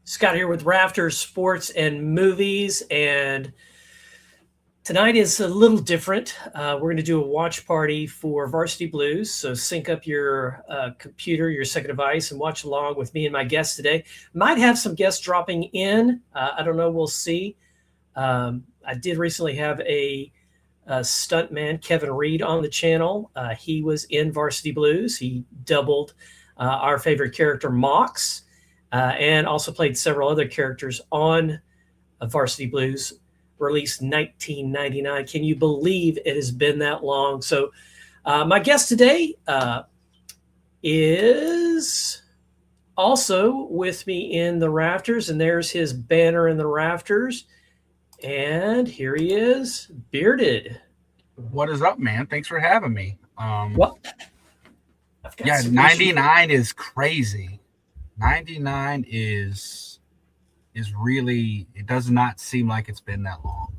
Scott here with Rafters Sports and Movies, and tonight is a little different. We're going to do a watch party for Varsity Blues, so sync up your computer, your second device, and watch along with me and my guests today. Might have some guests dropping in. I don't know. We'll see. I did recently have a stuntman, Kevin Reed, on the channel. He was in Varsity Blues. He doubled our favorite character, Mox. And also played several other characters on Varsity Blues, released 1999. Can you believe it has been that long? So my guest today is also with me in the Rafters, and there's his banner in the Rafters. And here he is, Bearded. What is up, man? Thanks for having me. Well, yeah, 99 is crazy. 99 is really, it does not seem like it's been that long.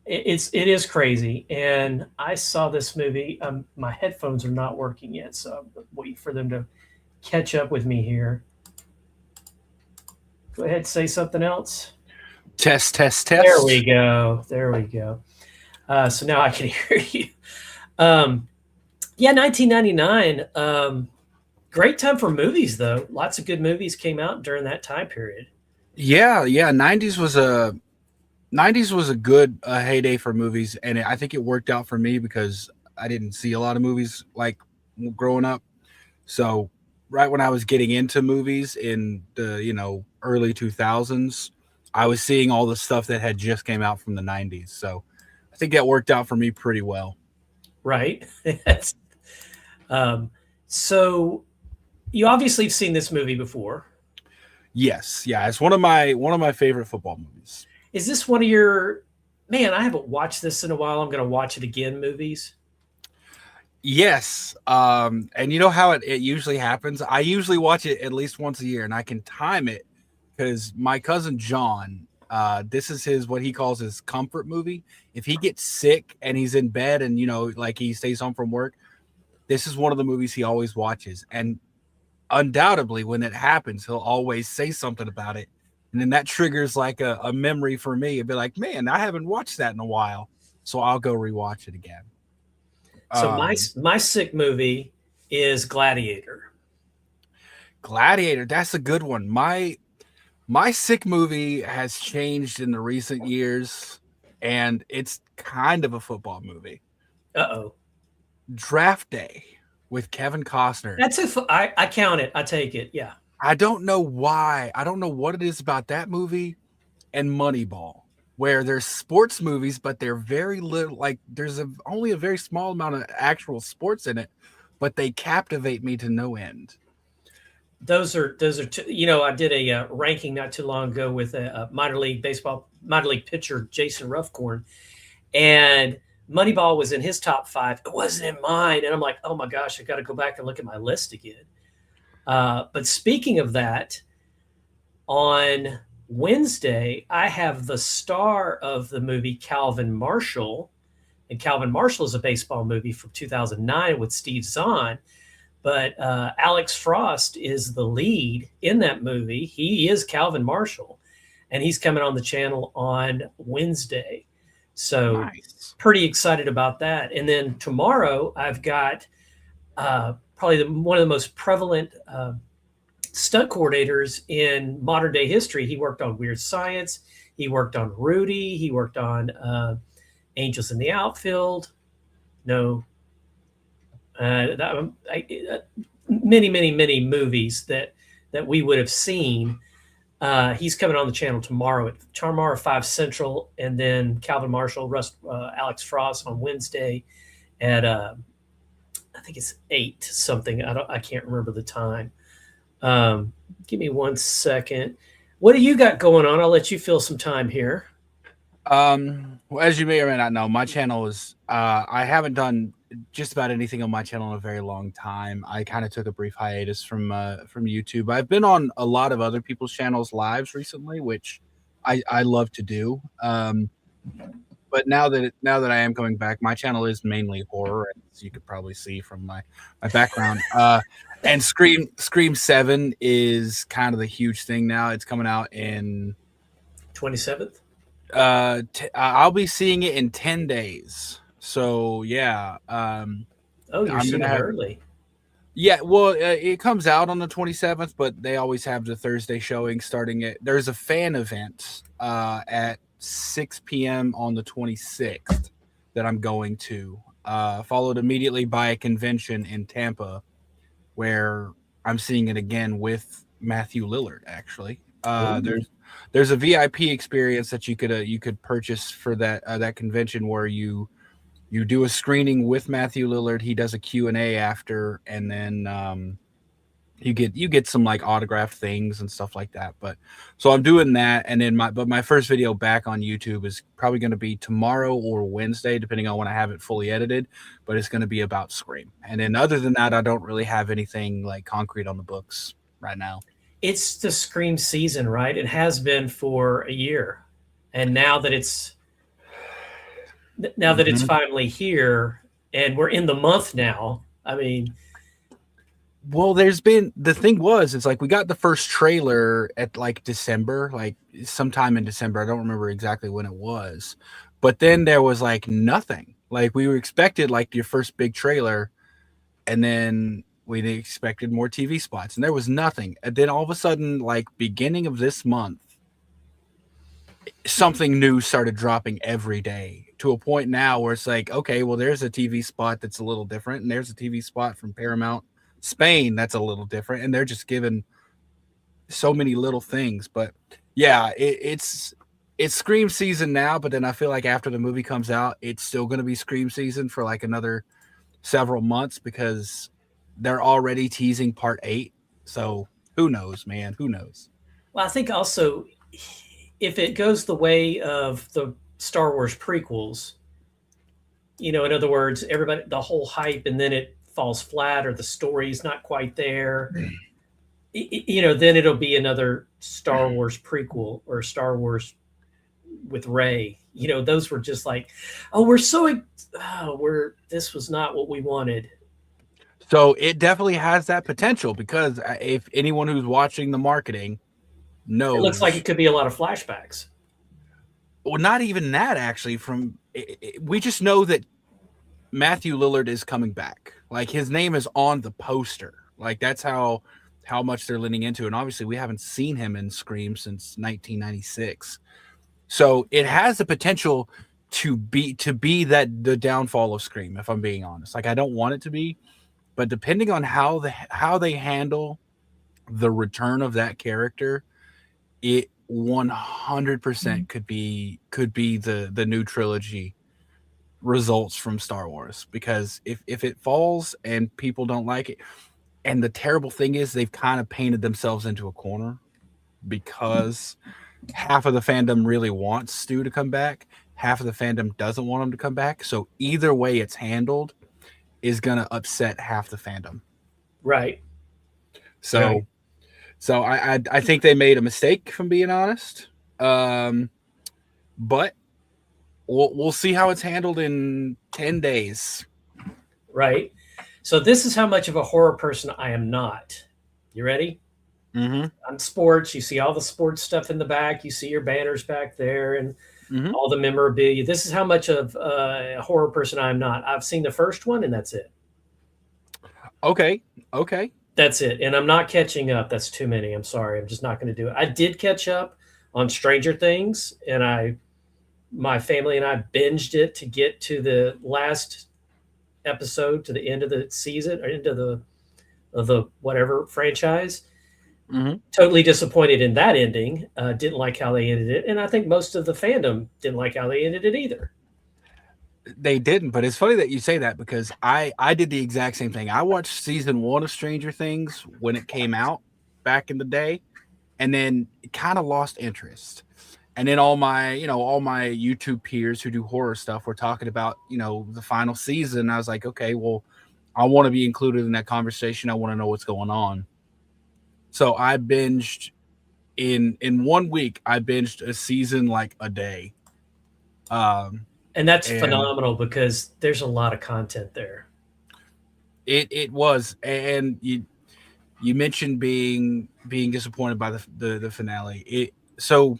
It is crazy. And I saw this movie. My headphones are not working yet, so I'm waiting for them to catch up with me here. Go ahead, say something else. Test. There we go. So now I can hear you. Yeah, 1999. Great time for movies, though. Lots of good movies came out during that time period. Yeah. 90s was a good heyday for movies, and I think it worked out for me because I didn't see a lot of movies like growing up. So right when I was getting into movies in the early 2000s, I was seeing all the stuff that had just came out from the 90s. So I think that worked out for me pretty well. Right. So you obviously have seen this movie before. Yes. Yeah. It's one of my favorite football movies. Is this one of your, man, I haven't watched this in a while, I'm going to watch it again movies? Yes. And you know how it usually happens? I usually watch it at least once a year, and I can time it because my cousin John, this is what he calls his comfort movie. If he gets sick and he's in bed and, like he stays home from work, this is one of the movies he always watches. And undoubtedly, when it happens, he'll always say something about it. And then that triggers like a memory for me. It'd be like, man, I haven't watched that in a while. So I'll go rewatch it again. So my sick movie is Gladiator. Gladiator, that's a good one. My sick movie has changed in the recent years, and it's kind of a football movie. Uh-oh. Draft Day with Kevin Costner. I count it. I take it. Yeah. I don't know why. I don't know what it is about that movie and Moneyball, where there's sports movies, but they're very little. Like there's only a very small amount of actual sports in it, but they captivate me to no end. Those are I did a ranking not too long ago with a minor league pitcher, Jason Ruffcorn, and Moneyball was in his top 5. It wasn't in mine. And I'm like, oh my gosh, I got to go back and look at my list again. But speaking of that, on Wednesday, I have the star of the movie, Calvin Marshall. And Calvin Marshall is a baseball movie from 2009 with Steve Zahn. But Alex Frost is the lead in that movie. He is Calvin Marshall. And he's coming on the channel on Wednesday. So nice. Pretty excited about that. And then tomorrow I've got probably one of the most prevalent stunt coordinators in modern day history. He worked on Weird Science. He worked on Rudy. He worked on Angels in the Outfield. Many movies that we would have seen. He's coming on the channel tomorrow at 5 Central, and then Calvin Marshall, Alex Frost on Wednesday at I think it's 8 something. I can't remember the time. Give me 1 second. What do you got going on? I'll let you fill some time here. Well, as you may or may not know, my channel is I haven't done just about anything on my channel in a very long time. I kind of took a brief hiatus from YouTube. I've been on a lot of other people's channels lives recently, which I love to do. But now that I am coming back, my channel is mainly horror, as you could probably see from my background. And Scream 7 is kind of the huge thing now. It's coming out in 27th. I'll be seeing it in 10 days. So yeah, Oh, you're I'm seeing gonna it have early. yeah. Well, it comes out on the 27th, but they always have the Thursday showing starting at. There's a fan event at 6 p.m. on the 26th that I'm going to. Followed immediately by a convention in Tampa where I'm seeing it again with Matthew Lillard. Actually, Ooh. there's a VIP experience that you could purchase for that convention where you do a screening with Matthew Lillard. He does a Q&A after, and then you get some like autographed things and stuff like that. But so I'm doing that, and then my first video back on YouTube is probably going to be tomorrow or Wednesday, depending on when I have it fully edited. But it's going to be about Scream, and then other than that, I don't really have anything like concrete on the books right now. It's the Scream season, right? It has been for a year, and now that it's Mhm. finally here, and we're in the month now. I mean, Well, there's been the thing was it's like we got the first trailer at like December, like sometime in December. I don't remember exactly when it was, but then there was like nothing. Like we were expected like your first big trailer, and then we expected more TV spots, and there was nothing. And then all of a sudden, like beginning of this month, something new started dropping every day to a point now where it's like, okay, well, there's a TV spot that's a little different, and there's a TV spot from Paramount Spain that's a little different, and they're just giving so many little things. But yeah, it's Scream season now, but then I feel like after the movie comes out, it's still going to be Scream season for like another several months because they're already teasing part 8. So who knows, man? Who knows? well, I think also if it goes the way of the Star Wars prequels, in other words, everybody, the whole hype, and then it falls flat or the story's not quite there, then it'll be another Star Wars prequel or Star Wars with Ray. Those were just like, oh, this was not what we wanted. So it definitely has that potential because if anyone who's watching the marketing It looks like it knows, could be a lot of flashbacks. well, not even that actually. We just know that Matthew Lillard is coming back. Like his name is on the poster. Like that's how much they're leaning into. And obviously, we haven't seen him in Scream since 1996. So it has the potential to be that the downfall of Scream. If I'm being honest, like I don't want it to be, but depending on how they handle the return of that character, it 100% could be the new trilogy results from Star Wars. Because if it falls and people don't like it, and the terrible thing is they've kind of painted themselves into a corner because half of the fandom really wants Stu to come back, half of the fandom doesn't want him to come back. So either way it's handled is gonna upset half the fandom. Right. Right. So I think they made a mistake, if I'm being honest. Um, but we'll see how it's handled in 10 days. Right. So this is how much of a horror person I am not. You ready? Mm-hmm. On sports, you see all the sports stuff in the back. You see your banners back there and Mm-hmm. all the memorabilia. This is how much of a horror person I'm not. I've seen the first one, and that's it. Okay. Okay. That's it. And I'm not catching up. That's too many. I'm sorry. I'm just not going to do it. I did catch up on Stranger Things, and my family and I binged it to get to the last episode, to the end of the season, or into the whatever franchise. Mm-hmm. Totally disappointed in that ending. Didn't like how they ended it, and I think most of the fandom didn't like how they ended it either. They didn't, but it's funny that you say that because I did the exact same thing. I watched season 1 of Stranger Things when it came out back in the day, and then kind of lost interest. And then all my YouTube peers who do horror stuff were talking about the final season. I was like, okay, well, I want to be included in that conversation. I want to know what's going on. So I binged in 1 week. I binged a season like a day. And that's And phenomenal because there's a lot of content there. it was, and You mentioned being disappointed by the finale. So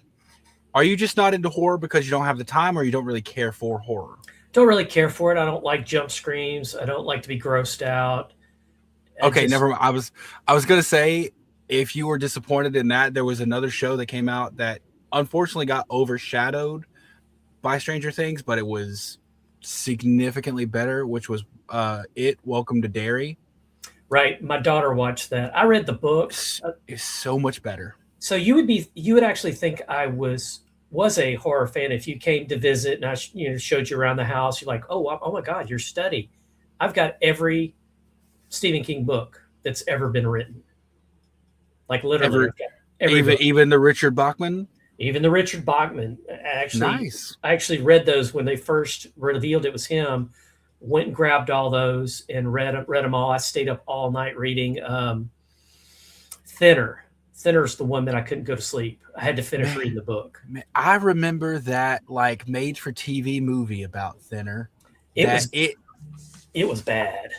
are you just not into horror because you don't have the time, or you don't really care for horror? Don't really care for it. I don't like jump screams. I don't like to be grossed out. I Okay, just never mind. I was gonna say, if you were disappointed in that, there was another show that came out that unfortunately got overshadowed by Stranger Things, but it was significantly better, which was It Welcome to Derry. right. My daughter watched that. I read the book. It's so much better. So you would actually think I was a horror fan if you came to visit and I showed you around the house. You're like, oh my God, your study. I've got every Stephen King book that's ever been written. Like literally, Ever, I've got every even book, even the Richard Bachman. even the Richard Bachman. Nice. I actually read those when they first revealed it was him. Went and grabbed all those and read them all. I stayed up all night reading Thinner. Thinner's the one that I couldn't go to sleep. I had to finish reading the book. Man, I remember that like made for TV movie about Thinner. It That was it was bad.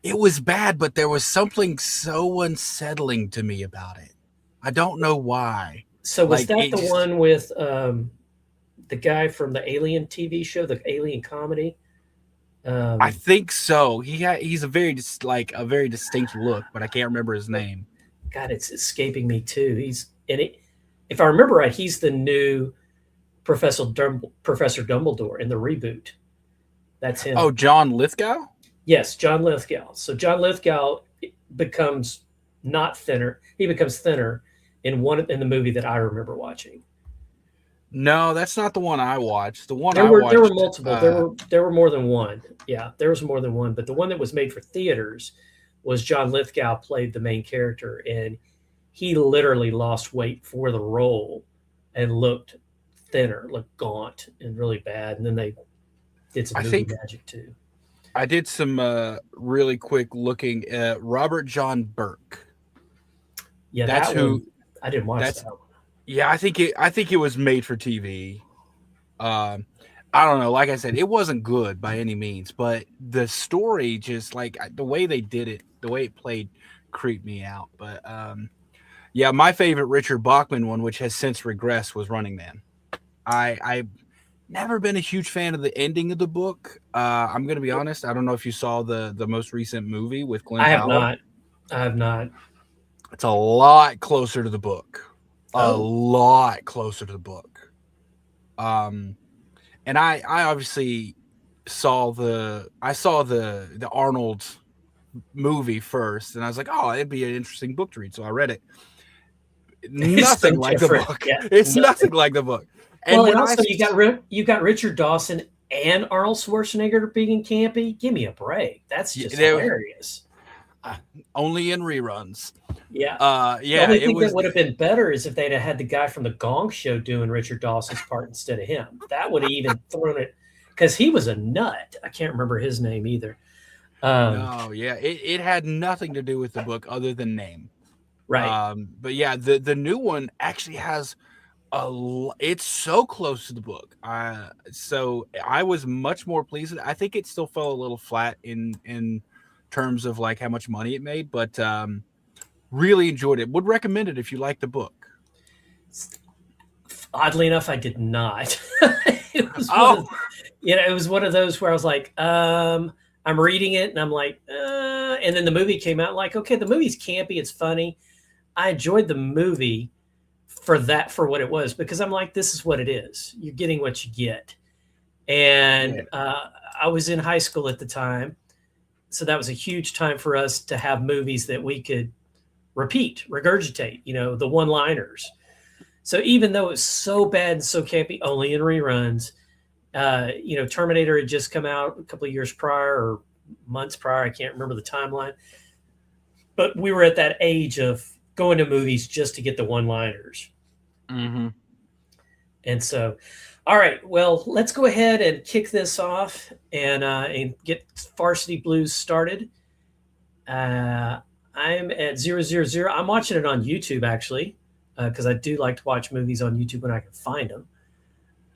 it was bad, but there was something so unsettling to me about it. I don't know why. So was Like that it the just, one with the guy from the Alien TV show, the Alien comedy? I Um, think so. He's a a very distinct look, but I can't remember his name. God, it's escaping me too. He's in it. If I remember right, he's the new Professor Dumbledore in the reboot. That's him. Oh, John Lithgow? Yes, John Lithgow. So John Lithgow becomes not thinner. He becomes thinner in the movie that I remember watching. No, that's not the one I watched. The one There I were watched, multiple. There were more than one. Yeah, there was more than one. But the one that was made for theaters was John Lithgow played the main character, and he literally lost weight for the role and looked thinner, looked gaunt and really bad. And then they did some I movie think magic too. I did some really quick looking at Robert John Burke. Yeah, That's that one who. I didn't watch That's that one. Yeah. I think it was made for TV. Um, I don't know. Like I said, it wasn't good by any means, but the story, just like the way they did it, the way it played, creeped me out. But yeah, my favorite Richard Bachman one, which has since regressed, was Running Man. I've never been a huge fan of the ending of the book. I'm gonna be honest. I don't know if you saw the most recent movie with Glenn I have Powell. not. I have not. It's a lot closer to the book. A Oh, lot closer to the book. Um, and I obviously saw the Arnold movie first, and I was like, oh, it'd be an interesting book to read. So I read it. it's so Nothing like the different. book. Yeah, It's nothing. nothing like the book. And Well, and when I also you got Richard Dawson and Arnold Schwarzenegger being campy. Give me a break. That's just there hilarious. only in reruns. Yeah. The Yeah, only it thing that was. would have been better is if they'd have had the guy from the Gong Show doing Richard Dawson's part instead of him. That would have even thrown it because he was a nut. I can't remember his name either. Um, No, yeah, it had nothing to do with the book other than name. right. But yeah, the new one actually has it's so close to the book. So I was much more pleased. I think it still fell a little flat in terms of like how much money it made, but really enjoyed it. Would recommend it if you like the book. Oddly enough, I did not. It was Oh, it was one of those where I was like, I'm reading it and I'm like, and then the movie came out like, okay, the movie's campy, it's funny. I enjoyed the movie for what it was because I'm like, this is what it is. You're getting what you get. yeah. And I was in high school at the time, so that was a huge time for us to have movies that we could repeat, regurgitate, the one-liners. So even though it's so bad and so campy, only in reruns, Terminator had just come out a couple of years prior or months prior. I can't remember the timeline, but we were at that age of going to movies just to get the one-liners. Mm-hmm. And so, all right, well, let's go ahead and kick this off and get Varsity Blues started. I'm at 000. I'm watching it on YouTube actually because I do like to watch movies on YouTube when I can find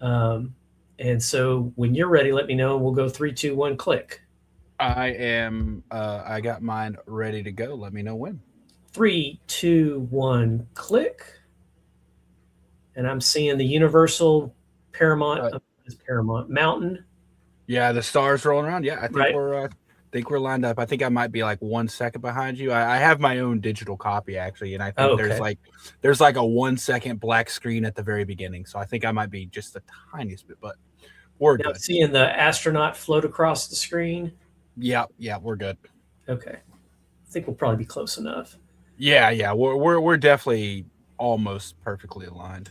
them. And so when you're ready, let me know and we'll go 3, 2, 1, click. I am. I got mine ready to go. Let me know when. 3, 2, 1, click. And I'm seeing the Universal Paramount, Paramount Mountain. Yeah, the stars rolling around. Yeah, I think Right. we're lined up. I think I might be like 1 second behind you. I have my own digital copy actually, and I think Okay. there's like a 1 second black screen at the very beginning. So I think I might be just the tiniest bit, but we're Now I'm good. seeing the astronaut float across the screen. Yeah, we're good. Okay. I think we'll probably be close enough. Yeah, we're definitely almost perfectly aligned.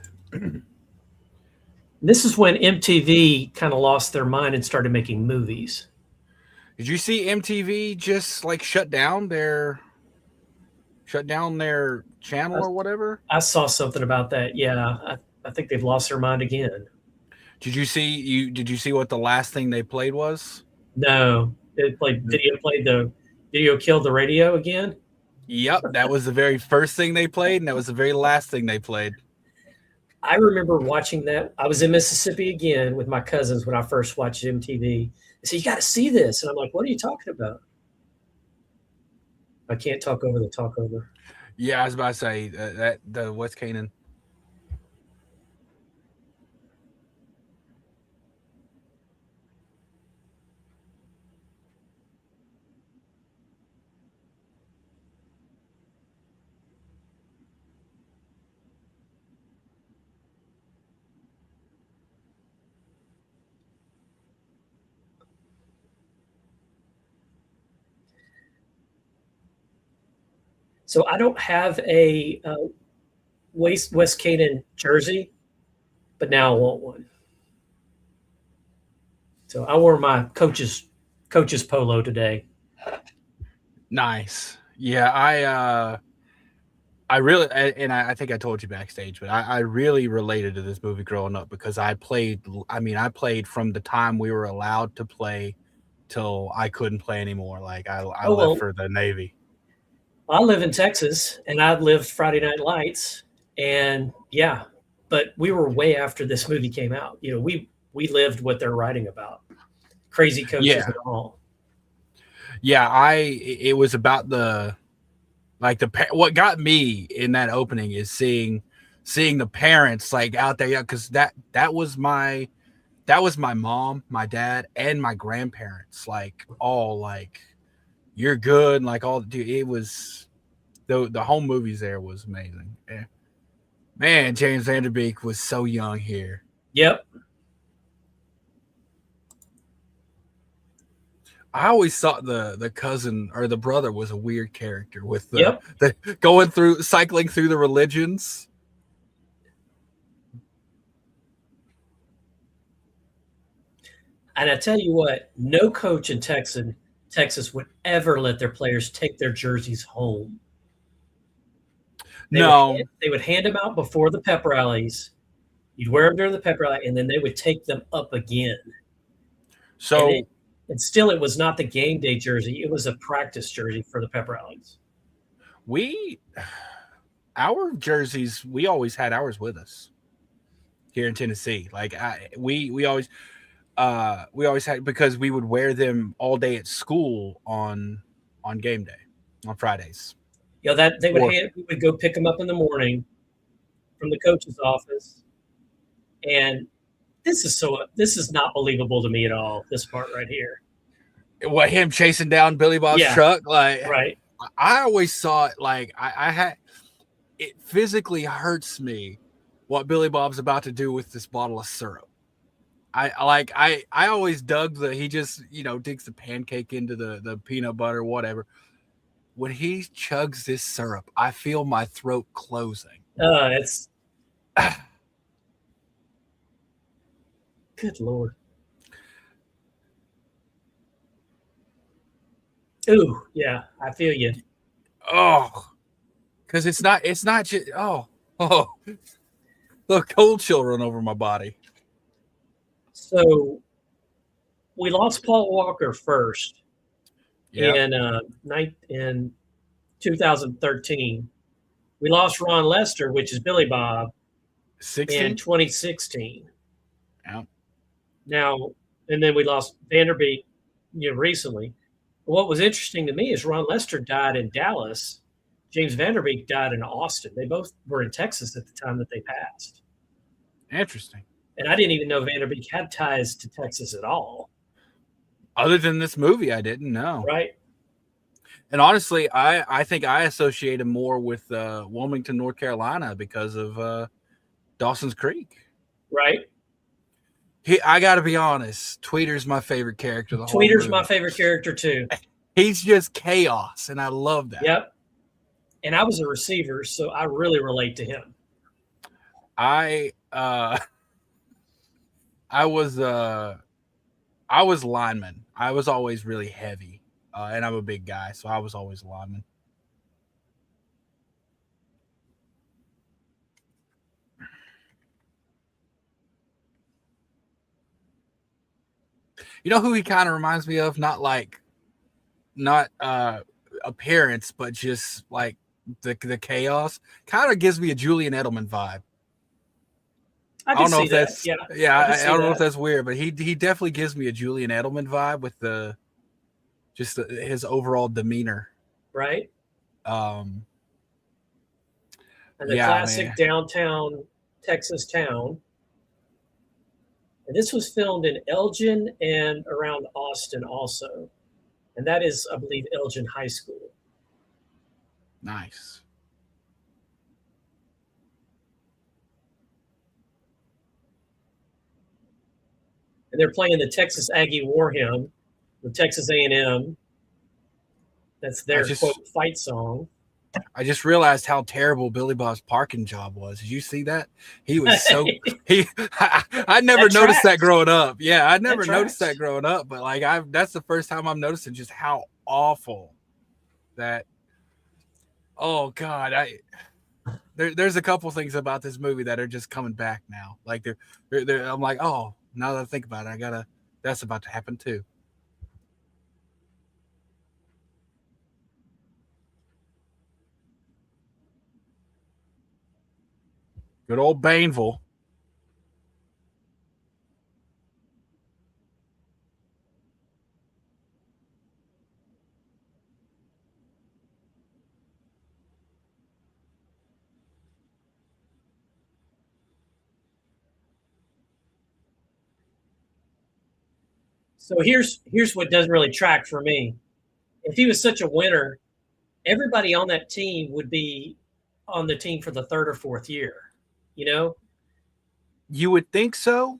This is when MTV kind of lost their mind and started making movies. Did you see MTV just like shut down their channel or whatever? I saw something about that. Yeah, I think they've lost their mind again. Did you see what the last thing they played was? No, it played the video killed the radio again. Yep, that was the very first thing they played, and that was the very last thing they played. I remember watching that. I was in Mississippi again with my cousins when I first watched MTV. They said, "You got to see this," and I'm like, "What are you talking about?" I can't talk over the talkover. Yeah, I was about to say that the West Canaan. So I don't have a West Canaan jersey, but now I want one. So I wore my coach's polo today. Nice. Yeah, I really, and I think I told you backstage, but I really related to this movie growing up because I played from the time we were allowed to play till I couldn't play anymore. Like I Oh, left well, for the Navy. I live in Texas, and I lived Friday Night Lights, and yeah, but we were way after this movie came out. You know, we lived what they're writing about, crazy coaches Yeah. and all. Yeah, it was about what got me in that opening is seeing the parents like out there, yeah, because that was my mom, my dad, and my grandparents, like all like you're good, like all dude, it was the home movies there was amazing. Yeah. Man, James Van Der Beek was so young here. Yep. I always thought the cousin or the brother was a weird character with the Yep. cycling through the religions. And I tell you what, no coach in Texas would ever let their players take their jerseys home. They would hand them out before the pep rallies. You'd wear them during the pep rally, and then they would take them up again. So and still, it was not the game day jersey; it was a practice jersey for the pep rallies. Our jerseys, we always had ours with us here in Tennessee. Like we always had, because we would wear them all day at school on game day on Fridays. You know, that we would go pick them up in the morning from the coach's office, and this is not believable to me at all. This part right here. What, him chasing down Billy Bob's truck? Like, right. I always saw it like I had it physically hurts me what Billy Bob's about to do with this bottle of syrup. I always dug he just, digs the pancake into the peanut butter, whatever. When he chugs this syrup, I feel my throat closing. It's good Lord. Ooh, yeah, I feel you. Oh, because it's not just the cold chill run over my body. So we lost Paul Walker first in 2013. We lost Ron Lester, which is Billy Bob, 16? in 2016. Yeah. Now, and then we lost Van Der Beek, recently. What was interesting to me is Ron Lester died in Dallas James Van Der Beek died in Austin. They both were in Texas at the time that they passed. Interesting. And I didn't even know Van Der Beek had ties to Texas at all. Other than this movie, I didn't know. Right. And honestly, I think I associate him more with Wilmington, North Carolina, because of Dawson's Creek. Right. I got to be honest. Tweeter's my favorite character. Tweeter's my favorite character too. He's just chaos, and I love that. Yep. And I was a receiver, so I really relate to him. I was lineman. I was always really heavy, and I'm a big guy, so I was always lineman. You know who he kind of reminds me of? Not appearance, but just like the chaos. Kind of gives me a Julian Edelman vibe. I don't know if that's I don't know if that's weird, but he definitely gives me a Julian Edelman vibe with his overall demeanor. Right. And the classic downtown Texas town. And this was filmed in Elgin and around Austin also. And that is, I believe, Elgin High School. Nice. And they're playing the Texas Aggie War Hymn with Texas A&M. That's their quote fight song. I just realized how terrible Billy Bob's parking job was. Did you see that? He was so I never noticed that growing up. Yeah, I never noticed that growing up, but like that's the first time I'm noticing just how awful that. Oh God, there's a couple things about this movie that are just coming back now. Like they're I'm like, oh, now that I think about it, that's about to happen too. Good old Baneville. So here's what doesn't really track for me. If he was such a winner, everybody on that team would be on the team for the third or fourth year. You know? You would think so.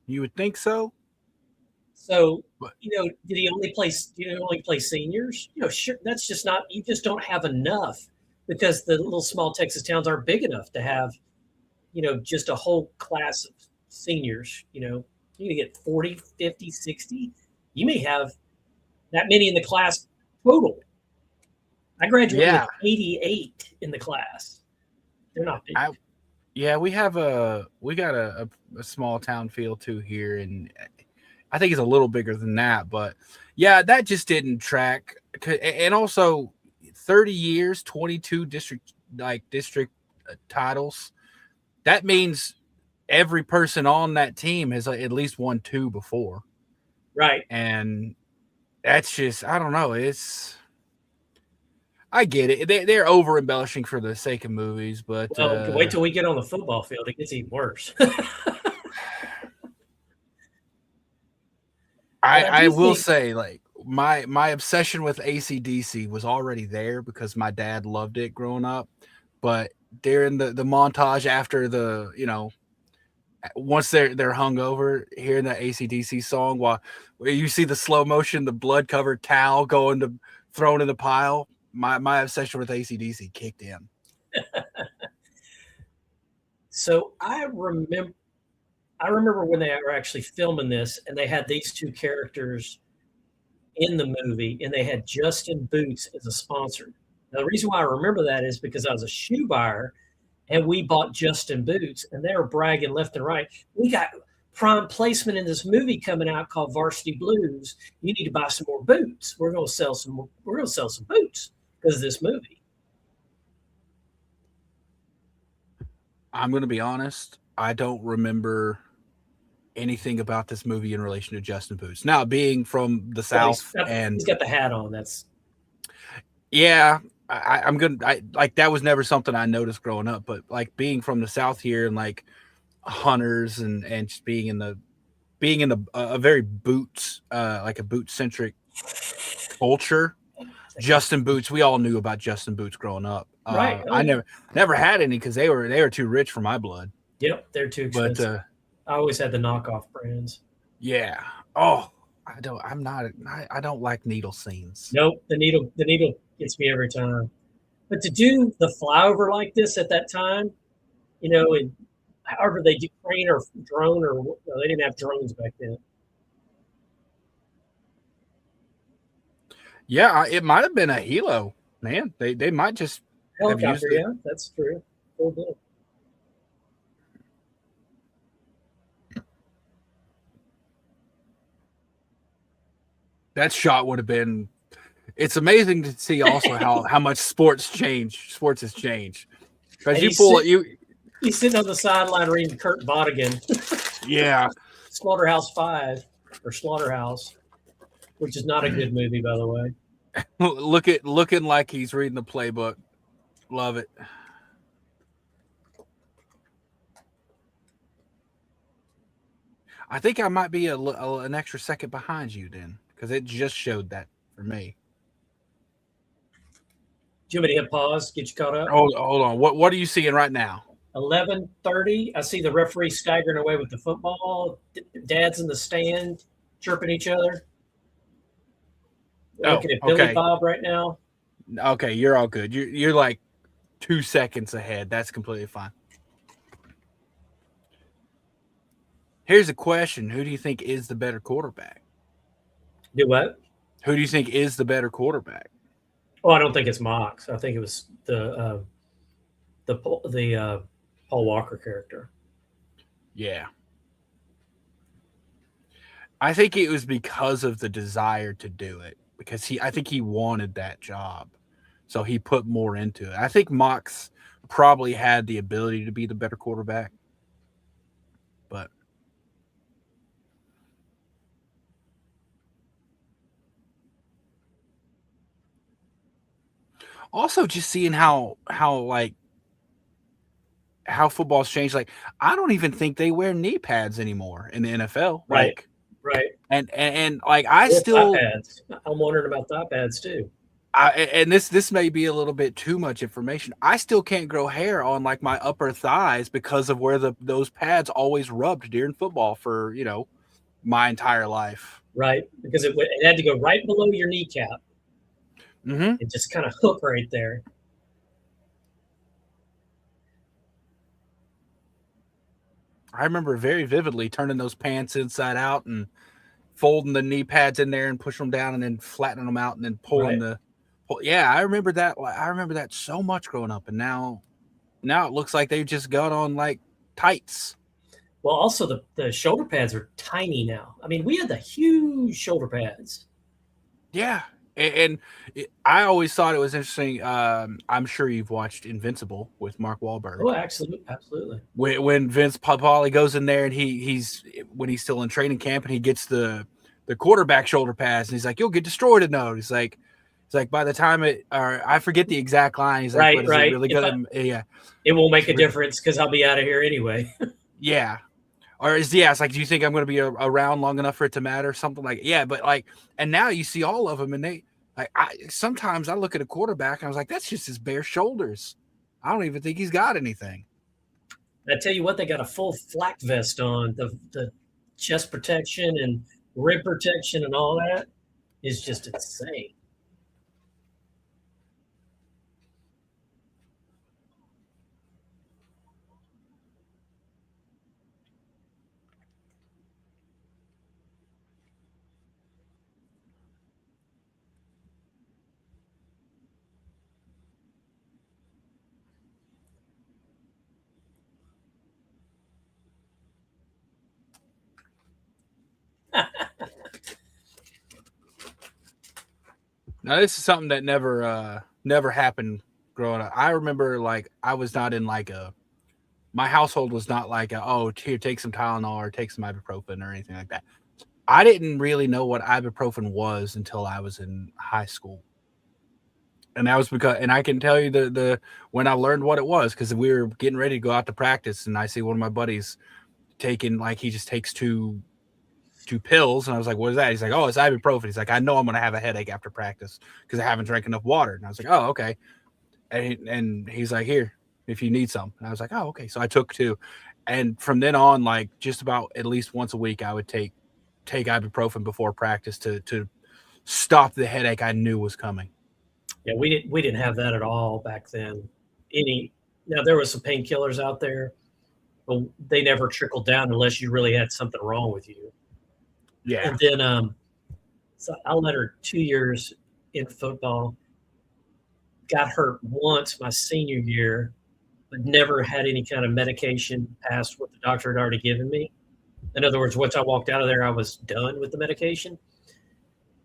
You would think so. So, you know, did he only play seniors? You know, sure, that's just not, you just don't have enough because the little small Texas towns aren't big enough to have, you know, just a whole class of seniors. You know, you're going to get 40, 50, 60. You may have that many in the class total. I graduated with 88 in the class. They're not big. We got a small town feel too here, and I think it's a little bigger than that, but yeah, that just didn't track. And also 30 years, 22 district titles. That means every person on that team has at least won 2 before. Right. And that's just, I don't know. I get it. They're over embellishing for the sake of movies, but wait till we get on the football field. It gets even worse. I will say, like, my obsession with AC/DC was already there because my dad loved it growing up. But during the montage after the, you know, once they're hungover, hearing that AC/DC song while you see the slow motion, the blood covered towel thrown in the pile. My obsession with AC/DC kicked in. So I remember when they were actually filming this and they had these 2 characters in the movie and they had Justin Boots as a sponsor. Now, the reason why I remember that is because I was a shoe buyer and we bought Justin Boots and they were bragging left and right. We got prime placement in this movie coming out called Varsity Blues. You need to buy some more boots. We're going to sell some boots because of this movie. I'm going to be honest. I don't remember anything about this movie in relation to Justin Boots. Now, being from the South, he's got the hat on. That's I'm gonna like that was never something I noticed growing up, but like being from the South here and like hunters and just being in a very boots like a boot centric culture. Justin Boots, we all knew about Justin Boots growing up. Right. Oh, I yeah. never had any because they were too rich for my blood. Yep. They're too But expensive. I always had the knockoff brands. yeah, oh, I don't like needle scenes. Nope. The needle gets me every time. But to do the flyover like this at that time, and however they do crane or drone or no, they didn't have drones back then. Yeah, it might have been a helo, man. They might just have used Helicopter, it. yeah, that's true. Full deal. That shot would have been. It's amazing to see also how much sports has changed because And you pull it he's sitting on the sideline reading Kurt Vonnegut. yeah. Slaughterhouse 5 or Slaughterhouse, which is not a good movie, by the way. Looking like he's reading the playbook. Love it. I think I might be an extra second behind you then because it just showed that for me. Do you want me to hit pause? Get you caught up? Hold on. What are you seeing right now? 11:30. I see the referee staggering away with the football. Dad's in the stand chirping each other. We're looking at Billy Bob right now. Okay, you're all good. You're like 2 seconds ahead. That's completely fine. Here's a question: who do you think is the better quarterback? Do what? Who do you think is the better quarterback? Oh, I don't think it's Mox. I think it was the Paul Walker character. Yeah. I think it was because of the desire to do it. Because I think he wanted that job. So he put more into it. I think Mox probably had the ability to be the better quarterback. But also just seeing how football's changed. Like I don't even think they wear knee pads anymore in the NFL. Right. Like right. And like I still thigh pads. I'm wondering about thigh pads too. And this may be a little bit too much information. I still can't grow hair on like my upper thighs because of where those pads always rubbed during football for my entire life. Right, because it had to go right below your kneecap. Mm-hmm. It just kind of hook right there. I remember very vividly turning those pants inside out and folding the knee pads in there and pushing them down and then flattening them out and then pulling yeah, I remember that. I remember that so much growing up, and now it looks like they just got on like tights. Well, also the shoulder pads are tiny now. I mean, we had the huge shoulder pads. Yeah, and I always thought it was interesting. I'm sure you've watched Invincible with Mark Wahlberg. Oh, absolutely. When Vince Papale goes in there and he's when he's still in training camp and he gets the quarterback shoulder pads and he's like, "You'll get destroyed in those." He's like, by the time I forget the exact line. He's like, "But is it really good?" Yeah, it won't make a difference because I'll be out of here anyway. Yeah. Or it's like, do you think I'm going to be around long enough for it to matter? Something like, yeah, but like, and now you see all of them, and they like, sometimes I look at a quarterback and I was like, that's just his bare shoulders. I don't even think he's got anything. I tell you what, they got a full flak vest on. The chest protection and rib protection and all that is just insane. Now this is something that never happened growing up. I remember like I was not in like my household was not like here, take some Tylenol or take some ibuprofen or anything like that. I didn't really know what ibuprofen was until I was in high school. And that was because, and I can tell you the when I learned what it was, because we were getting ready to go out to practice, and I see one of my buddies taking, like, he just takes two pills, and I was like, "What is that?" He's like, "Oh, it's ibuprofen." He's like, "I know I'm gonna have a headache after practice because I haven't drank enough water." And I was like, "Oh, okay." And he's like, "Here, if you need some." And I was like, "Oh, okay." So I took two, and from then on, like, just about at least once a week, I would take ibuprofen before practice to stop the headache I knew was coming. Yeah, we didn't have that at all back then. Now there was some painkillers out there, but they never trickled down unless you really had something wrong with you. Yeah. And then so I led her 2 years in football. Got hurt once my senior year, but never had any kind of medication past what the doctor had already given me. In other words, once I walked out of there, I was done with the medication.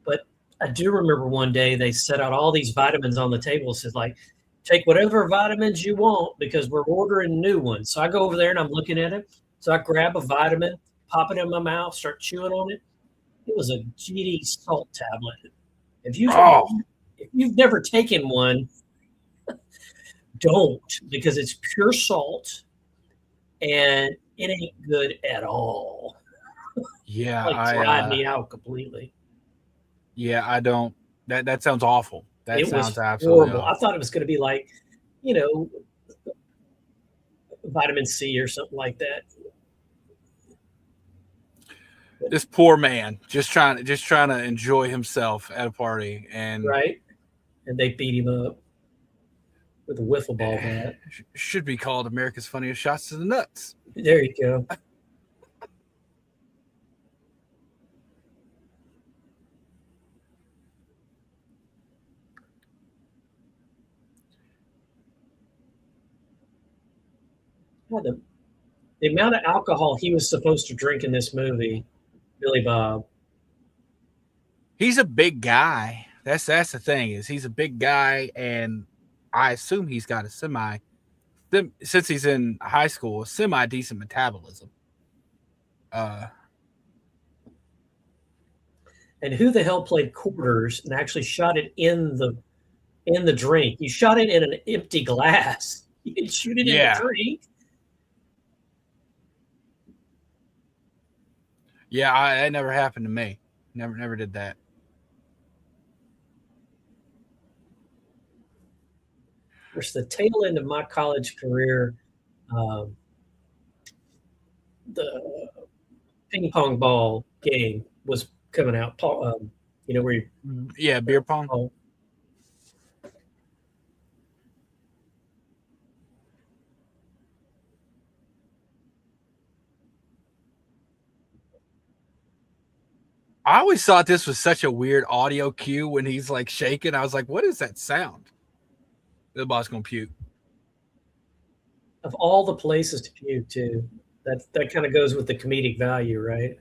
But I do remember one day they set out all these vitamins on the table. Said, like, take whatever vitamins you want because we're ordering new ones. So I go over there and I'm looking at it. So I grab a vitamin, pop it in my mouth, start chewing on it. It was a GD salt tablet. If you've never taken one, don't, because it's pure salt and it ain't good at all. Yeah, Like, dried me out completely. Yeah, I don't. That sounds awful. That It sounds was absolutely horrible. I awful. thought it was going to be like, you know, vitamin C or something like that. This poor man just trying to enjoy himself at a party, and Right? And they beat him up with a wiffle ball bat. should be called America's Funniest Shots to the Nuts. There you go. Yeah, the amount of alcohol he was supposed to drink in this movie, Billy Bob. He's a big guy. That's the thing, is he's a big guy, and I assume he's got a since he's in high school, a semi decent metabolism. And who the hell played quarters and actually shot it in the drink? You shot it in an empty glass. You didn't shoot it in the drink. Yeah, that never happened to me. Never did that. Of course, the tail end of my college career, the ping pong ball game was coming out. Where you, beer pong. I always thought this was such a weird audio cue when he's like shaking. I was like, what is that sound? The boss gonna puke. Of all the places to puke to, that kind of goes with the comedic value, right?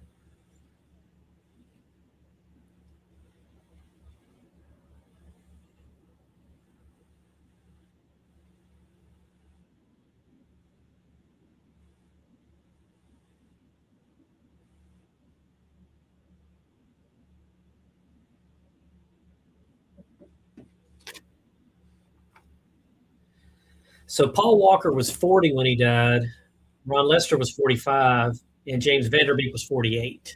So Paul Walker was 40 when he died. Ron Lester was 45, and James Van Der Beek was 48.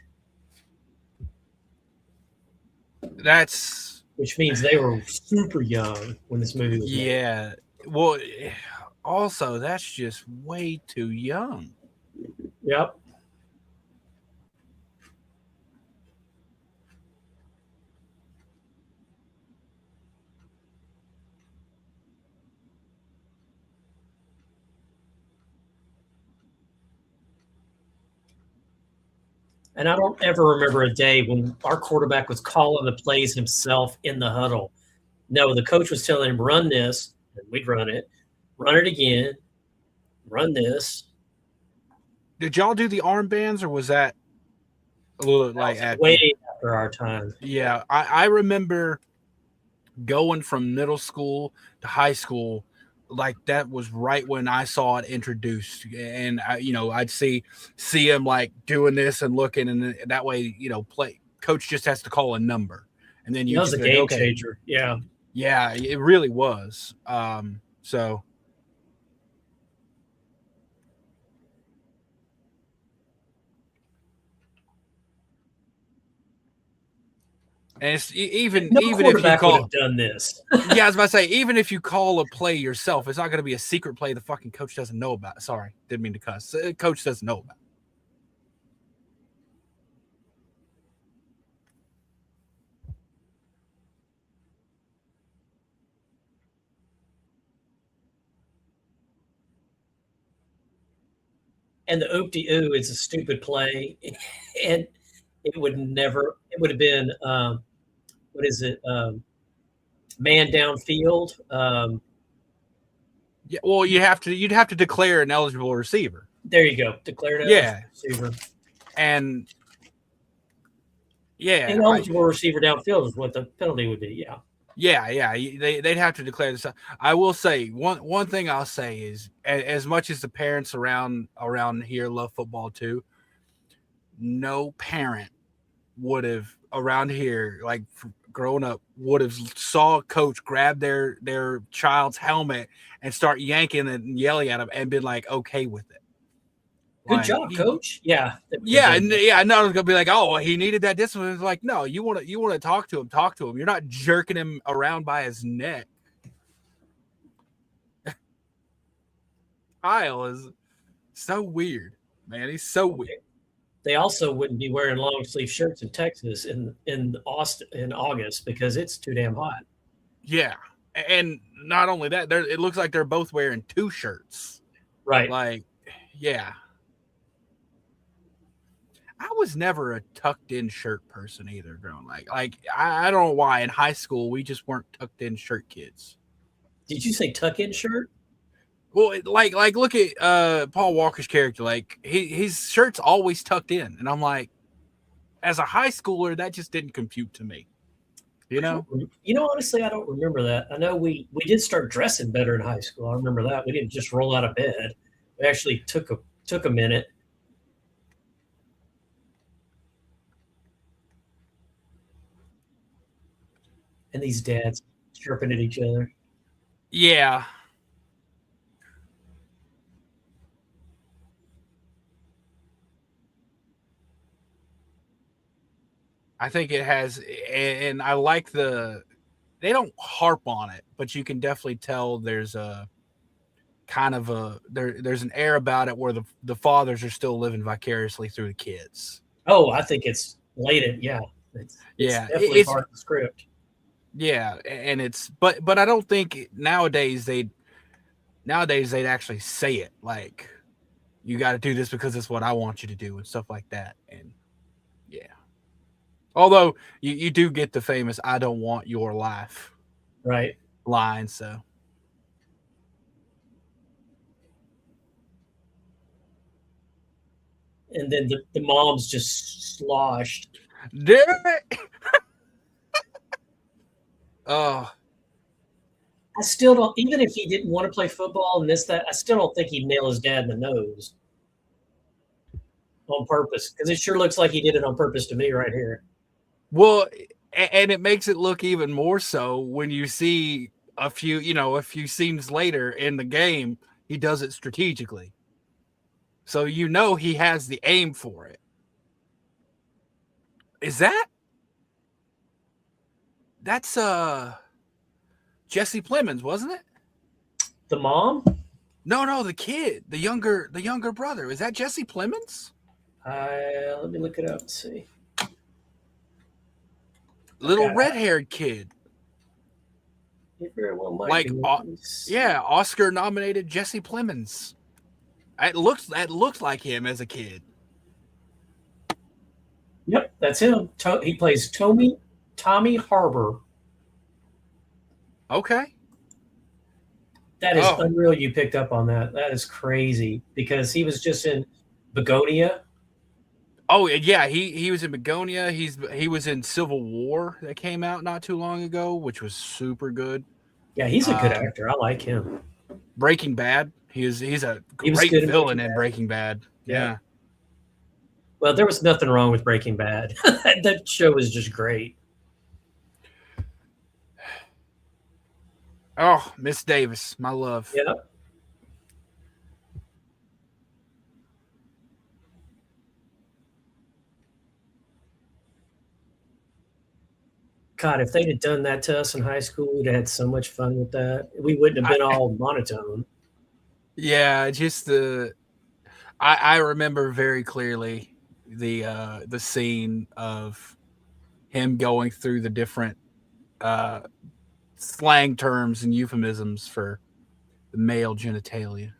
Which means they were super young when this movie was made. Yeah. Well, also, that's just way too young. Yep. And I don't ever remember a day when our quarterback was calling the plays himself in the huddle. No, the coach was telling him, run this, and we'd run it again, run this. Did y'all do the armbands, or was that a little like way after our time? Yeah, I remember going from middle school to high school. Like, that was right when I saw it introduced, and I'd see him like doing this and looking, and that way, coach just has to call a number, and then you that was a game changer. Yeah. Yeah, it really was. So. And it's even No if you quarterback would call, have done this. yeah, I was about to say, even if you call a play yourself, it's not going to be a secret play the fucking coach doesn't know about. Sorry, didn't mean to cuss. Coach doesn't know about. And the oop-de-oo is a stupid play, and it would have been, what is it, man downfield. Yeah, well, you'd have to declare an eligible receiver. There you go, declared eligible receiver. And yeah, an eligible receiver downfield is what the penalty would be. Yeah. They'd have to declare this. I will say one thing I'll say is, as much as the parents around here love football too, no parent would have around here, like growing up, would have saw a coach grab their child's helmet and start yanking and yelling at him and been like okay with it. Good job, coach. Yeah. Yeah. No, it's gonna be like, oh, he needed that discipline. It's like, no, you want to talk to him. You're not jerking him around by his neck. Kyle is so weird, man. He's so weird. They also wouldn't be wearing long sleeve shirts in Texas in Austin in August because it's too damn hot. Yeah, and not only that, it looks like they're both wearing two shirts. Right. Like, yeah. I was never a tucked in shirt person either, growing like I don't know why in high school we just weren't tucked in shirt kids. Did you say tuck in shirt? Well, like look at Paul Walker's character. Like his shirt's always tucked in, and I'm like, as a high schooler, that just didn't compute to me. You know, honestly, I don't remember that. I know we did start dressing better in high school. I remember that. We didn't just roll out of bed. We actually took a minute. And these dads chirping at each other. Yeah. I think it has, and I like they don't harp on it, but you can definitely tell there's a kind of there's an air about it where the fathers are still living vicariously through the kids. Oh, I think it's blatant. Yeah. It's definitely part of the script. Yeah. And but I don't think nowadays they'd actually say it like, you got to do this because it's what I want you to do and stuff like that. And yeah. Although you do get the famous "I don't want your life" right line, so and then the mom's just sloshed. Damn it! Oh, I still don't. Even if he didn't want to play football and that, I still don't think he'd nail his dad in the nose on purpose, because it sure looks like he did it on purpose to me right here. Well, and it makes it look even more so when you see a few scenes later in the game, he does it strategically. So he has the aim for it. Is that's Jesse Plemons, wasn't it? The mom? No, the kid, the younger brother. Is that Jesse Plemons? Let me look it up and see. Little red-haired kid. It very well might be. Oscar-nominated Jesse Plemons. That looks like him as a kid. Yep, that's him. He plays Tommy Harbor. Okay. That is unreal you picked up on that. That is crazy, because he was just in Begonia. Oh, yeah, he was in Begonia. He was in Civil War that came out not too long ago, which was super good. Yeah, he's a good actor. I like him. Breaking Bad. He's a great villain in Breaking Bad. Yeah. Well, there was nothing wrong with Breaking Bad. That show was just great. Oh, Miss Davis, my love. Yeah. God, if they'd have done that to us in high school, we'd have had so much fun with that. We wouldn't have been all monotone. Yeah, just I remember very clearly the scene of him going through the different uh, slang terms and euphemisms for the male genitalia.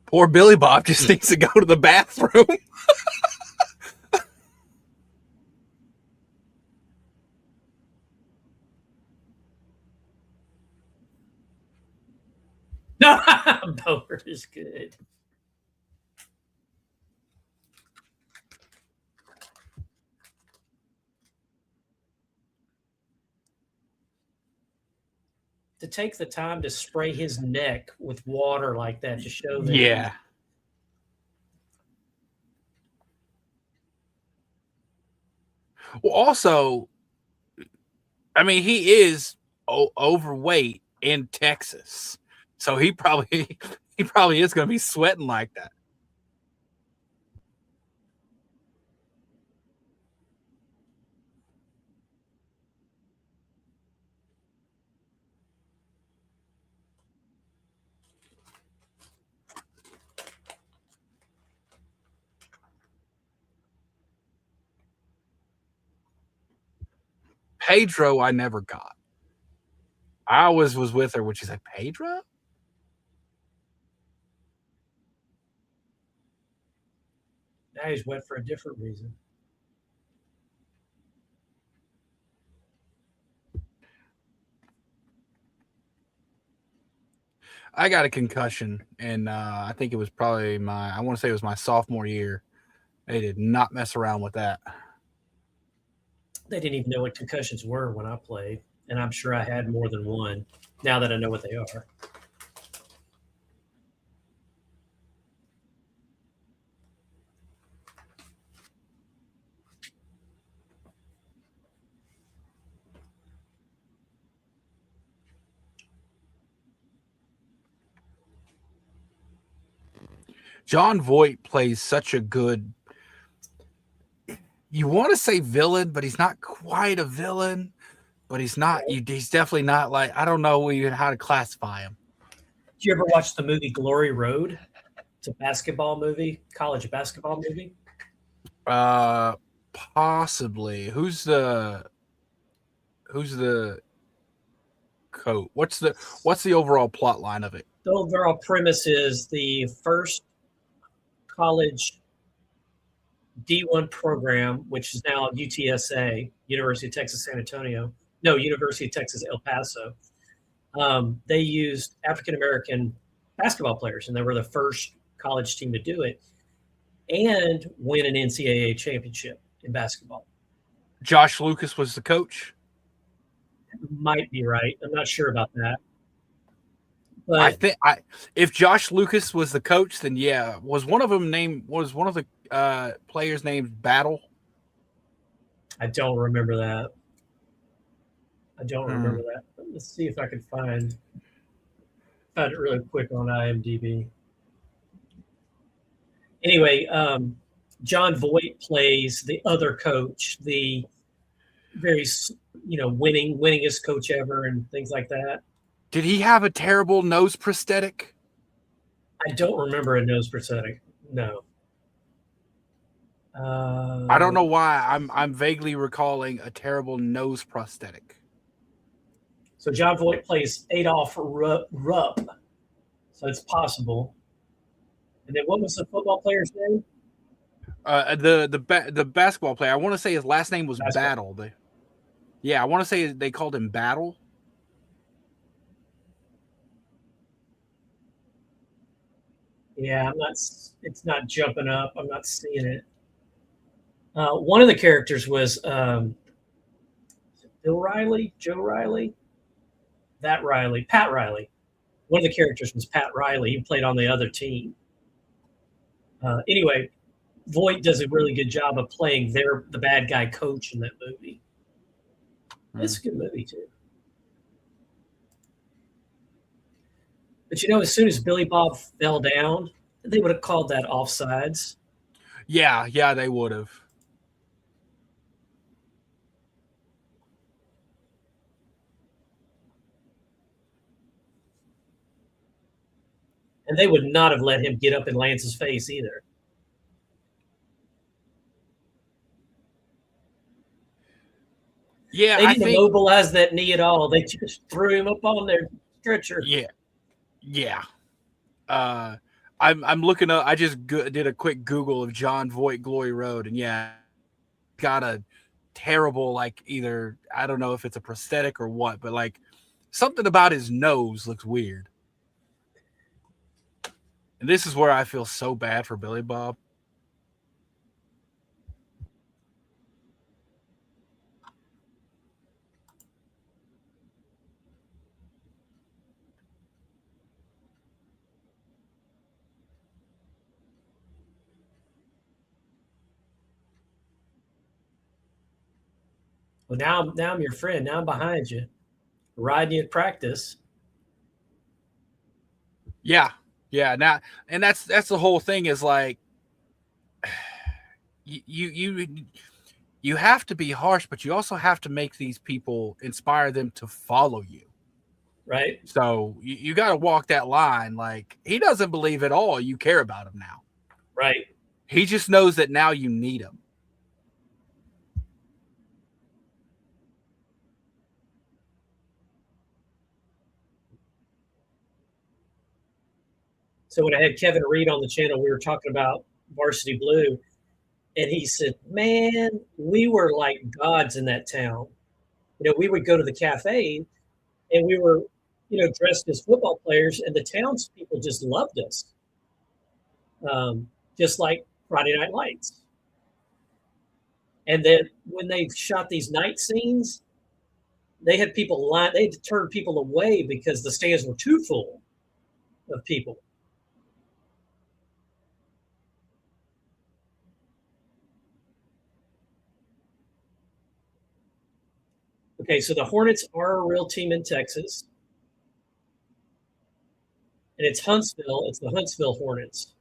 Poor Billy Bob just needs to go to the bathroom. No, Bower is good. To take the time to spray his neck with water like that to show that. Yeah. Well, also, I mean, he is overweight in Texas, so he probably is going to be sweating like that. Pedro, I never got. I always was with her when she said Pedro. Now he's wet for a different reason. I got a concussion, and I think it was probably I want to say it was my sophomore year. They did not mess around with that. They didn't even know what concussions were when I played, and I'm sure I had more than one now that I know what they are. John Voight plays such a good. You want to say villain, but he's not quite a villain. But he's not. He's definitely not like I don't know even how to classify him. Did you ever watch the movie Glory Road? It's a basketball movie, college basketball movie. Possibly. Who's the coach? What's the overall plot line of it? The overall premise is the first college D1 program, which is now UTSA, University of Texas San Antonio. No, University of Texas El Paso. They used African American basketball players, and they were the first college team to do it and win an NCAA championship in basketball. Josh Lucas was the coach. Might be right. I'm not sure about that. But I think if Josh Lucas was the coach, then yeah. Was one of the players named Battle? I don't remember that. Let's see if I can find it really quick on IMDb. Anyway, John Voight plays the other coach, the very winningest coach ever, and things like that. Did he have a terrible nose prosthetic? I don't remember a nose prosthetic. No. I don't know why. I'm vaguely recalling a terrible nose prosthetic. So John Voight plays Adolph Rupp. So it's possible. And then what was the football player's name? The basketball player. I want to say his last name was Battle. I want to say they called him Battle. Yeah, it's not jumping up. I'm not seeing it. One of the characters was Joe Riley. That Riley, Pat Riley. One of the characters was Pat Riley. He played on the other team. Anyway, Voight does a really good job of playing the bad guy coach in that movie. It's a good movie too. But as soon as Billy Bob fell down, they would have called that offsides. Yeah, they would have. And they would not have let him get up in Lance's face either. Yeah, they didn't immobilize that knee at all. They just threw him up on their stretcher. Yeah. I'm looking up. I just did a quick Google of John Voight Glory Road, and got a terrible, either, I don't know if it's a prosthetic or what, but something about his nose looks weird. And this is where I feel so bad for Billy Bob. Well, now I'm your friend. Now I'm behind you, riding you at practice. Yeah. Now, and that's the whole thing is you have to be harsh, but you also have to make these people inspire them to follow you. Right. So you got to walk that line. He doesn't believe at all you care about him now. Right. He just knows that now you need him. So when I had Kevin Reed on the channel, we were talking about Varsity Blue, and he said, man, we were like gods in that town. We would go to the cafe, and we were, dressed as football players, and the townspeople just loved us. Just like Friday Night Lights. And then when they shot these night scenes, they had people they had to turn people away because the stands were too full of people. Okay, so the Hornets are a real team in Texas. And it's Huntsville. It's the Huntsville Hornets.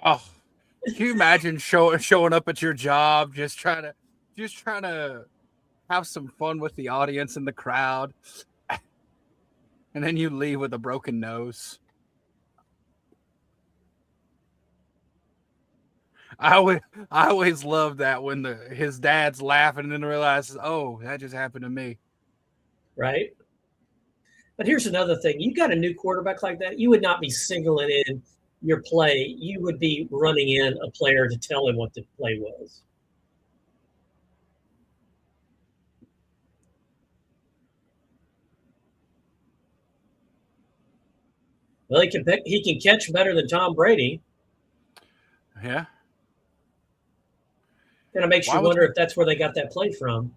Oh, can you imagine showing up at your job, just trying to have some fun with the audience and the crowd, and then you leave with a broken nose? I always love that when his dad's laughing and then realizes, oh, that just happened to me. Right. But here's another thing. You got a new quarterback like that, you would not be singling in your play. You would be running in a player to tell him what the play was. Well, he can catch better than Tom Brady. Yeah. Kind of makes you wonder if that's where they got that play from.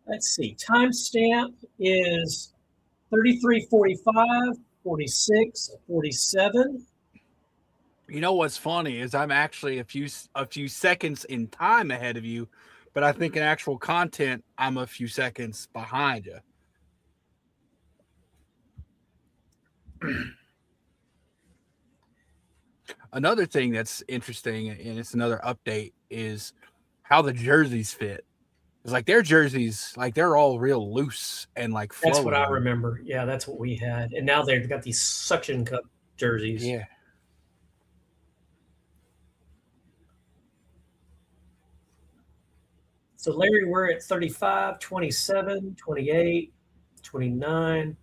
Let's see. Timestamp is 33:45, 46, 47. You know what's funny is I'm actually a few seconds in time ahead of you, but I think in actual content I'm a few seconds behind you. Another thing that's interesting, and it's another update, is how the jerseys fit. It's their jerseys, they're all real loose and flowy. That's what I remember. Yeah, that's what we had. And now they've got these suction cup jerseys. Yeah. So Larry, we're at 35, 27, 28, 29.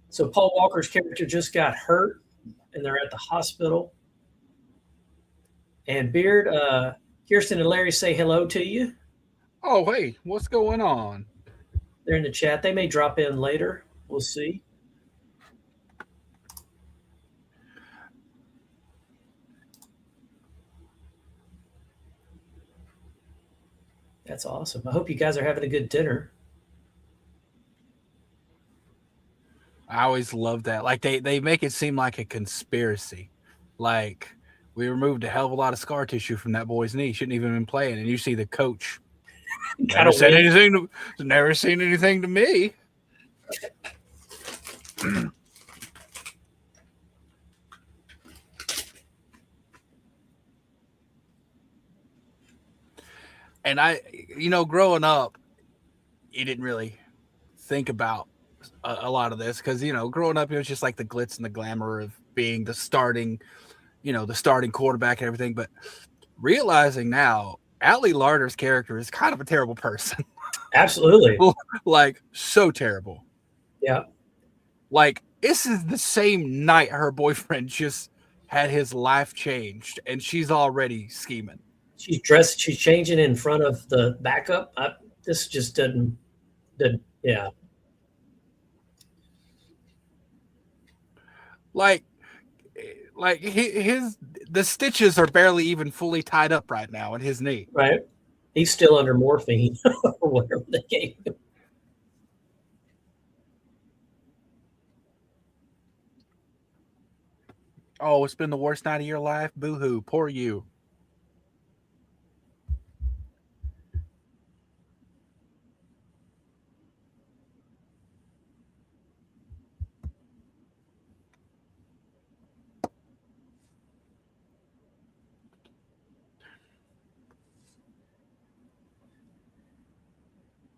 So Paul Walker's character just got hurt, and they're at the hospital. And Beard, Kirsten and Larry say hello to you. Oh, hey, what's going on? They're in the chat. They may drop in later. We'll see. That's awesome. I hope you guys are having a good dinner. I always love that. Like they make it seem like a conspiracy. Like we removed a hell of a lot of scar tissue from that boy's knee. Shouldn't even been playing. And you see the coach Kind never of said win. anything to never seen anything to me. And growing up, you didn't really think about a lot of this because growing up it was just like the glitz and the glamour of being the starting quarterback and everything. But realizing now, Allie Larder's character is kind of a terrible person. Absolutely. Like so terrible. Yeah. Like this is the same night her boyfriend just had his life changed, and she's already scheming. She's changing in front of the backup. This just didn't, yeah. Like the stitches are barely even fully tied up right now in his knee. Right. He's still under morphine or whatever they gave him. Oh, it's been the worst night of your life. Boo-hoo. Poor you.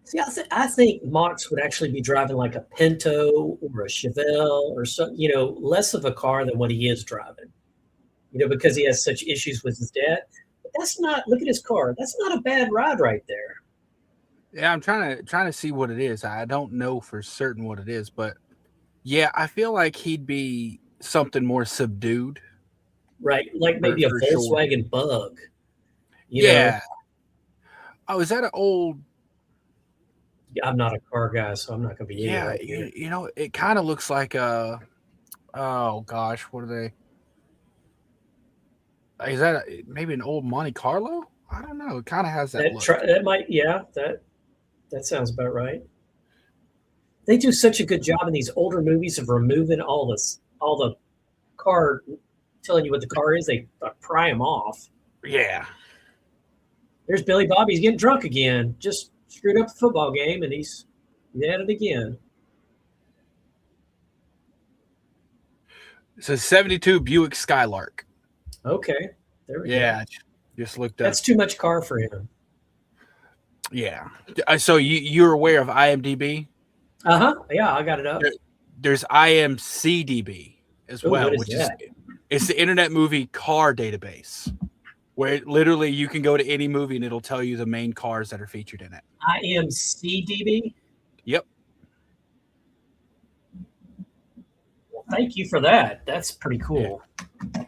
See, I think Mox would actually be driving like a Pinto or a Chevelle or something, less of a car than what he is driving, because he has such issues with his dad. But that's not, look at his car. That's not a bad ride right there. Yeah, I'm trying to see what it is. I don't know for certain what it is, but yeah, I feel like he'd be something more subdued. Right. Like maybe a for sure. Volkswagen Bug. Yeah. Oh, is that an old? I'm not a car guy, so I'm not going to be Yeah, right it kind of looks like a. Oh gosh, what are they? Is that maybe an old Monte Carlo? I don't know. It kind of has that look. That might, yeah, that sounds about right. They do such a good job in these older movies of removing all the car, telling you what the car is. They pry them off. Yeah. There's Billy Bob. He's getting drunk again. Just screwed up the football game, and he's at it again. It's a 72 Buick Skylark. Okay. There we go. Yeah. Just looked up. That's too much car for him. Yeah. So you're aware of IMDb? Uh-huh. Yeah, I got it up. There's IMCDB as well, which is it's the Internet Movie Car Database, where literally you can go to any movie and it'll tell you the main cars that are featured in it. IMCDB? Yep. Well, thank you for that. That's pretty cool. Yeah.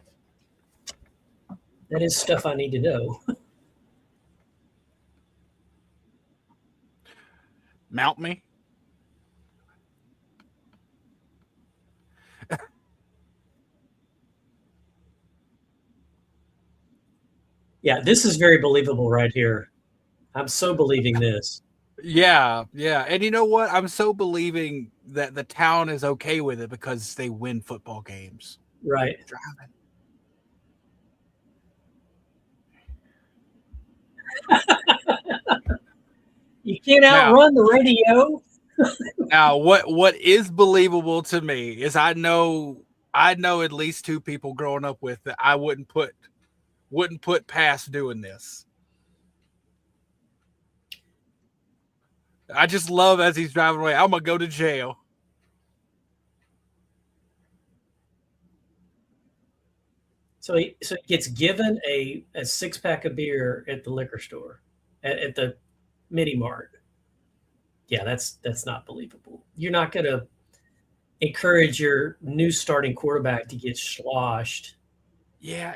That is stuff I need to know. Mount me. Yeah, this is very believable right here. I'm so believing this. Yeah. And you know what? I'm so believing that the town is okay with it because they win football games. Right. Driving. You can't outrun the radio. Now, what is believable to me is I know at least two people growing up with that I wouldn't put past doing this. I just love as he's driving away, I'm gonna go to jail. So he gets given a 6-pack of beer at the liquor store, at the mini mart. Yeah, that's not believable. You're not going to encourage your new starting quarterback to get sloshed. Yeah,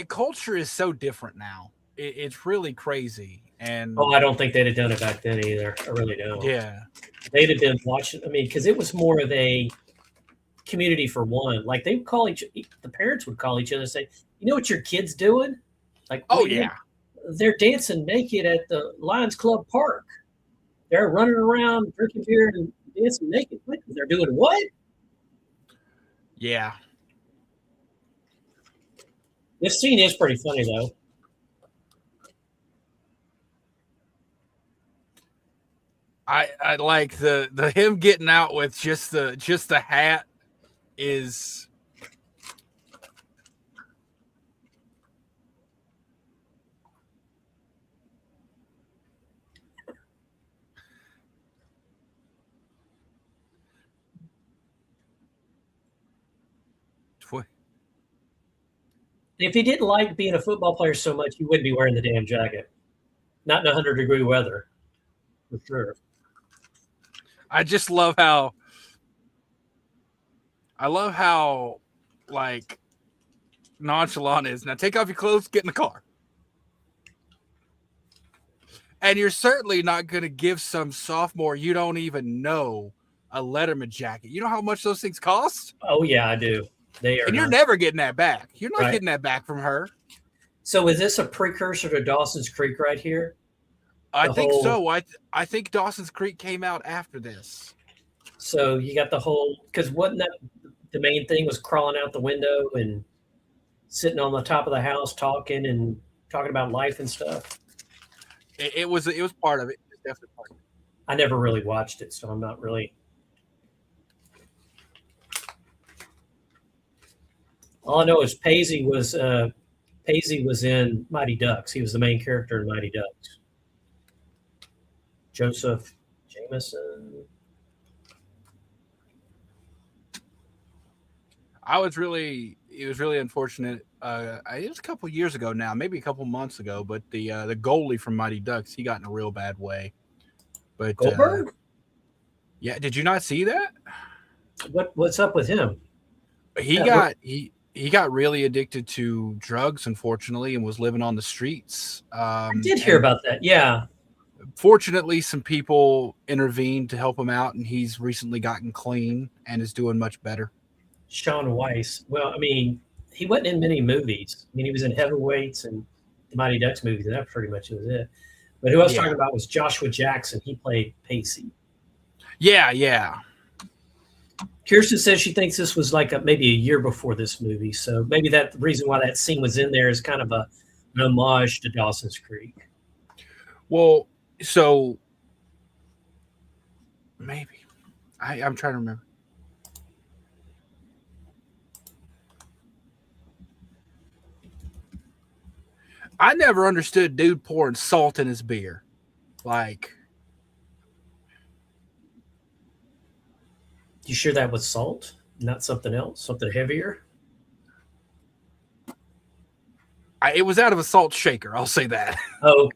culture is so different now. It's really crazy. And I don't think they'd have done it back then either. I really don't. Yeah, they'd have been watching. I mean, because it was more of a community for one. Like they would the parents would call each other and say, "You know what your kid's doing?" Like, oh yeah, They're dancing naked at the Lions Club Park. They're running around, drinking beer, and dancing naked. They're doing what? Yeah. This scene is pretty funny, though. I like the him getting out with just the hat is. If he didn't like being a football player so much, he wouldn't be wearing the damn jacket. Not in 100-degree weather, for sure. I just love how like nonchalant is. Now take off your clothes, get in the car. And you're certainly not going to give some sophomore you don't even know a Letterman jacket. You know how much those things cost? Oh, yeah, I do. They are. And you're never getting that back. You're not getting that back from her. So is this a precursor to Dawson's Creek right here? I think so. I think Dawson's Creek came out after this. So you got the whole, because wasn't that the main thing was crawling out the window and sitting on the top of the house talking about life and stuff? It was part of it. It was definitely part of it. I never really watched it, so I'm not really. All I know is Paisley was in Mighty Ducks. He was the main character in Mighty Ducks. Joseph Jameson. It was really unfortunate. It was a couple years ago now, maybe a couple months ago, but the goalie from Mighty Ducks, he got in a real bad way. But Goldberg? Yeah, did you not see that? What's up with him? He got really addicted to drugs, unfortunately, and was living on the streets. I did hear about that. Yeah. Fortunately, some people intervened to help him out, and he's recently gotten clean and is doing much better. Sean Weiss. Well, I mean, he wasn't in many movies. I mean, he was in Heavyweights and the Mighty Ducks movies, and that pretty much was it. But who I was talking about was Joshua Jackson. He played Pacey. Yeah. Kirsten says she thinks this was like maybe a year before this movie. So maybe that the reason why that scene was in there is kind of an homage to Dawson's Creek. Well, so maybe. I'm trying to remember. I never understood dude pouring salt in his beer. Like, you sure that was salt, not something else, something heavier? It was out of a salt shaker. I'll say that. Oh.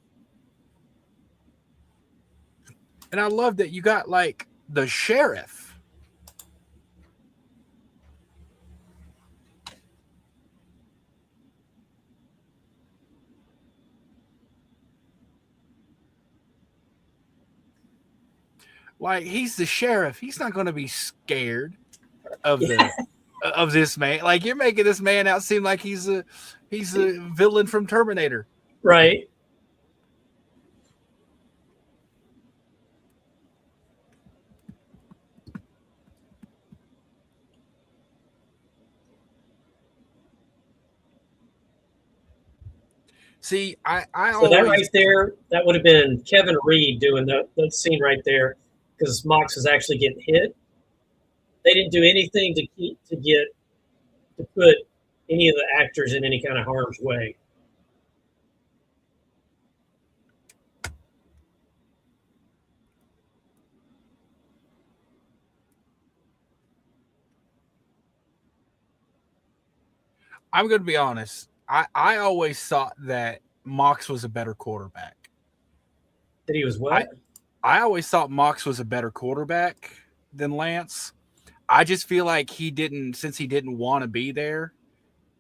And I love that you got like the sheriff. Like, he's the sheriff. He's not going to be scared of of this man. Like, you're making this man out seem like he's a villain from Terminator. Right. See, I so always, that right there, that would have been Kevin Reed doing that scene right there, because Mox was actually getting hit. They didn't do anything to put any of the actors in any kind of harm's way. I'm going to be honest. I always thought that Mox was a better quarterback. That he was what? I always thought Mox was a better quarterback than Lance. I just feel like since he didn't want to be there,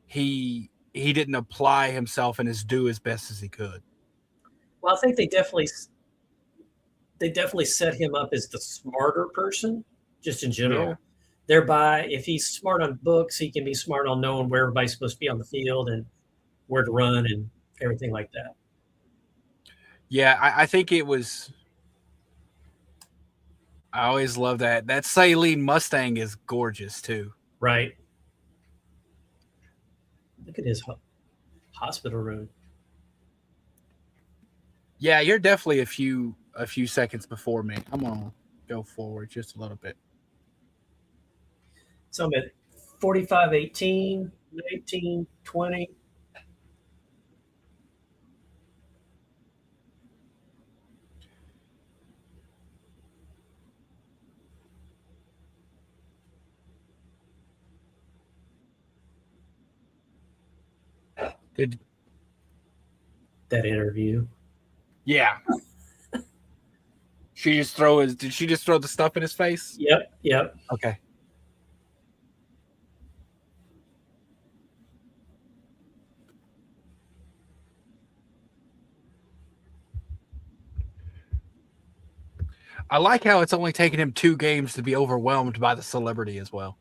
he didn't apply himself and do as best as he could. Well, I think they definitely set him up as the smarter person, just in general. Yeah. Thereby, if he's smart on books, he can be smart on knowing where everybody's supposed to be on the field and where to run and everything like that. Yeah, I think it was. I always love that. That Saline Mustang is gorgeous too. Right. Look at his hospital room. Yeah, you're definitely a few seconds before me. I'm gonna go forward just a little bit. So I'm at 45, 18, 19, 20. Did That interview. yeah. She just throw his did she just throw the stuff in his face? Yep. Yep. Okay. I like how it's only taken him 2 games to be overwhelmed by the celebrity as well.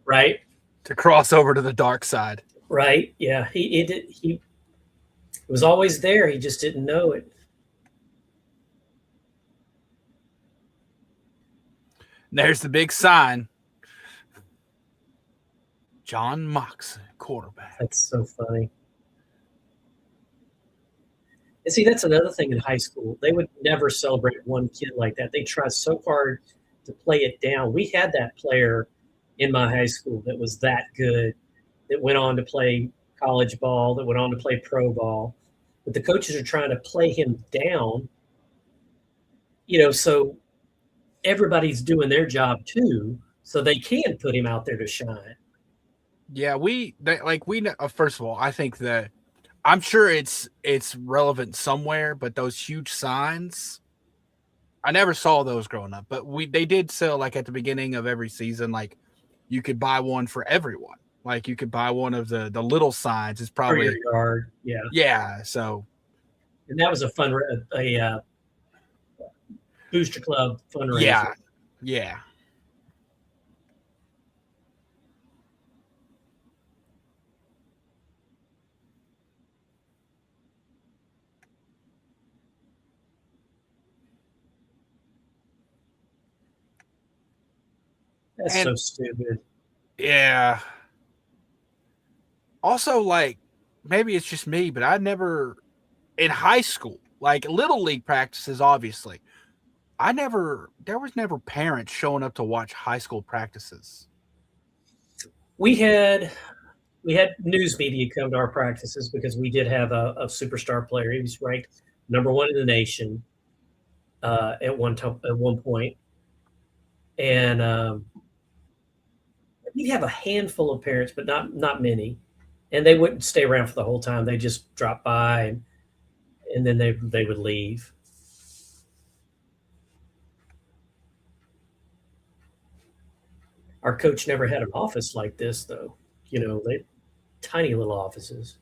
Right. To cross over to the dark side. Right. Yeah. He was always there. He just didn't know it. And there's the big sign. John Moxon, quarterback. That's so funny. And see, that's another thing in high school. They would never celebrate one kid like that. They try so hard to play it down. We had that player in my high school that was that good, that went on to play college ball, that went on to play pro ball. But the coaches are trying to play him down, so everybody's doing their job too, so they can put him out there to shine. Yeah, first of all, I think that I'm sure it's relevant somewhere, but those huge signs, I never saw those growing up. But they did sell like at the beginning of every season, like you could buy one for everyone. Like you could buy one of the little signs. It's For probably your yard, yeah. yeah. So And that was a booster club fundraiser. yeah. That's And so stupid. yeah. Also, like maybe it's just me, but I never in high school, like little league practices, obviously. There was never parents showing up to watch high school practices. We had news media come to our practices because we did have a superstar player. He was ranked number one in the nation at one point, and we'd have a handful of parents, but not many, and they wouldn't stay around for the whole time. They just drop by, and then they would leave. Our coach never had an office like this, though. They tiny little offices.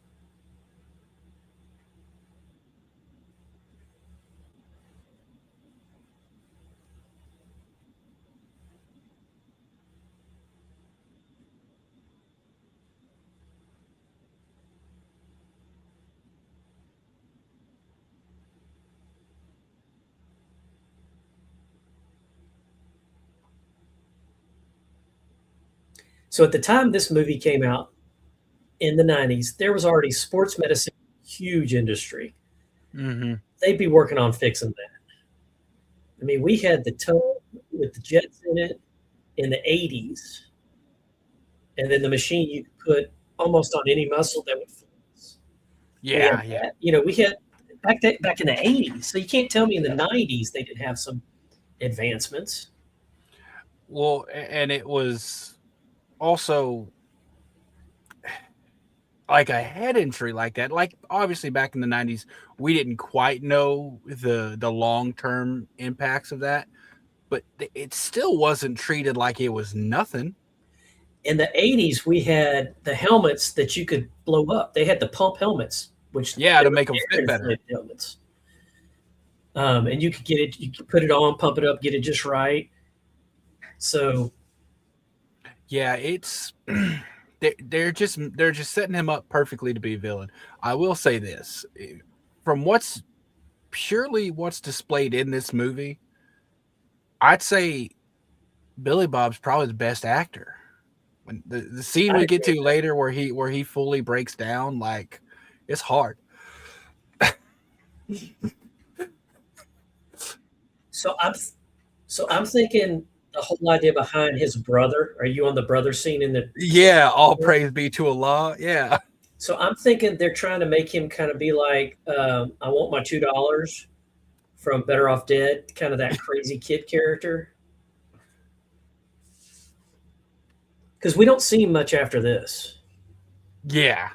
So at the time this movie came out in the 90s, there was already sports medicine, huge industry. Mm-hmm. They'd be working on fixing that. I mean, we had the tub with the jets in it in the 80s, and then the machine you could put almost on any muscle that would flex. Yeah, yeah. We had back in the 80s. So you can't tell me in the 90s they didn't have some advancements. Well, and it was also like a head injury like that. Like obviously back in the 90s, we didn't quite know the long-term impacts of that, but it still wasn't treated like it was nothing. In the 80s, we had the helmets that you could blow up. They had the pump helmets, which to make them fit better. Helmets. And you could get it, you could put it on, pump it up, get it just right. So yeah, it's they're just setting him up perfectly to be a villain. I will say this, from what's purely what's displayed in this movie, I'd say Billy Bob's probably the best actor. When the scene I we get agree. to later where he fully breaks down, like it's hard. So I'm thinking the whole idea behind his brother. Are you on the brother scene in the? Yeah, all praise be to Allah. Yeah. So I'm thinking they're trying to make him kind of be like, I want my $2 from Better Off Dead, kind of that crazy kid character. Because we don't see him much after this. Yeah.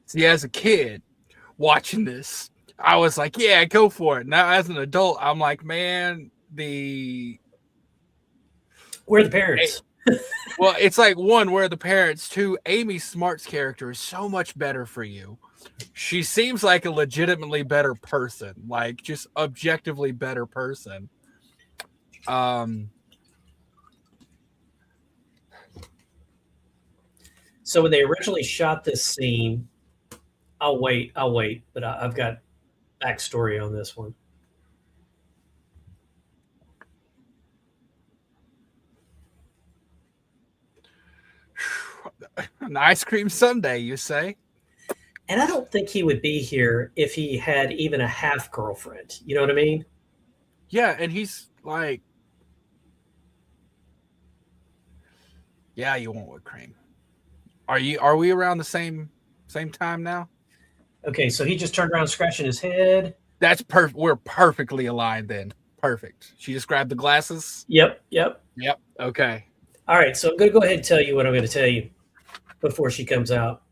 See, as a kid watching this, I was like, yeah, go for it. Now, as an adult, I'm like, man, Where are the parents? well, it's like one, where the parents, two, Amy Smart's character is so much better for you. She seems like a legitimately better person, like just objectively better person. Um, So when they originally shot this scene, I'll wait, but I've got backstory on this one. an ice cream sundae, you say? And I don't think he would be here if he had even a half girlfriend. You know what I mean? Yeah, and he's like, yeah, you want whipped cream. Are we around the same time now? Okay, so he just turned around scratching his head. That's perfect. We're perfectly aligned then. Perfect. She just grabbed the glasses. Yep, yep. Yep. Okay. All right, so I'm going to go ahead and tell you what I'm going to tell you before she comes out.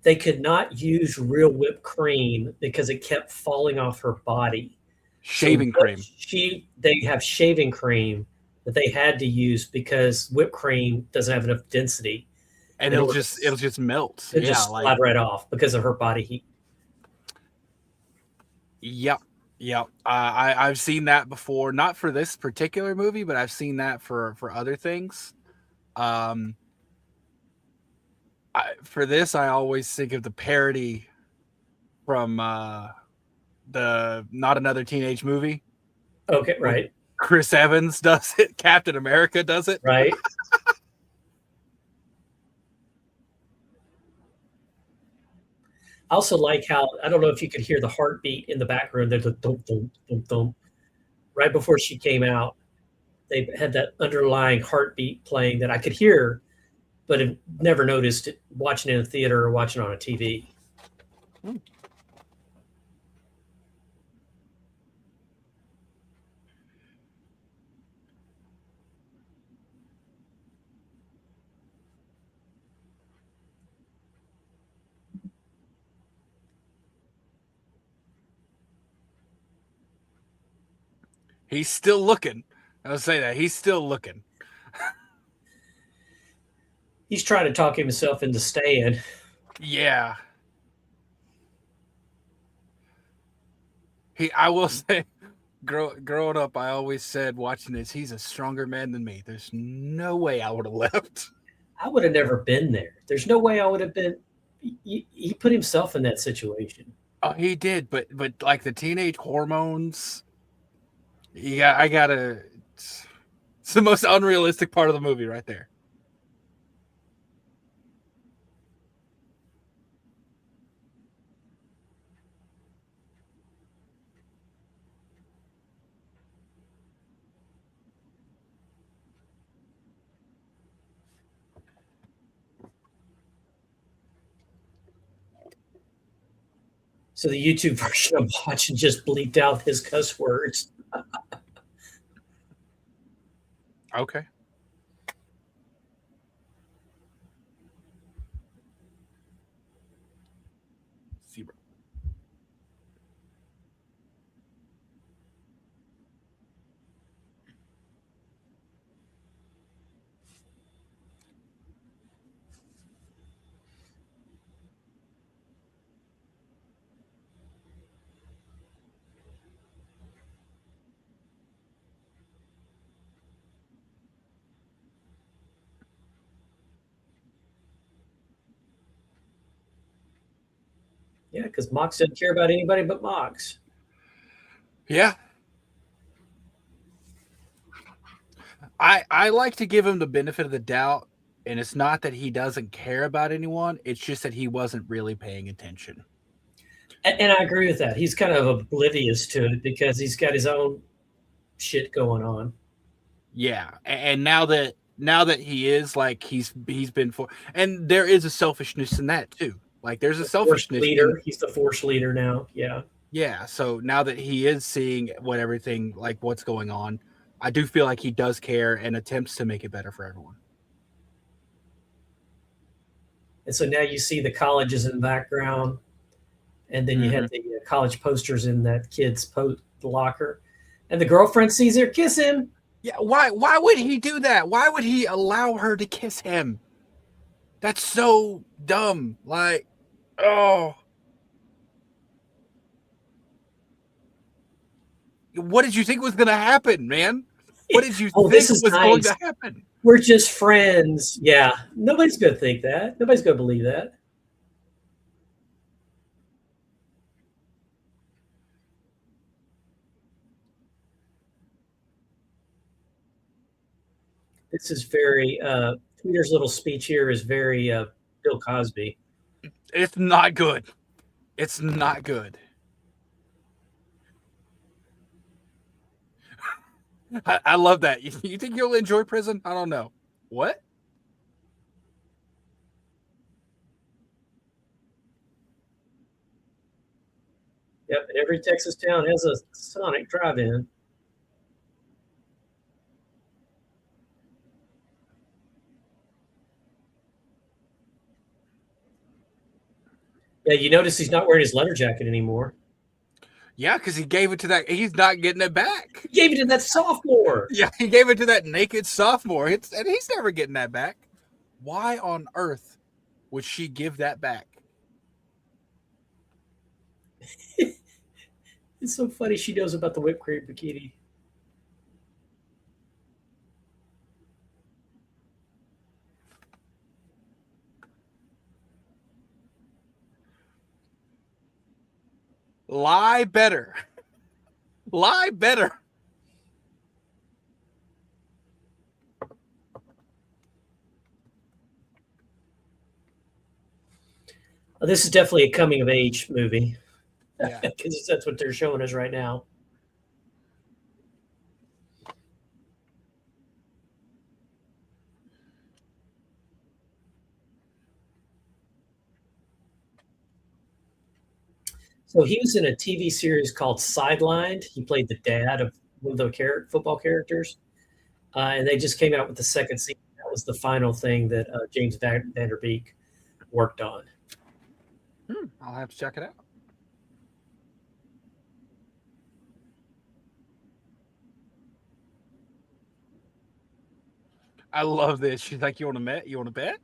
They could not use real whipped cream because it kept falling off her body. So Shaving cream. they have shaving cream that they had to use because whipped cream doesn't have enough density. And it'll just melt. It Yeah, just like slide right off because of her body heat. yep. Yep. I've seen that before, not for this particular movie, but I've seen that for other things. Um for this, I always think of the parody from the Not Another Teenage Movie. Okay, When right, Chris Evans does it, Captain America does it. right. I also like how I don't know if you could hear the heartbeat in the background. There's a thump, thump, thump, thump. Right before she came out, they had that underlying heartbeat playing that I could hear, but have never noticed it watching in a theater or watching on a TV. He's still looking. I'll say that he's still looking. He's trying to talk himself into staying. Yeah. I will say, growing up, I always said watching this, he's a stronger man than me. There's no way I would have left. I would have never been there. There's no way I would have been. He put himself in that situation. Oh, he did, but like the teenage hormones, yeah, I gotta. It's the most unrealistic part of the movie right there. So the YouTube version I'm watching just bleeped out his cuss words. Okay. Zebra. Yeah, because Mox doesn't care about anybody but Mox. Yeah. I like to give him the benefit of the doubt, and it's not that he doesn't care about anyone, it's just that he wasn't really paying attention. And I agree with that. He's kind of oblivious to it because he's got his own shit going on. Yeah. And now that he is, like, he's been for, and there is a selfishness in that too. Like, there's a The force selfishness in, leader. He's the force leader now. Yeah. yeah, so now that he is seeing what everything, like what's going on, I do feel like he does care and attempts to make it better for everyone. And so now you see the colleges in the background, and then you had the college posters in that kid's locker, and the girlfriend sees her, kiss him. Yeah, why would he do that? Why would he allow her to kiss him? That's so dumb. Like, oh. What did you think was going to happen, man? What did you think this is was nice. going to happen? We're just friends. Yeah. Nobody's going to think that. Nobody's going to believe that. This is very, Peter's little speech here is very Bill Cosby. It's not good. It's not good. I love that. You think you'll enjoy prison? I don't know. What? Yep. And every Texas town has a Sonic drive-in. Yeah, you notice he's not wearing his leather jacket anymore. Yeah, because he gave it to that. He's not getting it back. He gave it to that sophomore. Yeah, he gave it to that naked sophomore. And he's never getting that back. Why on earth would she give that back? It's so funny. She knows about the whipped cream bikini. Lie better. Lie better. This is definitely a coming of age movie. Yeah. Because that's what they're showing us right now. So he was in a TV series called Sidelined. He played the dad of one of the football characters. And they just came out with the second season. That was the final thing that James Van Der Beek worked on. I'll have to check it out. I love this. She's like, "You want to bet? You want to bet?"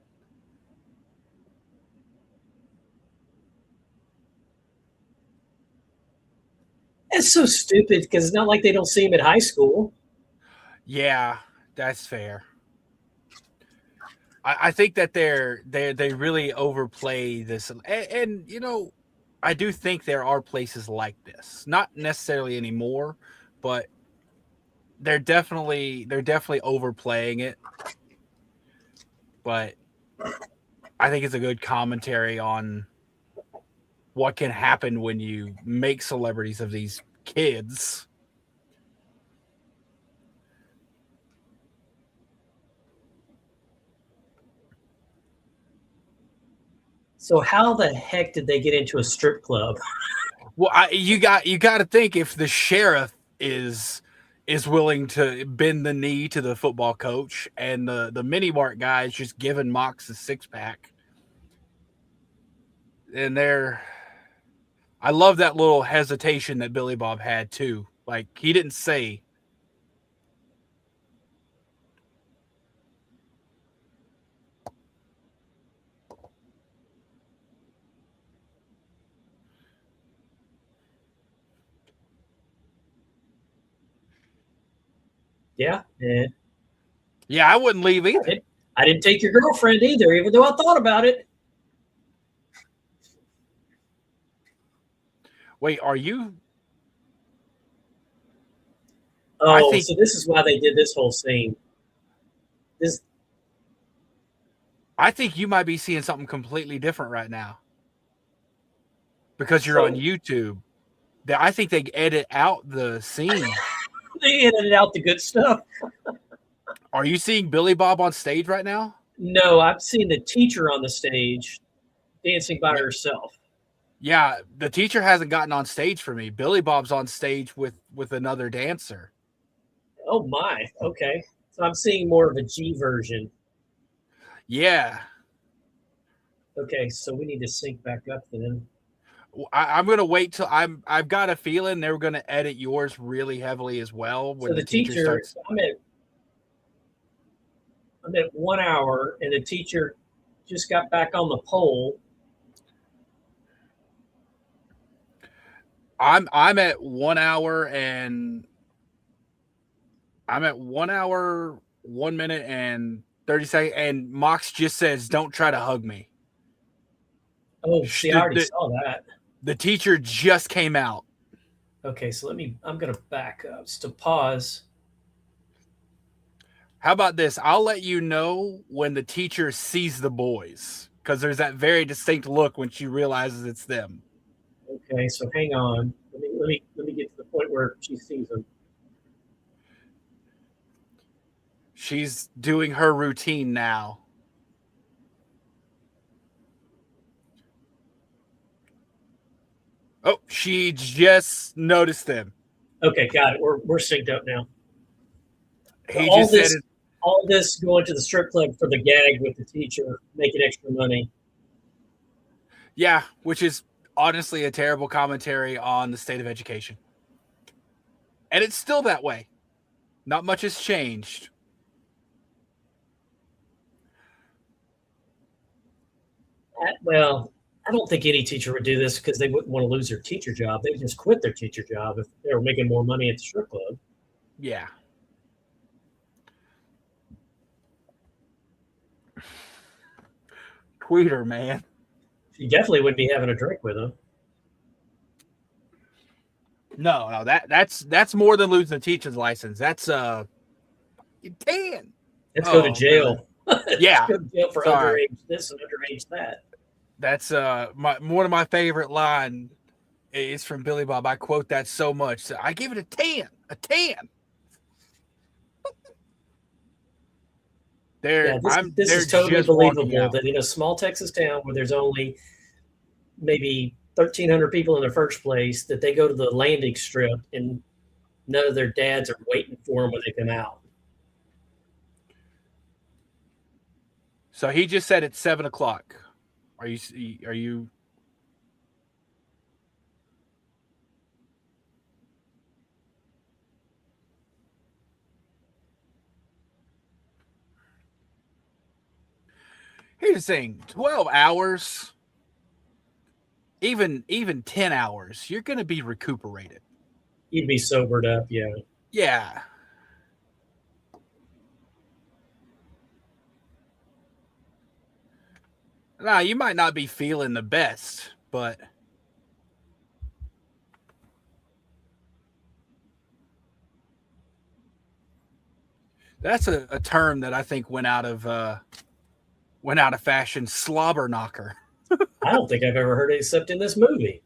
It's so stupid because it's not like they don't see him at high school. Yeah, that's fair. I think that they really overplay this, and you know, I do think there are places like this. Not necessarily anymore, but they're definitely overplaying it. But I think it's a good commentary on what can happen when you make celebrities of these kids. So how the heck did they get into a strip club? Well, you got to think, if the sheriff is willing to bend the knee to the football coach, and the mini mart guy is just giving Mox a 6-pack, and I love that little hesitation that Billy Bob had too. Like, he didn't say. Yeah. Yeah, I wouldn't leave either. I didn't take your girlfriend either, even though I thought about it. Wait, are you? I Oh, think so this is why they did this whole scene. This I think you might be seeing something completely different right now because you're on so YouTube. I think they edit out the scene. they edited out the good stuff. Are you seeing Billy Bob on stage right now? No, I've seen the teacher on the stage dancing by No. herself. Yeah, the teacher hasn't gotten on stage for me. Billy Bob's on stage with another dancer. Oh my. Okay. So I'm seeing more of a G version. Yeah. Okay, so we need to sync back up then. I'm gonna wait till I've got a feeling they're gonna edit yours really heavily as well So when the the teacher teacher, starts. I'm at 1 hour, and the teacher just got back on the pole. I'm at 1 hour and I'm at 1 hour, 1 minute and 30 seconds, and Mox just says, "Don't try to hug me." Oh, see, I already saw that. The teacher just came out. Okay, so I'm going to back up. So to pause. How about this? I'll let you know when the teacher sees the boys because there's that very distinct look when she realizes it's them. Okay, so hang on. Let me get to the point where she sees them. She's doing her routine now. Oh, she just noticed them. Okay, got it. We're synced up now. He just said it. All this going to the strip club for the gag with the teacher, making extra money. Yeah, which is honestly a terrible commentary on the state of education. And it's still that way. Not much has changed. Well, I don't think any teacher would do this because they wouldn't want to lose their teacher job. They would just quit their teacher job if they were making more money at the strip club. Yeah. Tweeter, man. You definitely wouldn't be having a drink with them. No, that's more than losing a teacher's license. That's 10. Let's go to jail. Yeah. Let's go to jail for underage this and underage that. That's one of my favorite lines is from Billy Bob. I quote that so much. So I give it a 10. A 10. This is totally believable that in a small Texas town where there's only maybe 1,300 people in the first place, that they go to the landing strip and none of their dads are waiting for them when they come out. So he just said it's 7:00. Are you? Here's the thing: 12 hours, even 10 hours, you're going to be recuperated. You'd be sobered up, yeah. Yeah. Now, you might not be feeling the best, but that's a term that I think went out of fashion. Slobber knocker. I don't think I've ever heard it except in this movie.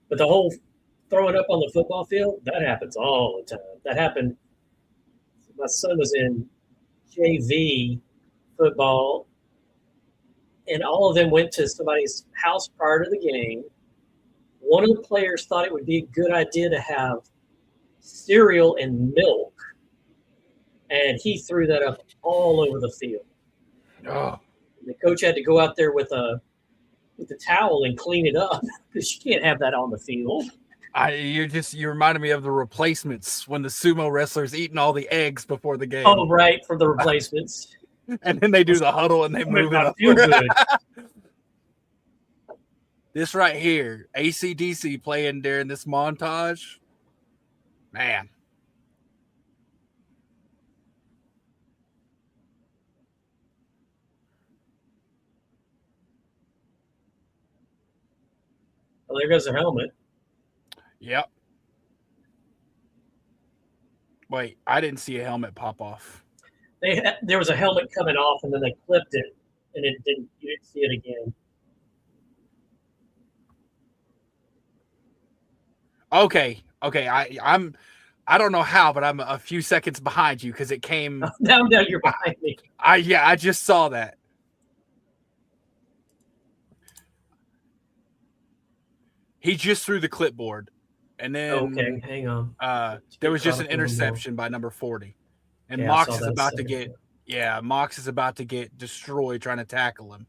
But the whole throwing up on the football field, that happens all the time. That happened. My son was in JV football, and all of them went to somebody's house prior to the game. One of the players thought it would be a good idea to have cereal and milk, and he threw that up all over the field. Oh. The coach had to go out there with the towel and clean it up because you can't have that on the field. You reminded me of the Replacements when the sumo wrestlers eating all the eggs before the game. Oh, right, for the Replacements. And then they do the huddle and they move it up. Feel good. This right here, AC/DC playing during this montage. Man. Oh, there goes their helmet. Yep. Wait, I didn't see a helmet pop off. There was a helmet coming off, and then they clipped it, and it didn't. You didn't see it again. Okay, okay. I don't know how, but I'm a few seconds behind you because it came. No, you're behind me. I just saw that. He just threw the clipboard, and Okay, then hang on. there was just an interception by number 40, and Okay, I saw Mox is that about to second. get Mox is about to get destroyed trying to tackle him.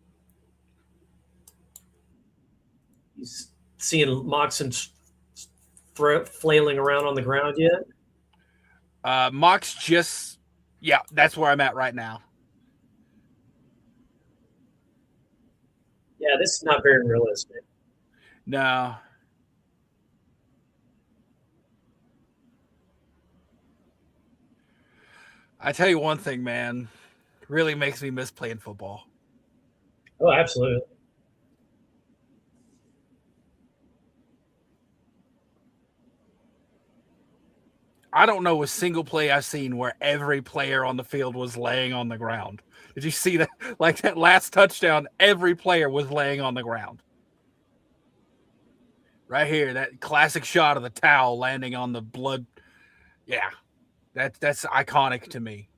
He's seeing Moxon flailing around on the ground yet? Mox just, yeah, that's where I'm at right now. Yeah, this is not very realistic. No. I tell you one thing, man, really makes me miss playing football. Oh, absolutely. I don't know a single play I've seen where every player on the field was laying on the ground. Did you see that? Like that last touchdown, every player was laying on the ground. Right here, that classic shot of the towel landing on the blood. Yeah, that's iconic to me.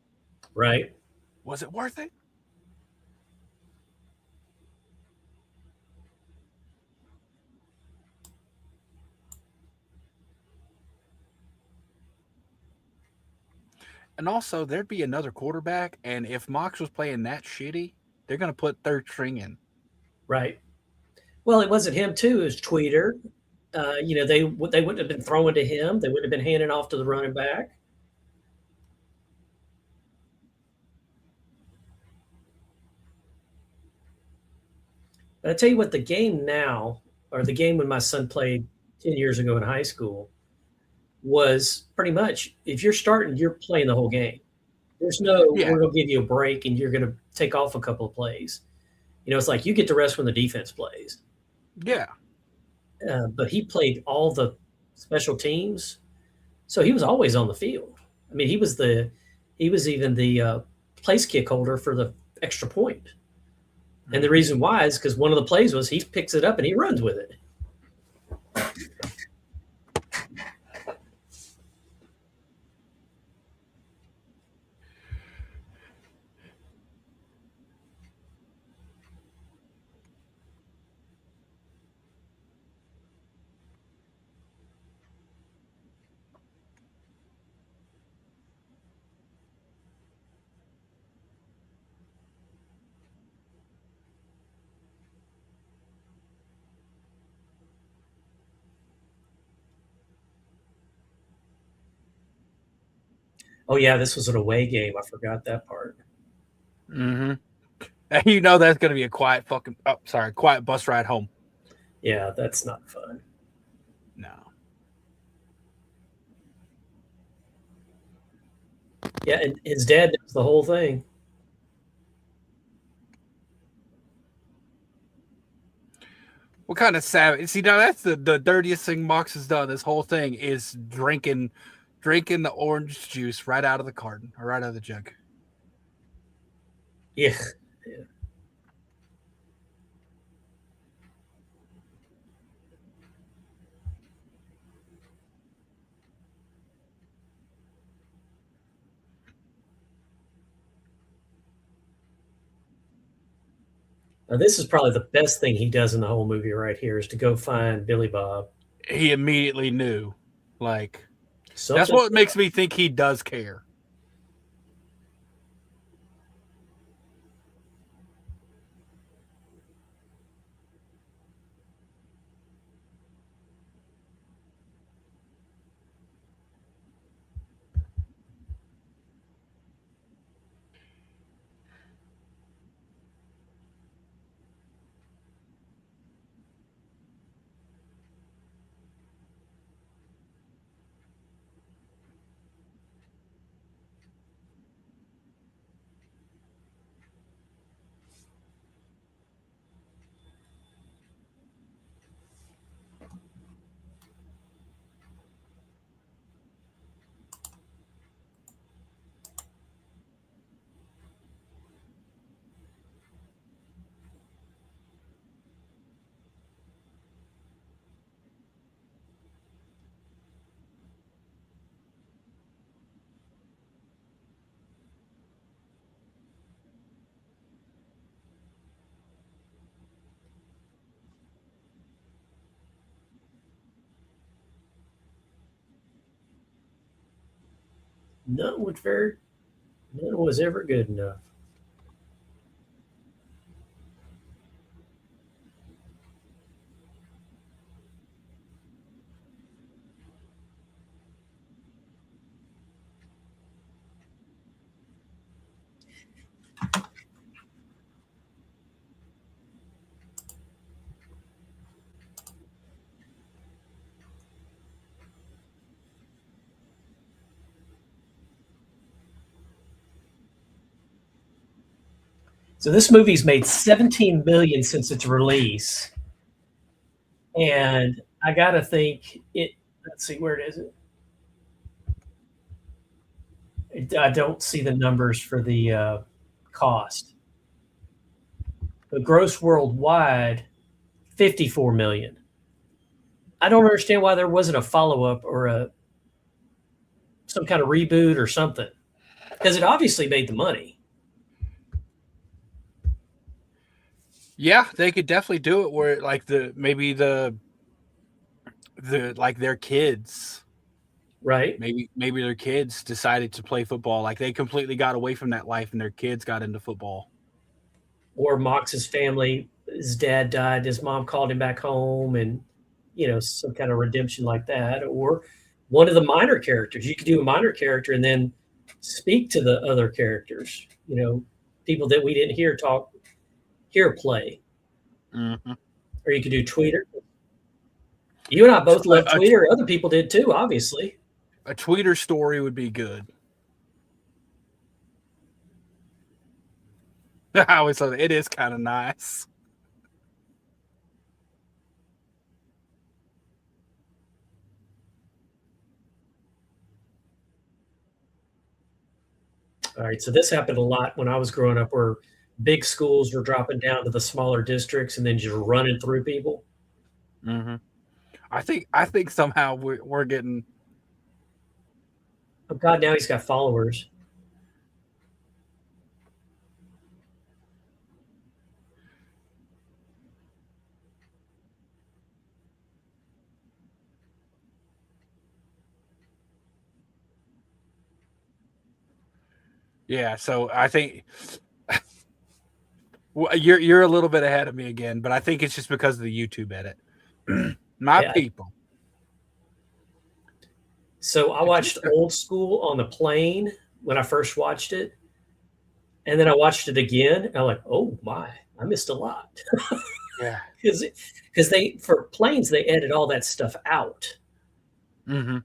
Right. Was it worth it? And also, there'd be another quarterback, and if Mox was playing that shitty, they're going to put third string in. Right. Well, it wasn't him too. It was Tweeter. They wouldn't have been throwing to him. They wouldn't have been handing off to the running back. But I tell you what, the game now, or the game when my son played 10 years ago in high school, was pretty much if you're starting, you're playing the whole game. There's no, Yeah, we're going to give you a break and you're going to take off a couple of plays. It's like you get to rest when the defense plays. yeah. But he played all the special teams, so he was always on the field. I mean, he was even the place kick holder for the extra point. And the reason why is because one of the plays was he picks it up and he runs with it. Oh yeah, this was an away game. I forgot that part. Mm-hmm. You know that's going to be a quiet quiet bus ride home. Yeah, that's not fun. No. Yeah, and his dad does the whole thing. What kind of savage? See, now that's the dirtiest thing Mox has done. This whole thing is drinking the orange juice right out of the carton or right out of the jug. Yeah. Yeah. Now, this is probably the best thing he does in the whole movie right here is to go find Billy Bob. He immediately knew, like that's Something. what makes me think he does care. None was very, none was ever good enough. So this movie's made 17 million since its release, and I gotta think it. Let's see where it is. I don't see the numbers for the cost. The gross worldwide, 54 million. I don't understand why there wasn't a follow up or a some kind of reboot or something, because it obviously made the money. Yeah, they could definitely do it where like maybe the like their kids, Right. maybe their kids decided to play football. Like they completely got away from that life and their kids got into football. Or Mox's family, his dad died, his mom called him back home, and some kind of redemption like that. Or one of the minor characters. You could do a minor character and then speak to the other characters. People that we didn't hear play. Mm-hmm. Or you could do Tweeter. You and I both love Tweeter. Other people did too, obviously. A Tweeter story would be good. I always thought it is kind of nice. All right, so this happened a lot when I was growing up, where big schools were dropping down to the smaller districts and then just running through people. Mm-hmm. I think somehow we're getting. Oh God, now he's got followers. Yeah, so I think you're a little bit ahead of me again, but I think it's just because of the YouTube edit. My Yeah. people. So I watched Old School on the plane when I first watched it, and then I watched it again. And I'm like, oh my, I missed a lot. Yeah. Because for planes they edit all that stuff out. Mm-hmm.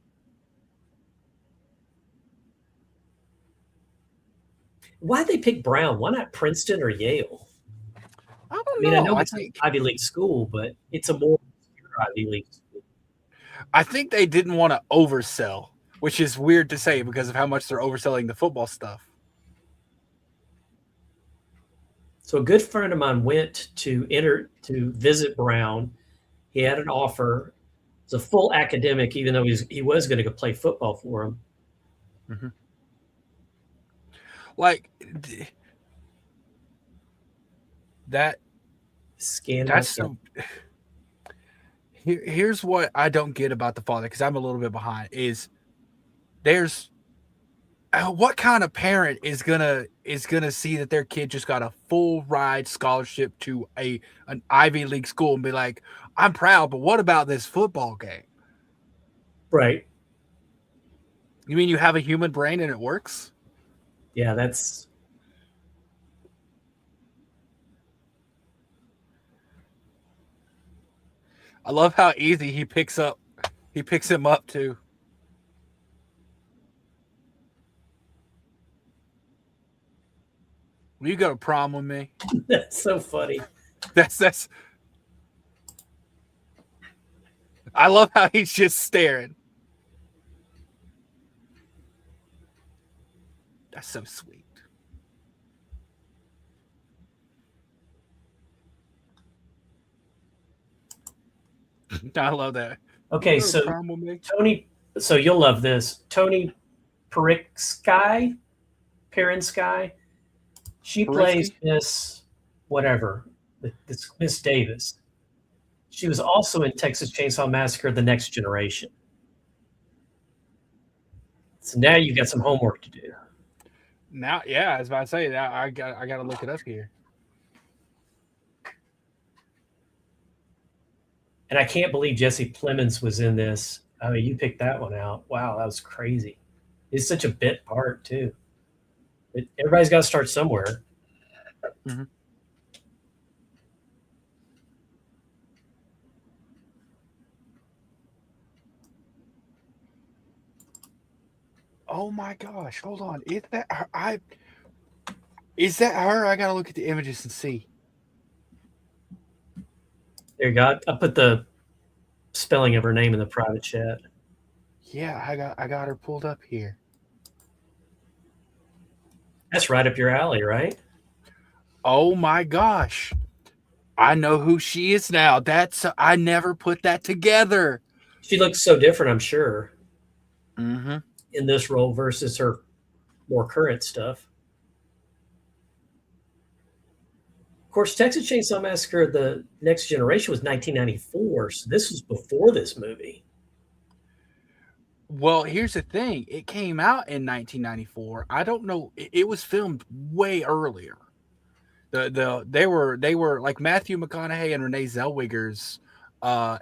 Why'd they pick Brown? Why not Princeton or Yale? I don't know. I know it's an Ivy League school, but it's a more Ivy League school. I think they didn't want to oversell, which is weird to say because of how much they're overselling the football stuff. So a good friend of mine went to visit Brown. He had an offer. It's a full academic, even though he was going to go play football for him. Mm-hmm. Like that. That's so. Here's what I don't get about the father, because I'm a little bit behind. Is there's what kind of parent is gonna see that their kid just got a full ride scholarship to an Ivy League school and be like, I'm proud, but what about this football game? Right. You mean you have a human brain and it works? Yeah, that's. I love how easy he picks him up too. Will you go to prom with me? That's so funny. That's. I love how he's just staring. That's so sweet. I love that. Okay, so Tony, so you'll love this. Tony Perinsky. She plays Miss whatever, Miss Davis. She was also in Texas Chainsaw Massacre: The Next Generation. So now you've got some homework to do. Now, yeah, I was about to say that I got to look it up here. And I can't believe Jesse Plemons was in this. I mean, you picked that one out. Wow, that was crazy. It's such a bit part too. Everybody's got to start somewhere. Mm-hmm. Oh my gosh! Hold on. Is that her? Is that her? I gotta look at the images and see. There you go. I put the spelling of her name in the private chat. Yeah, I got her pulled up here. That's right up your alley, right? Oh my gosh! I know who she is now. I never put that together. She looks so different, I'm sure, Mm-hmm. in this role versus her more current stuff. Of course, Texas Chainsaw Massacre: The Next Generation was 1994, so this was before this movie. Well, here's the thing. It came out in 1994. I don't know. It was filmed way earlier. They were like Matthew McConaughey and Renee Zellweger's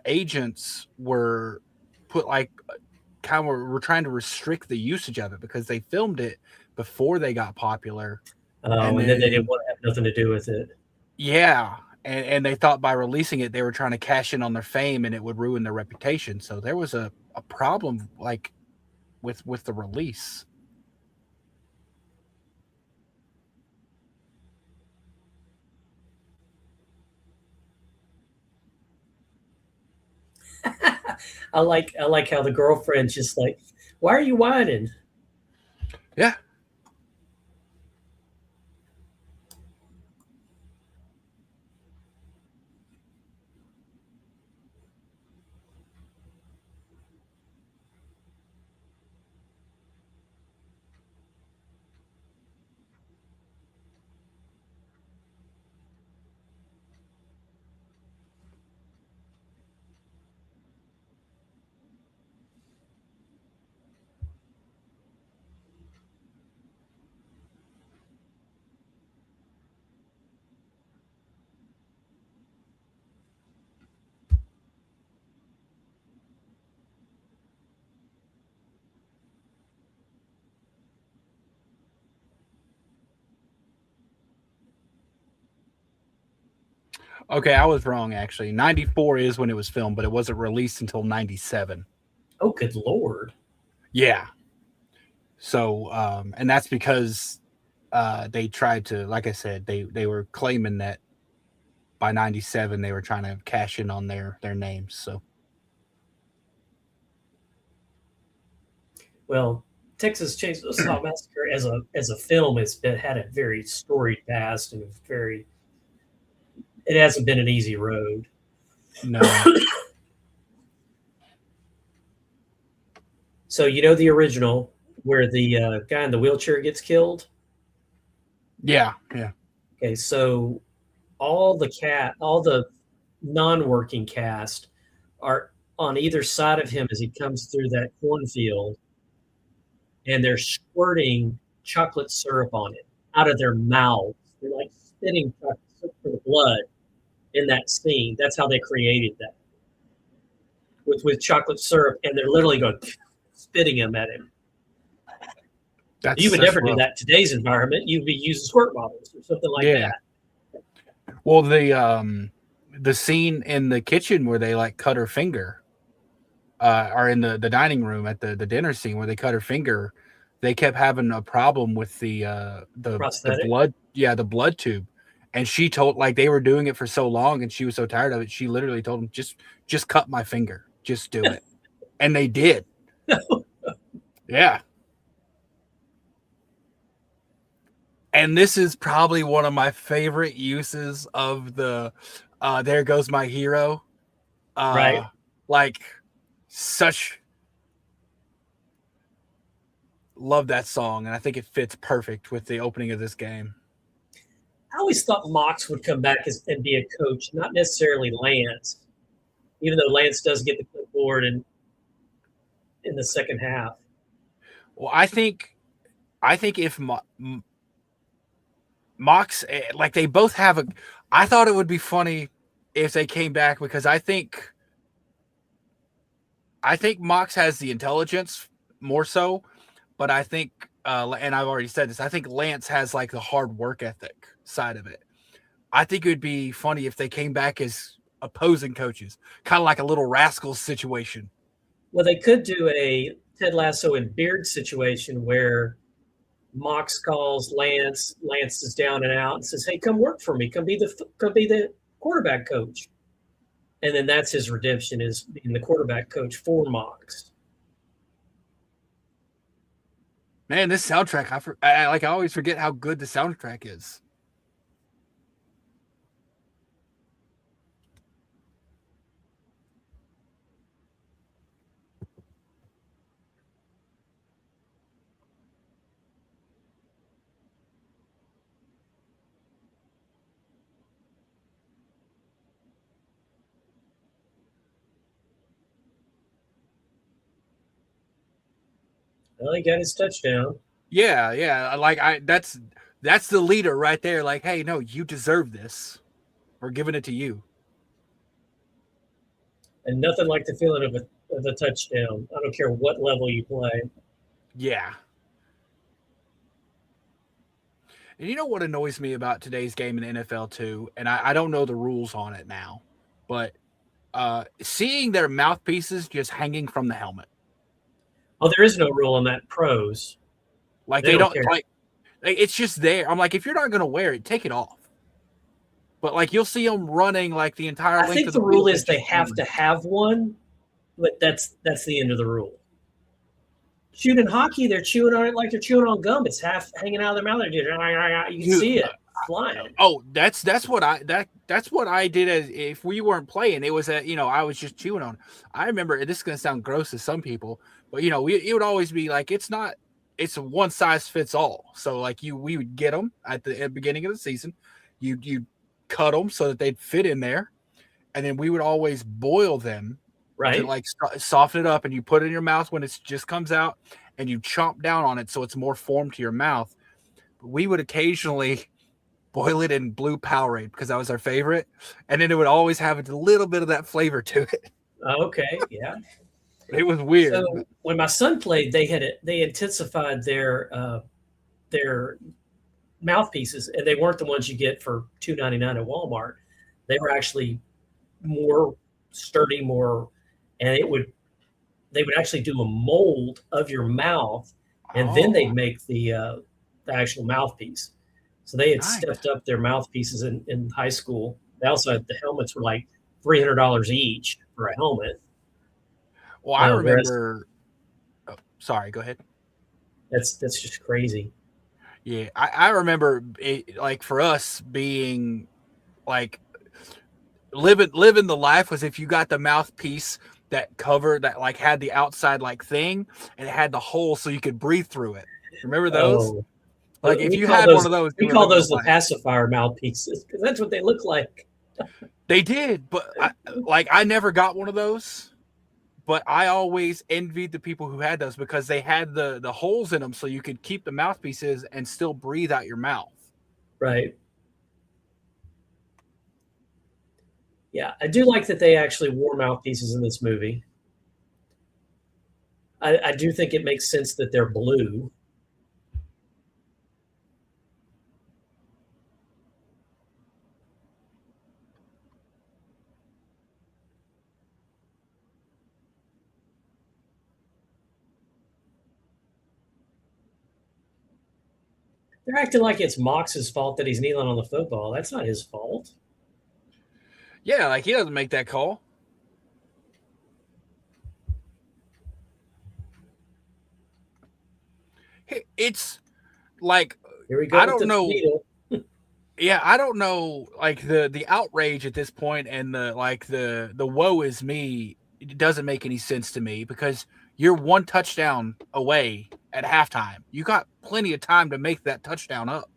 agents were put like kind of were trying to restrict the usage of it because they filmed it before they got popular. And then they didn't want to have nothing to do with it. Yeah. And they thought by releasing it, they were trying to cash in on their fame and it would ruin their reputation. So there was a problem like with the release. I like how the girlfriend's just like, why are you whining? Yeah. Okay, I was wrong actually. 94 is when it was filmed, but it wasn't released until 97. Oh, good Lord. Yeah. So, and that's because they tried to, like I said, they were claiming that by 97 they were trying to cash in on their names. So, Well, Texas Chainsaw Massacre as a film had a very storied past and it hasn't been an easy road. no. So you know the original where the guy in the wheelchair gets killed? Yeah, yeah. Okay, so all the non-working cast are on either side of him as he comes through that cornfield, and they're squirting chocolate syrup on it out of their mouths. They're like spitting chocolate syrup for the blood in that scene. That's how they created that with chocolate syrup, and they're literally going spitting them at him. You would never do that in today's environment. You'd be using squirt bottles or something like that. Well, the scene in the kitchen where they like cut her finger, or in the dining room at the dinner scene where they cut her finger, they kept having a problem with the blood, the blood tube, and she told like they were doing it for so long and she was so tired of it, she literally told them just cut my finger, just do it, and they did. Yeah. And this is probably one of my favorite uses of the There Goes My Hero. Right. Like, love that song, and I think it fits perfect with the opening of this game. I always thought Mox would come back and be a coach, not necessarily Lance, even though Lance does get the clipboard in the second half. Well, I think if Mox, like they both have a, I thought it would be funny if they came back because I think Mox has the intelligence more so, but I think, and I've already said this, I think Lance has like the hard work ethic side of it. I think it would be funny if they came back as opposing coaches, kind of like a little rascals situation. Well, they could do a Ted Lasso and Beard situation where Mox calls Lance. Lance is down and out and says, "Hey, come work for me. Come be the quarterback coach." And then that's his redemption, is being the quarterback coach for Mox. Man, this soundtrack, I always forget how good the soundtrack is. Well, he got his touchdown. Yeah, yeah. Like that's the leader right there. Like, hey, no, you deserve this. We're giving it to you. And nothing like the feeling of a touchdown. I don't care what level you play. Yeah. And you know what annoys me about today's game in the NFL too, and I don't know the rules on it now, but seeing their mouthpieces just hanging from the helmet. Oh, there is no rule on that. Pros, Like they they don't don't care. like it's just there. I'm like, if you're not gonna wear it, take it off. But like you'll see them running like the entire I length think of the the rule field. is they have to have one, but that's the end of the rule. Shooting hockey, they're chewing on it like they're chewing on gum. It's half hanging out of their mouth. You can Dude, see it flying. oh, that's what I did as if we weren't playing. It was I was just chewing on. I remember this is gonna sound gross to some people, but it would always be like it's a one size fits all. So like we would get them at the beginning of the season, you cut them so that they'd fit in there, and then we would always boil them to Right? like soften it up, and you put it in your mouth when it just comes out, and you chomp down on it so it's more formed to your mouth. But we would occasionally boil it in blue Powerade because that was our favorite, and then it would always have a little bit of that flavor to it. Okay, yeah. It was weird. So when my son played, they intensified their mouthpieces, and they weren't the ones you get for $2.99 at Walmart. They were actually more sturdy, more, and they would actually do a mold of your mouth, and then Oh, they'd make the actual mouthpiece. So they had nice. stepped up their mouthpieces in high school. They also had the helmets were like $300 each for a helmet. Well, I Whereas remember. Oh, sorry, go ahead. that's just crazy. Yeah, I remember it, like for us being like living the life was if you got the mouthpiece that covered that like had the outside like thing and it had the hole so you could breathe through it. Remember those? Oh, Like if we you call had one those of those, we you were call living the those the life. pacifier mouthpieces because that's what they look like. They did, but I never got one of those. But I always envied the people who had those because they had the holes in them so you could keep the mouthpieces and still breathe out your mouth. Right. Yeah, I do like that they actually wore mouthpieces in this movie. I do think it makes sense that they're blue. They're acting like it's Mox's fault that he's kneeling on the football. That's not his fault. Yeah, like he doesn't make that call. It's like Here we go I with don't the know. needle. Yeah, I don't know. Like the outrage at this point and the woe is me. It doesn't make any sense to me because you're one touchdown away at halftime. You got plenty of time to make that touchdown up.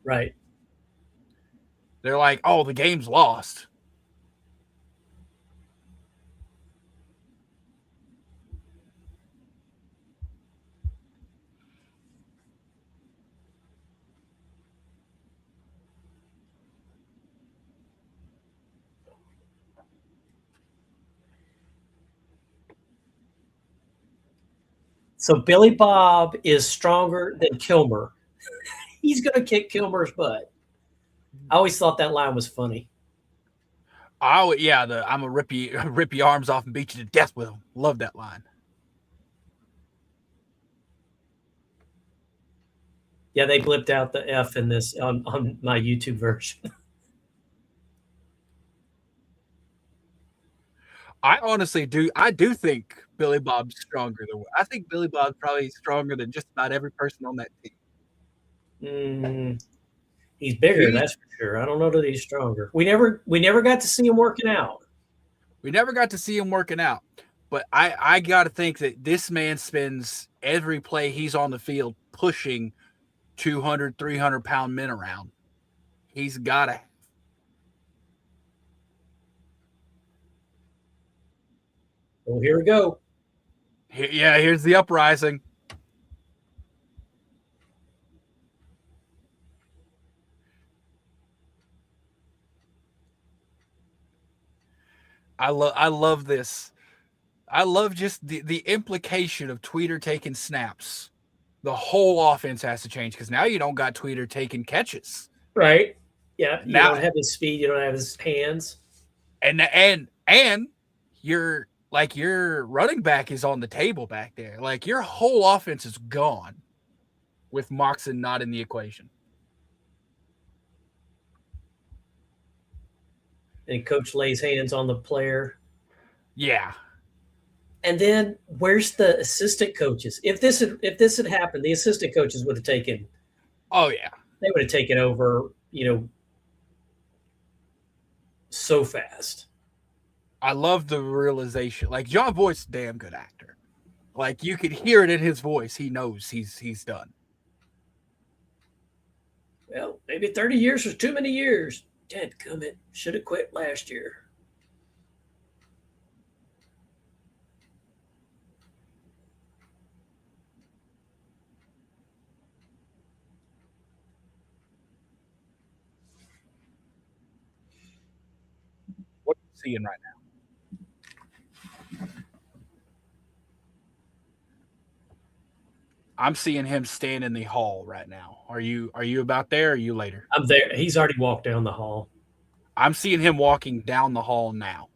Right. They're like, oh, the game's lost. So Billy Bob is stronger than Kilmer. He's going to kick Kilmer's butt. I always thought that line was funny. Oh yeah, I'm a rip your arms off and beat you to death with them. Love that line. Yeah, they blipped out the F in this on my YouTube version. I honestly do. I do think Billy Bob's stronger than. I think Billy Bob's probably stronger than just about every person on that team. He's bigger, that's for sure. I don't know that he's stronger. We never got to see him working out. We never got to see him working out. But I got to think that this man spends every play he's on the field pushing 200, 300-pound men around. He's got to. Well, here we go. Yeah, here's the uprising. I love this. I love just the implication of Tweeter taking snaps. The whole offense has to change because now you don't got Tweeter taking catches. Right. Yeah. You Now, don't have his speed. You don't have his hands. And your running back is on the table back there. Like your whole offense is gone with Moxon not in the equation. And coach lays hands on the player. Yeah. And then where's the assistant coaches? If this had happened, the assistant coaches would have taken. Oh yeah. They would have taken over, so fast. I love the realization. Like John Boyd's a damn good actor. Like you could hear it in his voice. He knows he's done. Well, maybe 30 years was too many years. Dadgummit, should have quit last year. What are you seeing right now? I'm seeing him stand in the hall right now. Are you about there or are you later? I'm there. He's already walked down the hall. I'm seeing him walking down the hall now.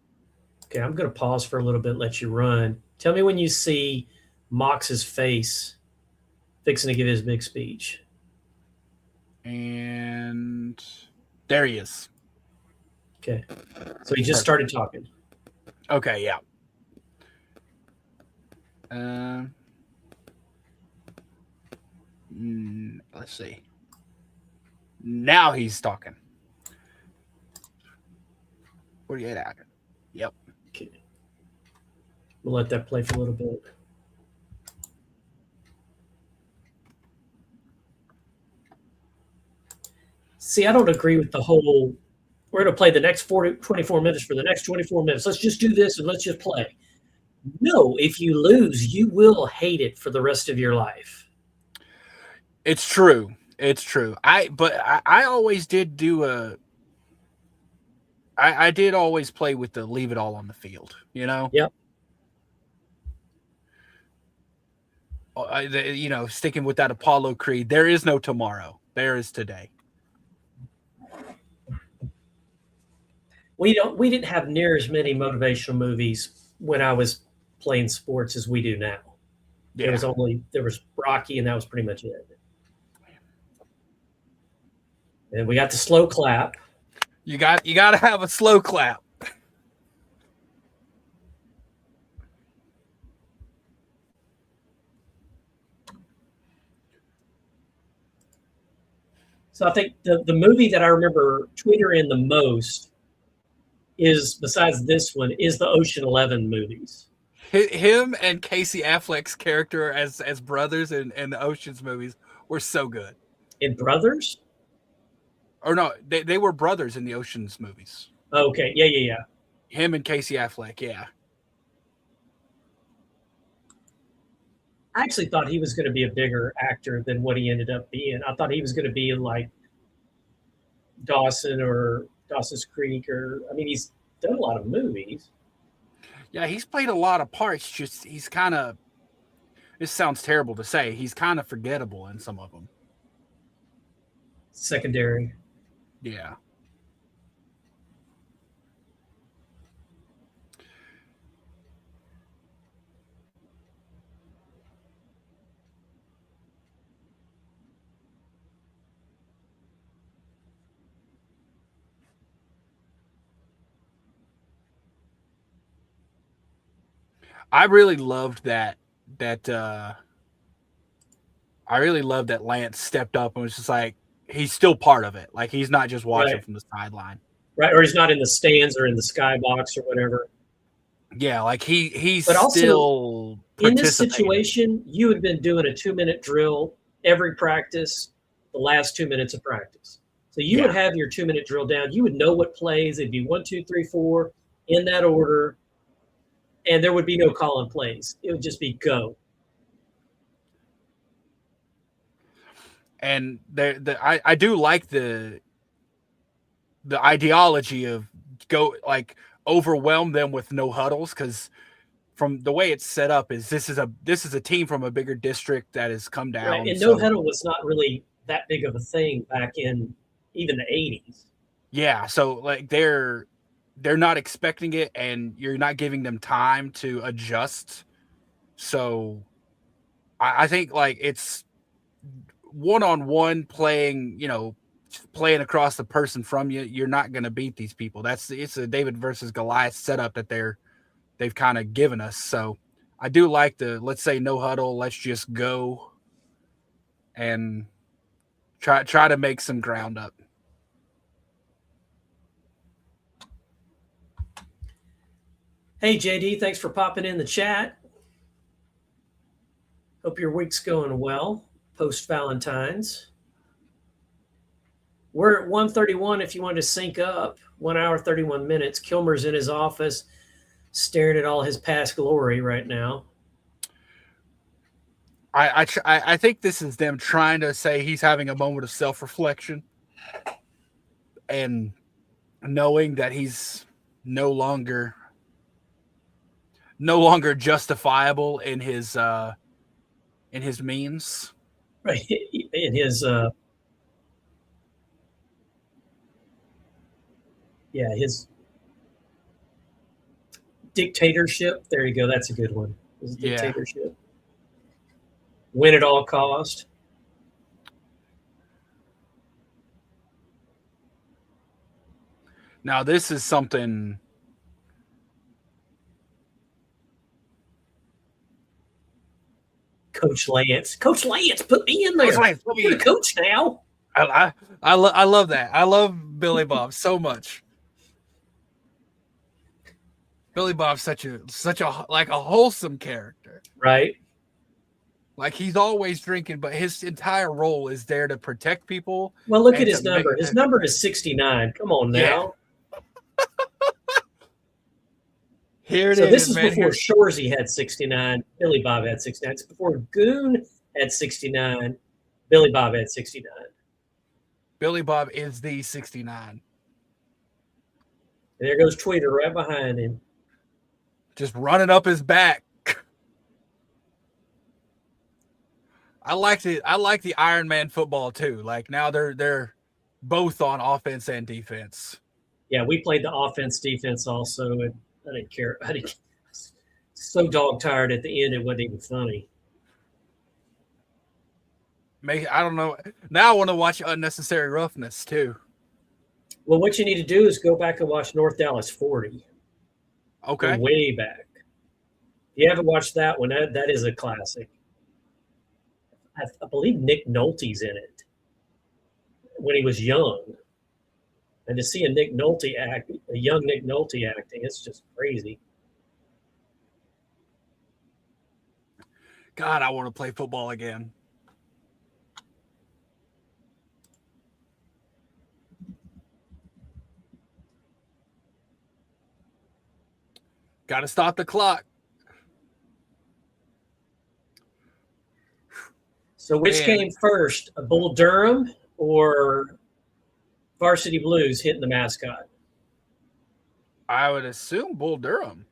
Okay, I'm going to pause for a little bit, let you run. Tell me when you see Mox's face fixing to give his big speech. And there he is. Okay. So he just started talking. Okay, yeah. Let's see. Now he's talking. 48 out. Yep. Okay. We'll let that play for a little bit. See, I don't agree with the whole, we're going to play the next 24 minutes for the next 24 minutes. Let's just do this and let's just play. No, if you lose, you will hate it for the rest of your life. It's true. It's true. I always did do I did always play with the leave it all on the field, Yep. Sticking with that Apollo creed. There is no tomorrow. There is today. We didn't have near as many motivational movies when I was playing sports as we do now. Yeah. There was Rocky and that was pretty much it. And we got the slow clap. You got to have a slow clap. So I think the movie that I remember Tweeter in the most is, besides this one, is the Ocean 11 movies. Him and Casey Affleck's character as brothers in the Ocean's movies were so good. In Brothers? Or no, they were brothers in the Ocean's movies. Okay, yeah. Him and Casey Affleck, yeah. I actually thought he was going to be a bigger actor than what he ended up being. I thought he was going to be in like Dawson or Dawson's Creek, he's done a lot of movies. Yeah, he's played a lot of parts. Just he's kind of this sounds terrible to say, he's kind of forgettable in some of them. Secondary. Yeah. I really loved that I really loved that Lance stepped up and was just like, he's still part of it. Like, he's not just watching Right. from the sideline. Right. Or he's not in the stands or in the skybox or whatever. Yeah, like he's But also, still in this participating. situation, you had been doing a 2-minute drill every practice, the last 2 minutes of practice. So you would have your 2-minute drill down. You would know what plays. It'd be 1, 2, 3, 4 in that order. And there would be no calling plays. It would just be go. And I do like the ideology of go, like, overwhelm them with no huddles, because from the way it's set up is this is a team from a bigger district that has come down. Right. And so, no huddle was not really that big of a thing back in even the 80s. Yeah, so like they're not expecting it, and you're not giving them time to adjust. So I think like it's one-on-one playing, playing across the person from you. You're not going to beat these people. It's a David versus Goliath setup that they've kind of given us. So I do like let's say no huddle, let's just go and try to make some ground up. Hey, JD, thanks for popping in the chat. Hope your week's going well post-Valentine's. We're at 1:31 if you want to sync up. 1 hour, 31 minutes. Kilmer's in his office staring at all his past glory right now. I think this is them trying to say he's having a moment of self-reflection and knowing that he's no longer justifiable in his means. Right. In his his dictatorship. There you go. That's a good one. His dictatorship. Yeah. Win at all cost. Now this is something. Coach Lance, put me in there. You're the coach now. I love that. I love Billy Bob so much. Billy Bob's such a like a wholesome character, right? Like he's always drinking, but his entire role is there to protect people. Well, look at his number. His number is 69. Come on now. Yeah. Here it so is. This is before Shorzy had 69. Billy Bob had 69. It's before Goon had 69. Billy Bob had 69. Billy Bob is the 69. And there goes Tweeter right behind him. Just running up his back. I like the Iron Man football too. Like now they're both on offense and defense. Yeah, we played the offense defense also, and I didn't care. So dog tired at the end it wasn't even funny. I don't know. Now I want to watch Unnecessary Roughness too. Well, what you need to do is go back and watch North Dallas 40. Okay. Go way back. If you haven't watched that one, that is a classic. I believe Nick Nolte's in it when he was young. And to see a young Nick Nolte acting, it's just crazy. God, I want to play football again. Got to stop the clock. So which came first, a Bull Durham or Varsity Blues hitting the mascot? I would assume Bull Durham.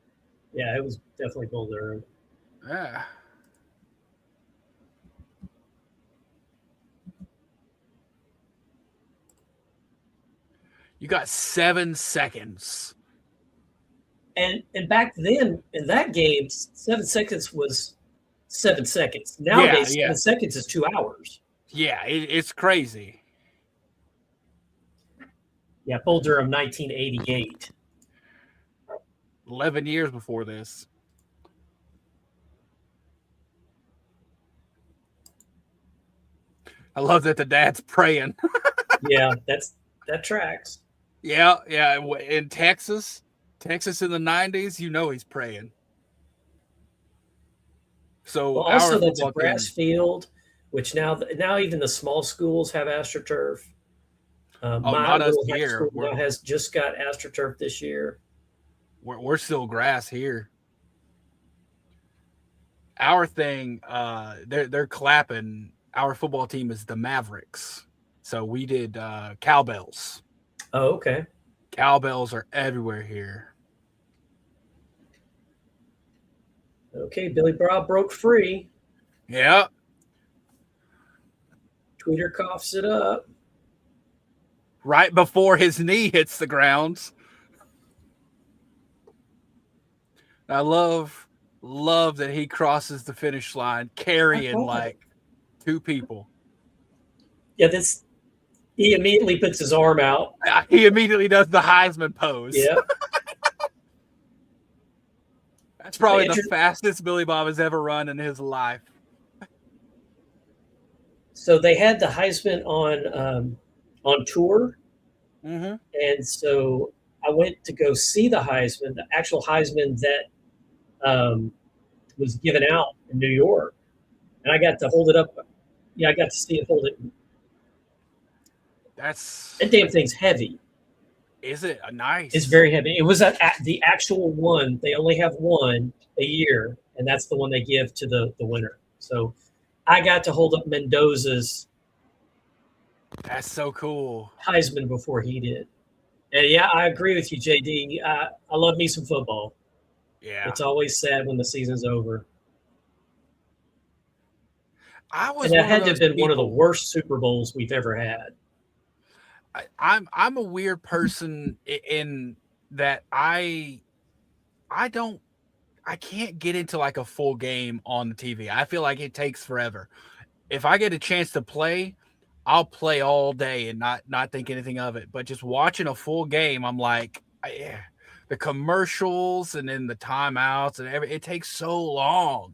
Yeah, it was definitely Bull Durham. Yeah. You got 7 seconds. And back then in that game, 7 seconds was 7 seconds. Nowadays, Yeah. 7 seconds is 2 hours. Yeah, it's crazy. Yeah, Bull Durham, 1988. 11 years before this. I love that the dad's praying. Yeah, that tracks. Yeah. In Texas in the 90s, you know he's praying. So Well, our also that's a football grass team. field, which now even the small schools have AstroTurf. Oh, My not us little high here. school now has just got AstroTurf this year. We're still grass here. Our thing, they're clapping. Our football team is the Mavericks. So we did cowbells. Oh, okay. Cowbells are everywhere here. Okay, Billy Broad broke free. Yeah. Tweeter coughs it up. Right before his knee hits the ground. I love that he crosses the finish line carrying like 2 people. Yeah, he immediately puts his arm out. He immediately does the Heisman pose. Yeah. That's probably the fastest Billy Bob has ever run in his life. So they had the Heisman on tour. Mm-hmm. And so I went to go see the Heisman, the actual Heisman that was given out in New York. And I got to hold it up. Yeah, I got to see it hold it. That damn thing's heavy. Is it? Nice. It's very heavy. It was the actual one. They only have one a year, and that's the one they give to the winner. So I got to hold up Mendoza's. That's so cool. Heisman before he did. And yeah, I agree with you, JD. I love me some football. Yeah. It's always sad when the season's over. And that had to have been one of the worst Super Bowls we've ever had. I'm a weird person in that I can't get into like a full game on the TV. I feel like it takes forever. If I get a chance to play, I'll play all day and not think anything of it. But just watching a full game, I'm like, the commercials and then the timeouts and it takes so long.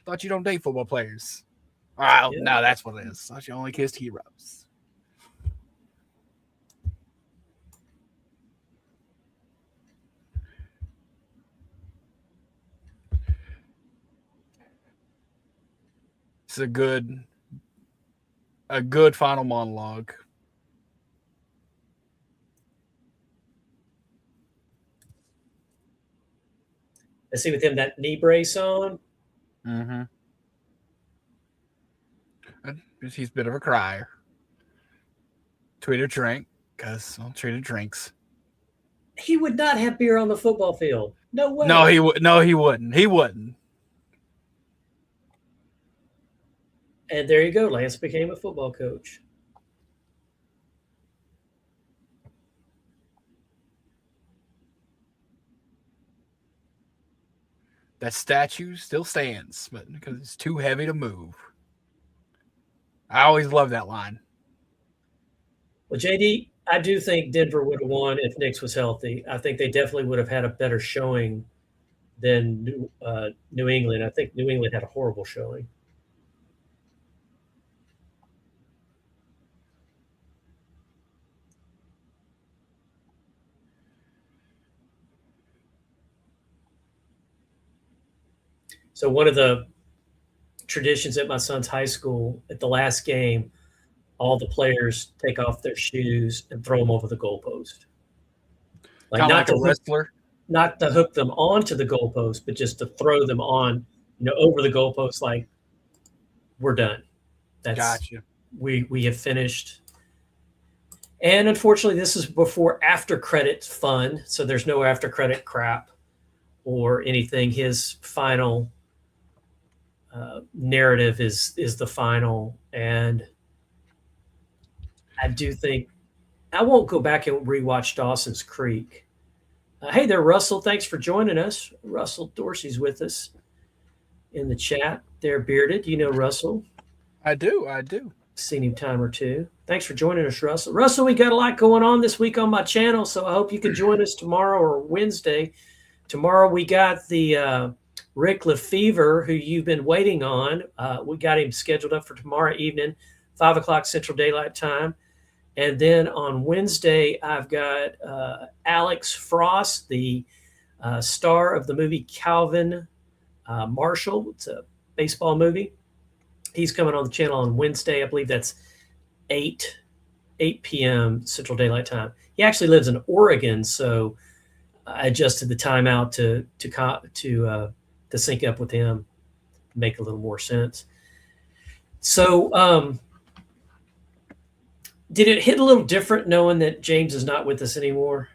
Thought you don't date football players. Oh, no, that's what it is. Thought you only kissed heroes. It's a good final monologue. I see with him that knee brace on. Mm-hmm. He's a bit of a crier. Tweeter drink, because Tweeter drinks. He would not have beer on the football field. No way. No, he wouldn't. He wouldn't. And there you go. Lance became a football coach. That statue still stands, but because it's too heavy to move. I always love that line. Well, JD, I do think Denver would have won if Nix was healthy. I think they definitely would have had a better showing than New England. I think New England had a horrible showing. So one of the traditions at my son's high school, at the last game, all the players take off their shoes and throw them over the goalpost. Like a wrestler? Not to hook them onto the goalpost, but just to throw them on, over the goalpost like, we're done. Gotcha. We have finished. And unfortunately, this is before after credit fun, so there's no after credit crap or anything. His final narrative is the final, and I do think I won't go back and rewatch Dawson's Creek. Hey there, Russell. Thanks for joining us. Russell Dorsey's with us in the chat. There, Bearded. You know Russell. I do. I do. Seen him time or two. Thanks for joining us, Russell. Russell, we got a lot going on this week on my channel, so I hope you can join us tomorrow or Wednesday. Tomorrow we got the Rick Lefevre, who you've been waiting on. We got him scheduled up for tomorrow evening, 5 o'clock Central Daylight Time. And then on Wednesday, I've got Alex Frost, the star of the movie Calvin Marshall. It's a baseball movie. He's coming on the channel on Wednesday. I believe that's 8 p.m. Central Daylight Time. He actually lives in Oregon, so I adjusted the time out to sync up with him, make a little more sense. So, did it hit a little different knowing that James is not with us anymore?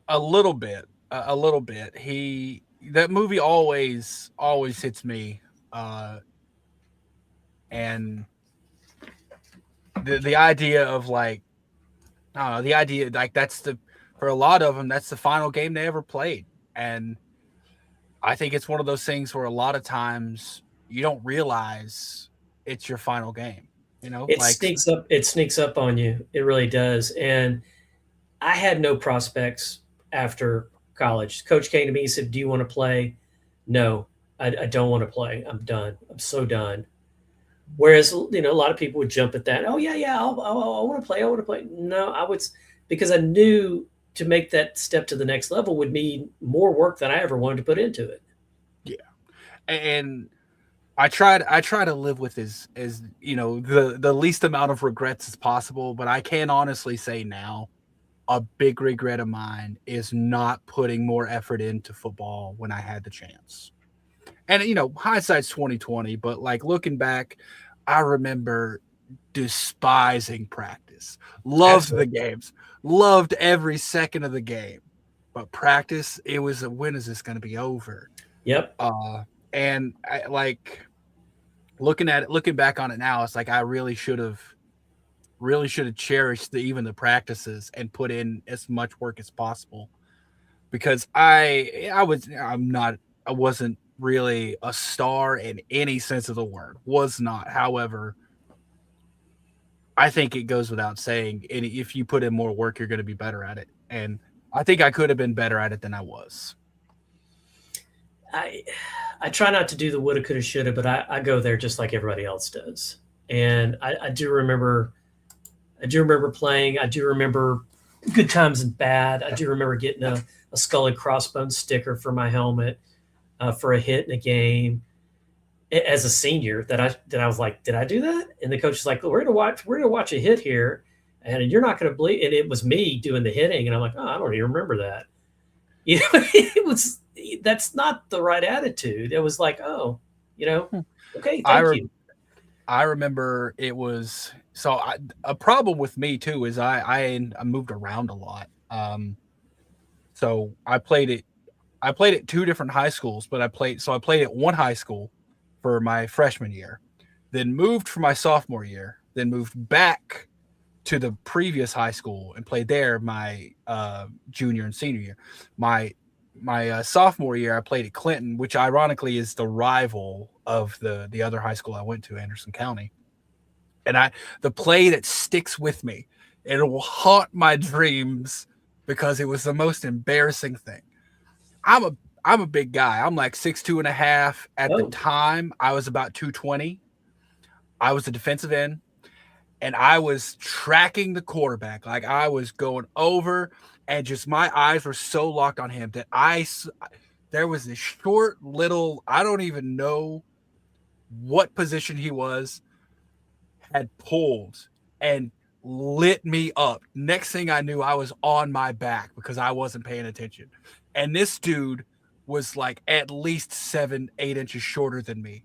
A little bit. That movie always hits me. And the idea of like, I don't know, the idea like for a lot of them, that's the final game they ever played. And I think it's one of those things where a lot of times you don't realize it's your final game. You know, it sneaks up on you. It really does. And I had no prospects after college. Coach came to me and said, "Do you want to play?" No, I don't want to play. I'm done. I'm so done. Whereas, a lot of people would jump at that. Oh yeah, I want to play. I want to play. No, I would, because I knew to make that step to the next level would mean more work than I ever wanted to put into it. Yeah, and I try to live with as the least amount of regrets as possible. But I can honestly say now, a big regret of mine is not putting more effort into football when I had the chance. And hindsight's 2020, but like looking back, I remember despising practice. Loved the games, loved every second of the game, but practice, it was when is this going to be over? Yep. And I, like looking back on it now, it's like I really should have cherished even the practices and put in as much work as possible, because I wasn't really a star in any sense of the word. Was not. However, I think it goes without saying, if you put in more work, you're going to be better at it. And I think I could have been better at it than I was. I try not to do the woulda, coulda, shoulda, but I go there just like everybody else does. And I do remember playing. I do remember good times and bad. I do remember getting a skull and crossbones sticker for my helmet for a hit in a game as a senior. That I was like, did I do that? And the coach is like, well, we're gonna watch a hit here, and you're not gonna believe. And it was me doing the hitting, and I'm like, oh, I don't even remember that. That's not the right attitude. It was like, oh, okay, thank you. I remember it was a problem with me too is I moved around a lot. So I played at two different high schools, but I played at one high school for my freshman year, then moved for my sophomore year, then moved back to the previous high school and played there my junior and senior year. My sophomore year, I played at Clinton, which ironically is the rival of the other high school I went to, Anderson County. And the play that sticks with me, it will haunt my dreams because it was the most embarrassing thing. I'm a big guy. I'm like 6'2.5". At the time, I was about 220. I was a defensive end, and I was tracking the quarterback. Like I was going over, and just my eyes were so locked on him that there was this short little, I don't even know what position he was, had pulled and lit me up. Next thing I knew, I was on my back because I wasn't paying attention. And this dude was like at least 7-8 inches shorter than me.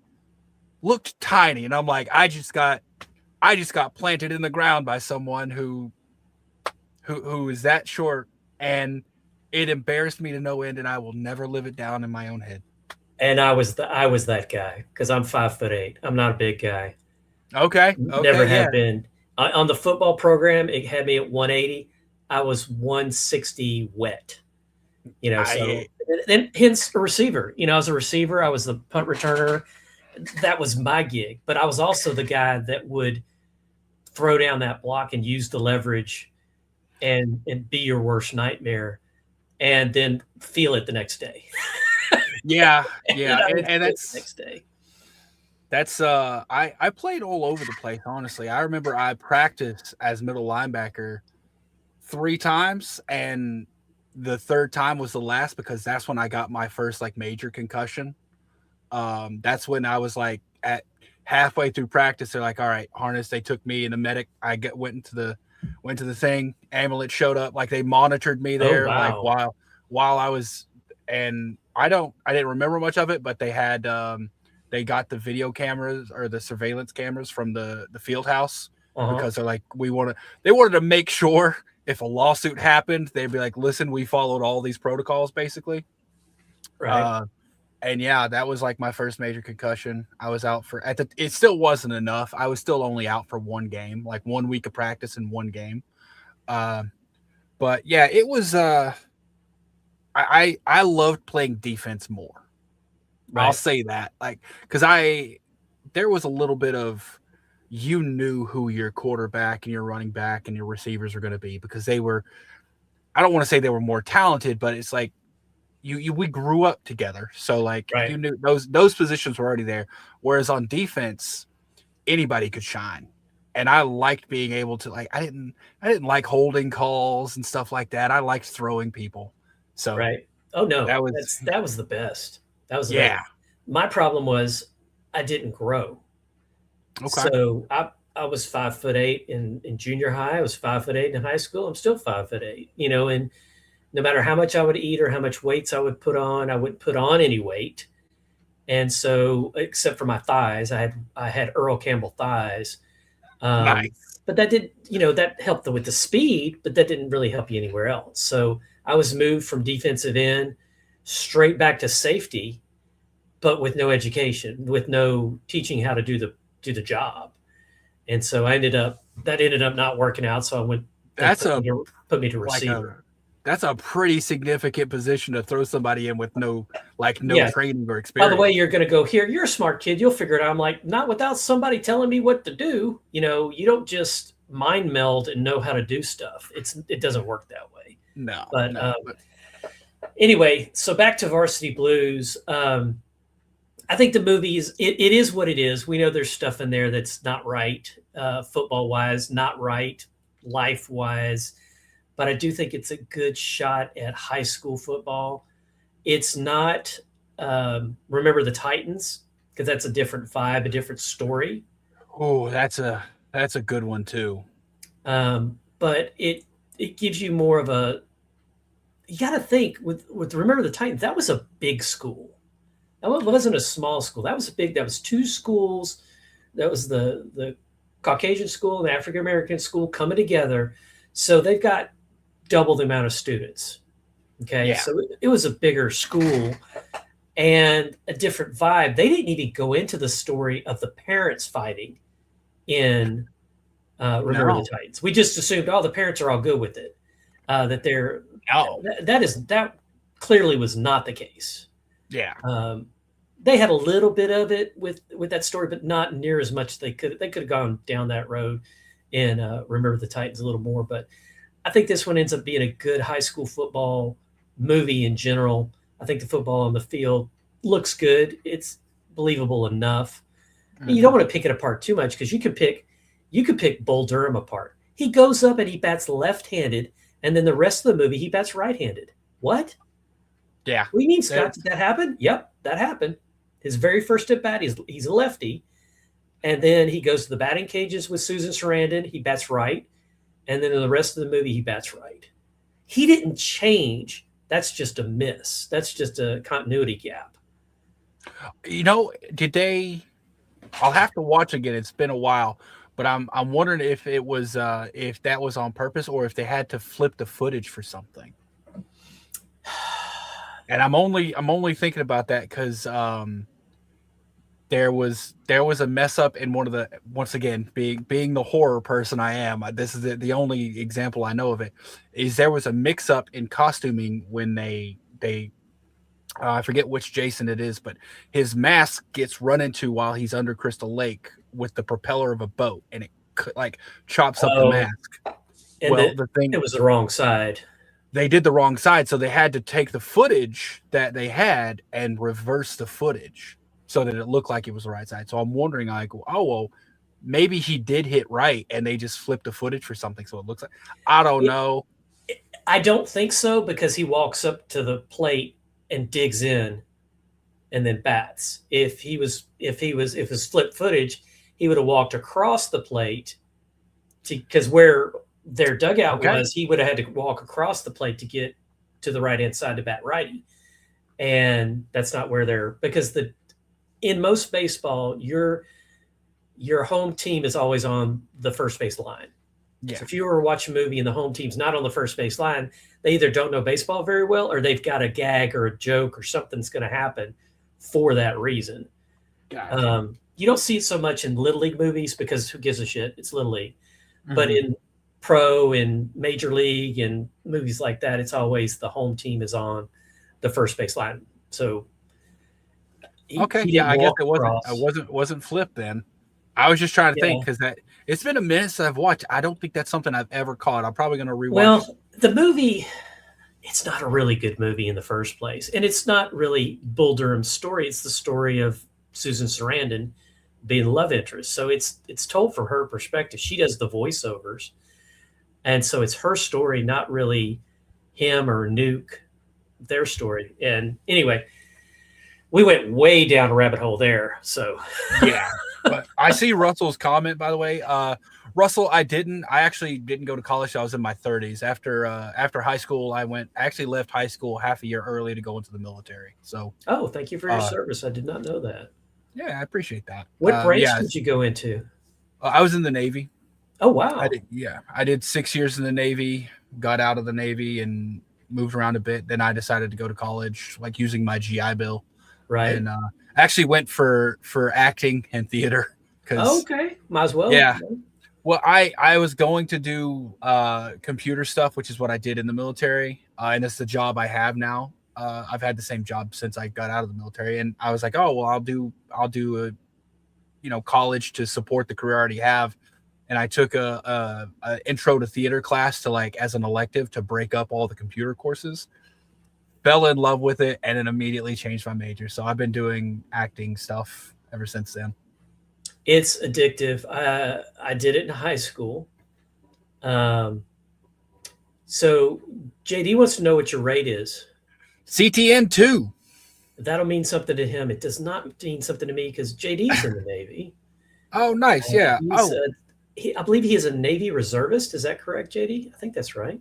Looked tiny. And I'm like, I just got planted in the ground by someone who is that short, and it embarrassed me to no end, and I will never live it down in my own head. And I was that guy because I'm 5'8". I'm not a big guy. Okay. Never have been. On the football program, it had me at 180. I was 160 wet. I So then hence a receiver. I was a receiver. I was the punt returner. That was my gig. But I was also the guy that would throw down that block and use the leverage and be your worst nightmare, and then feel it the next day. yeah, And then yeah, I would and feel it the next day. that's I played all over the place, honestly. I remember I practiced as middle linebacker 3 times, and the third time was the last because that's when I got my first like major concussion. That's when I was like at halfway through practice. They're like, "All right, harness." They took me and the medic. Went to the thing. Ambulance showed up. Like they monitored me Oh there, like wow. while I was. And I didn't remember much of it, but they got the video cameras or the surveillance cameras from the field house Uh-huh. because they're like they wanted to make sure if a lawsuit happened, they'd be like, listen, we followed all these protocols basically. Right. Uh, and yeah, that was like my first major concussion. I was out for it still wasn't enough. I was still only out for one game, like 1 week of practice in one game. Uh, but yeah, it was I loved playing defense more. I'll Right. say that. Like cuz I there was a little bit of you knew who your quarterback and your running back and your receivers were going to be because they were I don't want to say they were more talented, but it's like you we grew up together. So like you Right. knew those positions were already there. Whereas on defense, anybody could shine. And I liked being able to like I didn't like holding calls and stuff like that. I liked throwing people. So Right. Oh no, that was that was the best. That was the best. yeah. My problem was I didn't grow. Okay. So I was 5'8" in junior high. I was 5'8" in high school. I'm still 5'8", and no matter how much I would eat or how much weights I would put on, I wouldn't put on any weight. And so, except for my thighs, I had Earl Campbell thighs. Um, Nice. but that did, that helped with the speed, but that didn't really help you anywhere else. So I was moved from defensive end straight back to safety, but with no education, with no teaching how to do the job. And so that ended up not working out. So I went, they That's a put me to like receiver. a that's a pretty significant position to throw somebody in with no Yeah. training or By the way, experience. you're going to go here. You're a smart kid. You'll figure it out. I'm like, not without somebody telling me what to do. You don't just mind meld and know how to do stuff. It doesn't work that way. No, But no. But anyway, so back to Varsity Blues. I think the movie it is what it is. We know there's stuff in there that's not right, football wise, not right, life wise. But I do think it's a good shot at high school football. It's not Remember the Titans, because that's a different vibe, a different story. oh, that's a good one too. But it gives you more of a. You got to think with Remember the Titans. That was a big school. That wasn't a small school. That was a big. That was two schools. That was the Caucasian school and the African American school coming together. So they've got double the amount of students. Okay, Yeah. so it was a bigger school and a different vibe. They didn't even go into the story of the parents fighting in Remember the No. Titans. We just assumed, oh, the parents are all good with it. That they're No. that clearly was not the case. Yeah. Um, they had a little bit of it with that story, but not near as much. They could have gone down that road and Remember the Titans a little more. But I think this one ends up being a good high school football movie in general. I think the football on the field looks good. It's believable enough. You don't Mhm. want to pick it apart too much because you could pick Bull Durham apart. He goes up and he bats left-handed, and then the rest of the movie he bats right-handed. What? Yeah. What do you mean, Scott? That Did that happen? Yep, that happened. His very first at bat, he's a lefty, and then he goes to the batting cages with Susan Sarandon. He bats right, and then in the rest of the movie he bats right. He didn't change. That's just a miss. That's just a continuity gap. did they I'll have to watch again. It's been a while, but I'm wondering if it was if that was on purpose or if they had to flip the footage for something. And I'm only thinking about that because there was a mess up in one of the, once again, being the horror person I am, this is the only example I know of it, is there was a mix up in costuming when they I forget which Jason it is, but his mask gets run into while he's under Crystal Lake with the propeller of a boat, and it like chops up the Oh, mask. and Well, the thing, it was the wrong side. they did the wrong side, so they had to take the footage that they had and reverse the footage so that it looked like it was the right side. So I'm wondering, like, oh well, maybe he did hit right and they just flipped the footage for something so it looks like, I don't know. I don't think so, because he walks up to the plate and digs in and then bats. If it was flipped footage, he would have walked across the plate because where their dugout was, he would have had to walk across the plate to get to the right hand side to bat righty. And that's not where they're, because in most baseball, your home team is always on the first base line. Yeah. So if you were watching a movie and the home team's not on the first base line, they either don't know baseball very well or they've got a gag or a joke or something's going to happen for that reason. Gotcha. You don't see it so much in Little League movies because who gives a shit? It's Little League. Mm-hmm. But in pro and major league and movies like that, it's always the home team is on the first base line. So I guess it wasn't flipped then. I was just trying to think, because it's been a minute since I've watched. I don't think that's something I've ever caught. I'm probably going to rewatch. Well, the movie, it's not a really good movie in the first place, and it's not really Bull Durham's story. It's the story of Susan Sarandon being the love interest. So it's told from her perspective. She does the voiceovers, and so it's her story, not really him or Nuke, their story. And anyway, we went way down a rabbit hole there. So yeah. But I see Russell's comment, by the way. Russell, I actually didn't go to college. I was in my 30s. After high school, I actually left high school half a year early to go into the military. So, thank you for your service. I did not know that. Yeah, I appreciate that. What branch did you go into? I was in the Navy. Oh, wow. I did 6 years in the Navy, got out of the Navy and moved around a bit. Then I decided to go to college, like using my GI Bill. Right. And actually went for acting and theater. Okay. Might as well. Yeah. Well, I was going to do computer stuff, which is what I did in the military. And it's the job I have now. I've had the same job since I got out of the military. And I was like, oh, well, I'll do a college to support the career I already have. And I took a intro to theater class to, like, as an elective to break up all the computer courses. Fell in love with it and then immediately changed my major. So I've been doing acting stuff ever since then. It's addictive. I did it in high school. So JD wants to know what your rate is. CTN 2. That'll mean something to him. It does not mean something to me because JD's in the Navy. Oh, nice. Yeah. I believe he is a Navy reservist. Is that correct, JD? I think that's right.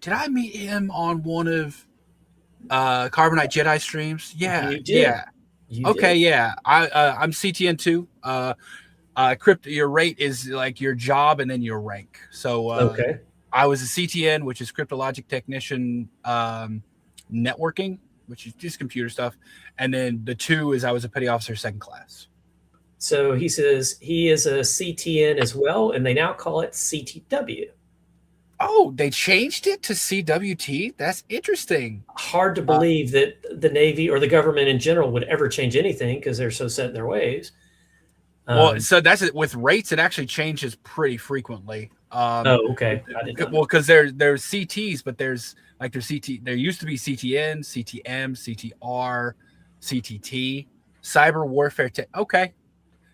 Did I meet him on one of Carbonite Jedi streams? Yeah. You did. Yeah. Okay, yeah. I'm CTN 2. Your rate is like your job and then your rank. So okay. I was a CTN, which is cryptologic technician networking, which is just computer stuff. And then the 2 is I was a petty officer second class. So he says he is a CTN as well, and they now call it CTW. Oh, they changed it to CWT? That's interesting. Hard to believe that the Navy or the government in general would ever change anything because they're so set in their ways. Well, so that's it. With rates, it actually changes pretty frequently. Okay. Well, because there's CTs, but there's CT. There used to be CTN, CTM, CTR, CTT, cyber warfare. Okay.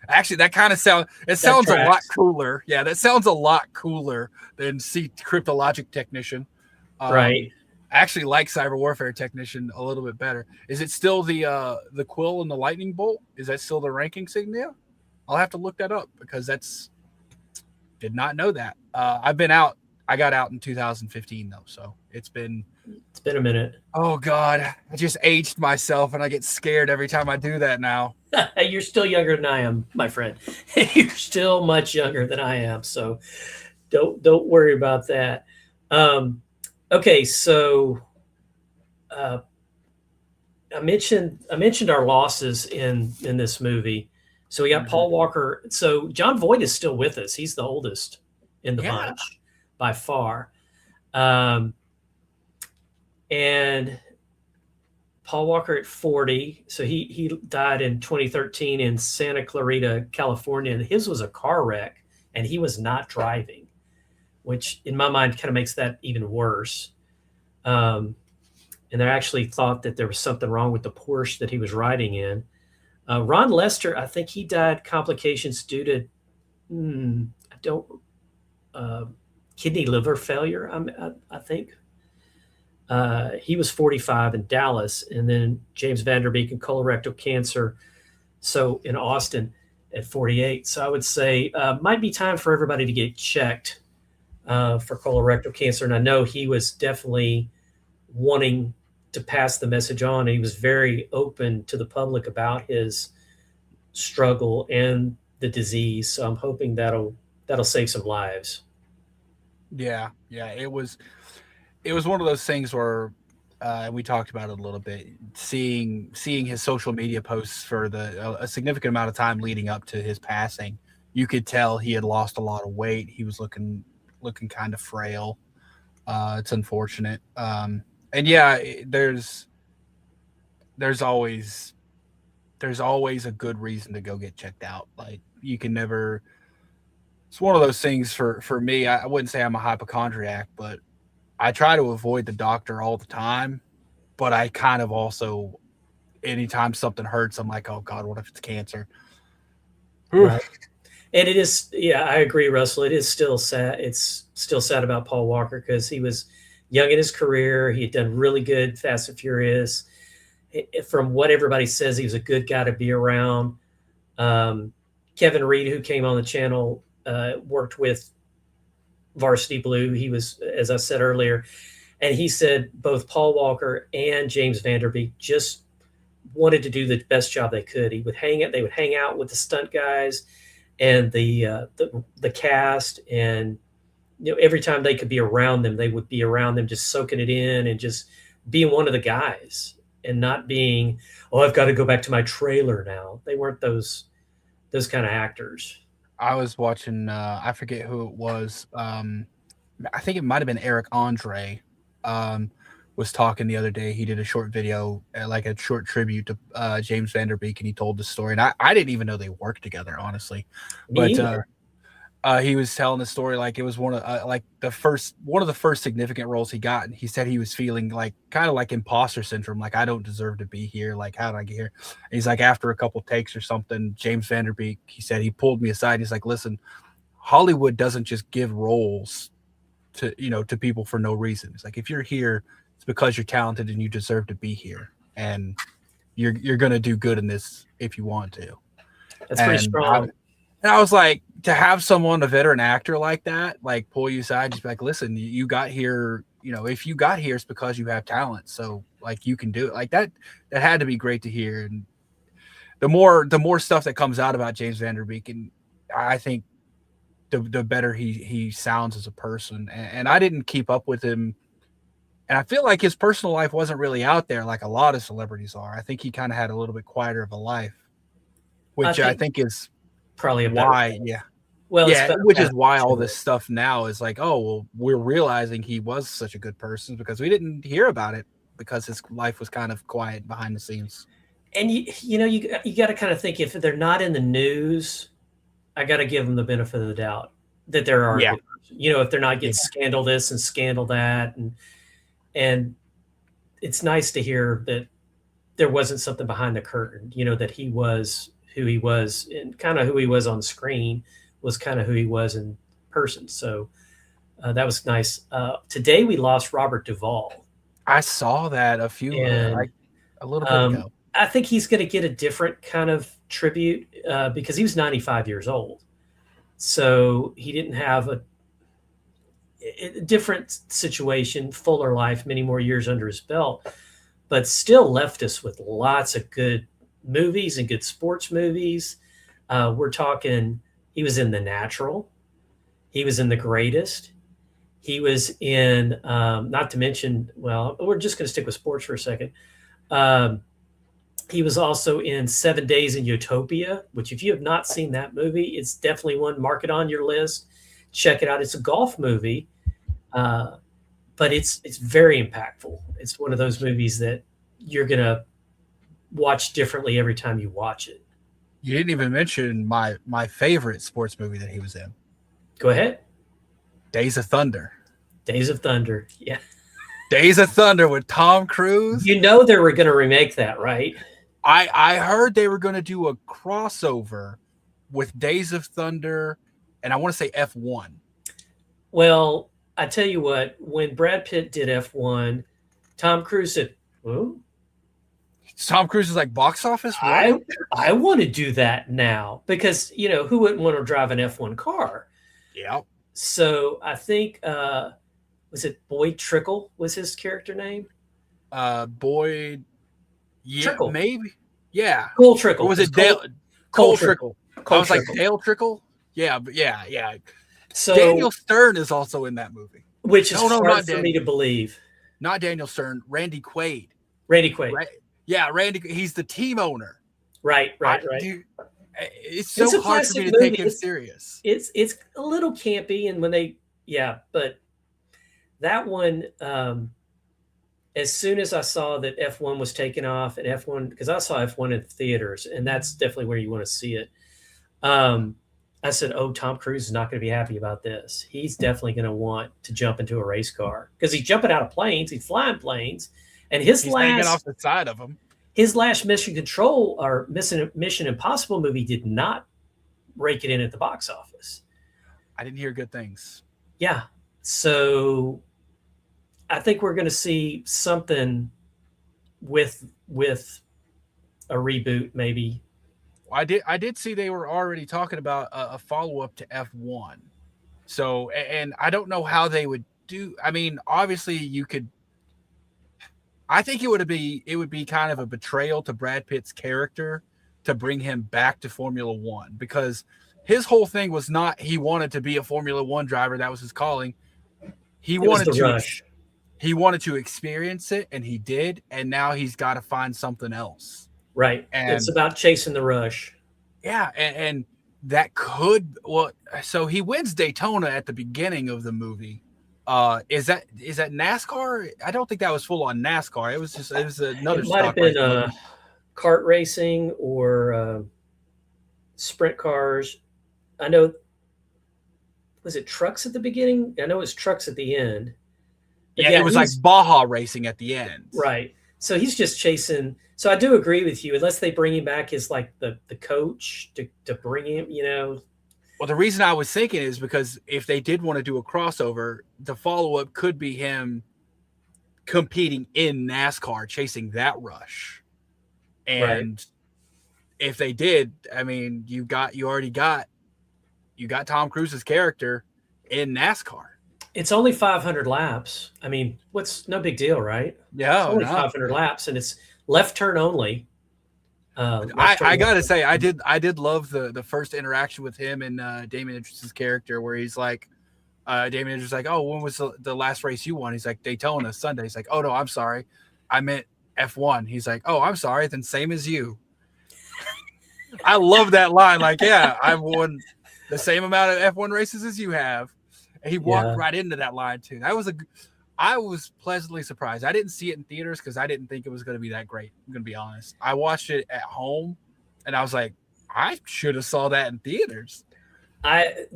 Actually, that kind of sounds a lot cooler. Yeah, that sounds a lot cooler than cryptologic technician. Right. I actually like cyber warfare technician a little bit better. Is it still the quill and the lightning bolt? Is that still the ranking signia? I'll have to look that up because did not know that. I've been out. I got out in 2015 though, so it's been a minute. Oh God, I just aged myself, and I get scared every time I do that now. You're still younger than I am, my friend. You're still much younger than I am, so don't worry about that. Okay, so I mentioned our losses in this movie. So we got Paul Walker. So John Voight is still with us. He's the oldest in the Yeah. bunch by far. Um, and Paul Walker at 40. So he died in 2013 in Santa Clarita, California. And his was a car wreck, and he was not driving, which in my mind kind of makes that even worse. Um, and they actually thought that there was something wrong with the Porsche that he was riding in. Ron Lester, I think he died complications due to I don't kidney liver failure. I think he was 45 in Dallas, and then James Van Der Beek in colorectal cancer. So in Austin at 48. So I would say might be time for everybody to get checked for colorectal cancer. And I know he was definitely wanting to pass the message on. He was very open to the public about his struggle and the disease. So I'm hoping that'll save some lives. Yeah, yeah. It was one of those things where we talked about it a little bit. Seeing his social media posts for a significant amount of time leading up to his passing, you could tell he had lost a lot of weight. He was looking kind of frail. It's unfortunate. And yeah, there's always there's always a good reason to go get checked out. Like you can never. It's one of those things for me. I wouldn't say I'm a hypochondriac, but I try to avoid the doctor all the time. But I kind of also, anytime something hurts, I'm like, oh God, what if it's cancer? Right. And it is, yeah, I agree, Russell. It is still sad. It's still sad about Paul Walker because he was young in his career. He had done really good, Fast and Furious. From what everybody says, he was a good guy to be around. Kevin Reed, who came on the channel, worked with Varsity Blue. He was, as I said earlier, and he said both Paul Walker and James Van Der Beek just wanted to do the best job they could. They would hang out with the stunt guys and the cast, and every time they could be around them, they would be around them, just soaking it in and just being one of the guys and not being, oh, I've got to go back to my trailer now. They weren't those kind of actors. I was watching. I forget who it was. I think it might have been Eric Andre. Was talking the other day. He did a short video, like a short tribute to James Van Der Beek, and he told the story. And I didn't even know they worked together, honestly. Me But either. he was telling the story like it was one of the first significant roles he got. And he said he was feeling like kind of like imposter syndrome, like I don't deserve to be here. Like how did I get here? And he's like, after a couple takes or something, James Van Der Beek, he said he pulled me aside. He's like, listen, Hollywood doesn't just give roles to people for no reason. It's like if you're here, it's because you're talented and you deserve to be here, and you're gonna do good in this if you want to. That's pretty strong. And I was like, to have someone, a veteran actor like that, like pull you aside, just be like, listen, you got here. If you got here, it's because you have talent. So like you can do it. Like that had to be great to hear. And the more stuff that comes out about James Van Der Beek, and I think the better he sounds as a person. And I didn't keep up with him. And I feel like his personal life wasn't really out there like a lot of celebrities are. I think he kind of had a little bit quieter of a life, which I think is probably why, yeah. Well, yeah, which is why all this stuff now is like, oh, well, we're realizing he was such a good person because we didn't hear about it because his life was kind of quiet behind the scenes. And you got to kind of think, if they're not in the news, I got to give them the benefit of the doubt that there are, Yeah. if they're not getting scandal this and scandal that, and it's nice to hear that there wasn't something behind the curtain, that he was who he was, and kind of who he was on screen was kind of who he was in person. So that was nice. Today we lost Robert Duvall. I saw that a little bit ago. I think he's going to get a different kind of tribute because he was 95 years old. So he didn't have a different situation, fuller life, many more years under his belt, but still left us with lots of good movies and good sports movies. We're talking, he was in The Natural. He was in The Greatest. He was in, not to mention, well, we're just going to stick with sports for a second. He was also in 7 Days in Utopia, which if you have not seen that movie, it's definitely one. Mark it on your list. Check it out. It's a golf movie, uh, but it's very impactful. It's one of those movies that you're gonna watch differently every time you watch it. You didn't even mention my favorite sports movie that he was in, Go ahead. Days of Thunder. Days of Thunder. Yeah. Days of Thunder with Tom Cruise. You know they were going to remake that, right? I heard they were going to do a crossover with Days of Thunder, and I want to say F1. Well, I tell you what, when Brad Pitt did F1, Tom Cruise said, "Oh, Tom Cruise is like box office. What? I want to do that now," because who wouldn't want to drive an F1 car? Yeah. So I think was it Boyd Trickle was his character name? Boyd. Yeah, Trickle. maybe. Yeah. Cole Trickle. Or was it Dale? Cole Trickle. Cole I was Trickle. like Dale Trickle. Yeah, but yeah. So Daniel Stern is also in that movie, which is hard for me to believe. Not Daniel Stern. Randy Quaid. Randy Quaid. Yeah, Randy. He's the team owner. Right. Dude, it's so hard for me to take him serious. It's a little campy, and but that one, as soon as I saw that F1 was taking off, and F1, because I saw F1 in theaters, and that's definitely where you want to see it. I said, "Oh, Tom Cruise is not going to be happy about this. He's definitely going to want to jump into a race car because he's jumping out of planes, he's flying planes, and he's hanging off the side of them. His last Mission Impossible movie did not rake it in at the box office. I didn't hear good things. Yeah. So I think we're going to see something with a reboot, maybe. I did see they were already talking about a follow-up to F1. So, and I don't know how they would do. I mean, obviously you could. I think it would be kind of a betrayal to Brad Pitt's character to bring him back to Formula One, because his whole thing was not he wanted to be a Formula One driver. That was his calling. He wanted to experience it, and he did. And now he's got to find something else. Right. And it's about chasing the rush. Yeah. And that could, so he wins Daytona at the beginning of the movie. Is that NASCAR? I don't think that was full on NASCAR. It was another. It might have been kart racing or sprint cars. I know. Was it trucks at the beginning? I know it was trucks at the end. Yeah, it was like Baja racing at the end. Right. So he's just chasing. So I do agree with you. Unless they bring him back as like the coach to bring him, Well, the reason I was thinking is because if they did want to do a crossover, the follow-up could be him competing in NASCAR, chasing that rush. And if they did, I mean, you already got Tom Cruise's character in NASCAR. It's only 500 laps. I mean, no big deal, right? Yeah, it's only 500 laps, and it's left turn only. I gotta say, I did love the first interaction with him and Damon Idris's character, where he's like, Damon Idris is like, "Oh, when was the last race you won?" He's like, "Daytona Sunday." He's like, "Oh no, I'm sorry, I meant F1." He's like, "Oh, I'm sorry, then same as you." I love that line. Like, yeah, I've won the same amount of F1 races as you have. And he walked right into that line too. I was pleasantly surprised. I didn't see it in theaters because I didn't think it was going to be that great. I'm going to be honest. I watched it at home, and I was like, I should have saw that in theaters. I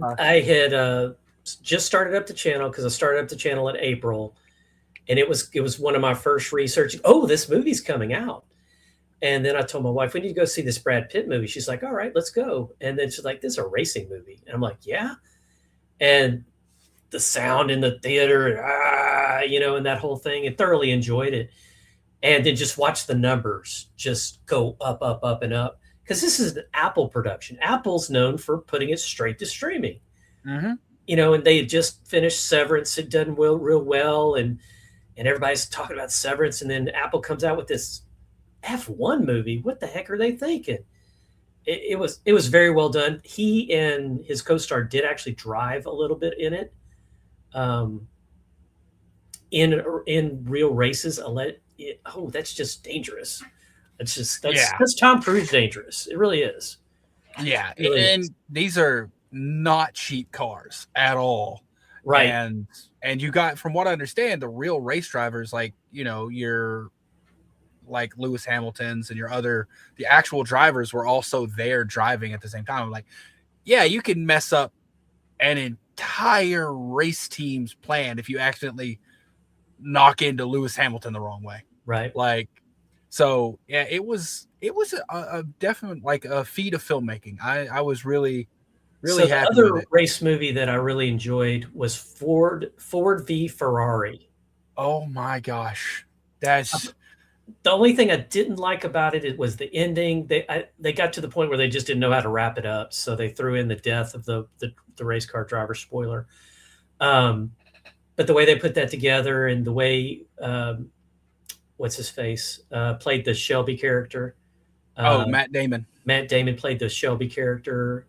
had just started up the channel because I started up the channel in April, and it was one of my first research. Oh, this movie's coming out. And then I told my wife, we need to go see this Brad Pitt movie. She's like, all right, let's go. And then she's like, this is a racing movie. And I'm like, yeah. And the sound in the theater, and that whole thing, and thoroughly enjoyed it. And then just watch the numbers just go up, up, up, and up. Because this is an Apple production. Apple's known for putting it straight to streaming. Mm-hmm. And they had just finished Severance. It done real well. And everybody's talking about Severance. And then Apple comes out with this F1 movie. What the heck are they thinking? It was very well done. He and his co-star did actually drive a little bit in it. In real races. That's just dangerous. It's just Yeah. that's Tom Cruise dangerous. It really is. Yeah, It really and is. these are not cheap cars at all. Right. And you got, from what I understand, the real race drivers, like, you know, your like Lewis Hamiltons and your other, the actual drivers were also there driving at the same time. I'm like, yeah, you can mess up an entire race team's plan if you accidentally knock into Lewis Hamilton the wrong way. Right. Like, so yeah, it was a definite, like, a feat of filmmaking. I was really So the happy with other it. race movie that I really enjoyed was Ford v Ferrari. Oh my gosh, that's The only thing I didn't like about it was the ending. They got to the point where they just didn't know how to wrap it up, so they threw in the death of the race car driver. Spoiler. But the way they put that together, and the way what's his face played the Shelby character. Matt Damon. Matt Damon played the Shelby character.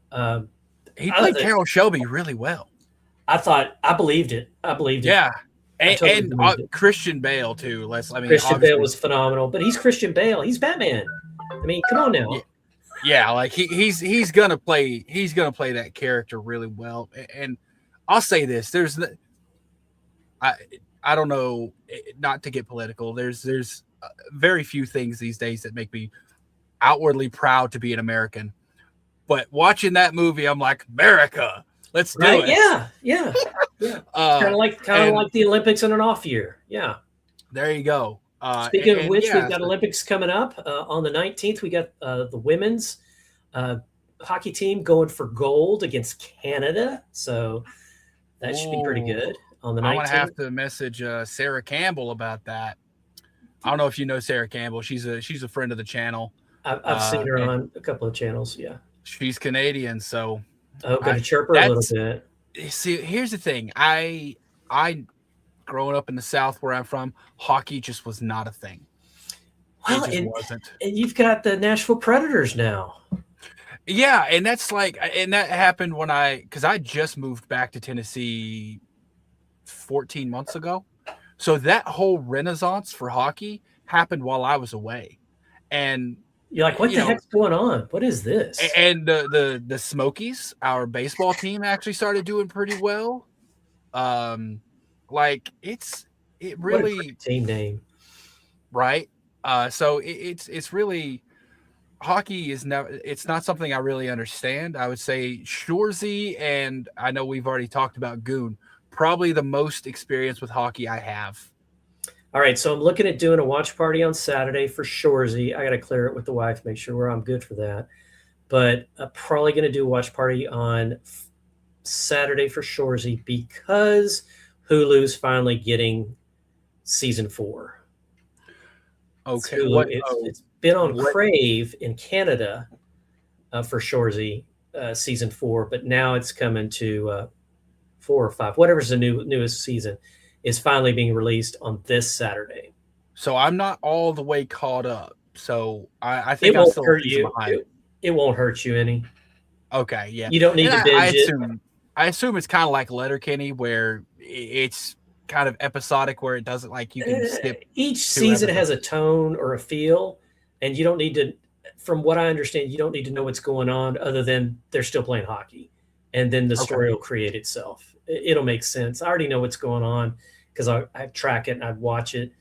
He played Carroll Shelby really well. I believed it. I believed it. Yeah. Totally And Christian Bale too. Christian Bale was phenomenal, but he's Christian Bale. He's Batman. I mean, come on now. Yeah, like he's gonna play that character really well. And I'll say this: I don't know, not to get political. There's very few things these days that make me outwardly proud to be an American. But watching that movie, I'm like, America, let's do it. Yeah. Kind of like the Olympics in an off year. Yeah. There you go. Speaking of which, we've got Olympics coming up on the 19th. We got the women's hockey team going for gold against Canada. So that should be pretty good on the 19th. I'm going to have to message Sarah Campbell about that. I don't know if you know Sarah Campbell. She's a friend of the channel. I've seen her on a couple of channels. Yeah. She's Canadian, so going to chirp her a little bit. See, here's the thing. I growing up in the South where I'm from, hockey just was not a thing. Well, it just wasn't. And you've got the Nashville Predators now. Yeah, and that happened because I just moved back to Tennessee 14 months ago. So that whole renaissance for hockey happened while I was away. And you're like, what the heck's going on? What is this? And the Smokies, our baseball team, actually started doing pretty well. Like it really, what a team name, right? So it's really, hockey is now, it's not something I really understand. I would say Shorzy, and I know we've already talked about Goon, probably the most experience with hockey I have. All right, so I'm looking at doing a watch party on Saturday for Shorzy. I got to clear it with the wife, make sure I'm good for that. But I'm probably going to do a watch party on Saturday for Shorzy because Hulu's finally getting season 4. Okay, it's been on Crave in Canada for Shorzy season 4, but now it's coming to 4 or 5, whatever's the newest season, is finally being released on this Saturday. So I'm not all the way caught up. So I think it won't hurt you. It won't hurt you any. Okay, yeah. You don't need to binge it. I assume it's kind of like Letterkenny, where it's kind of episodic, where it doesn't, like, you can skip. Each season has a tone or a feel, and you don't need to, from what I understand, you don't need to know what's going on other than they're still playing hockey. And then the story will create itself. It'll make sense. I already know what's going on because I track it and I watch it,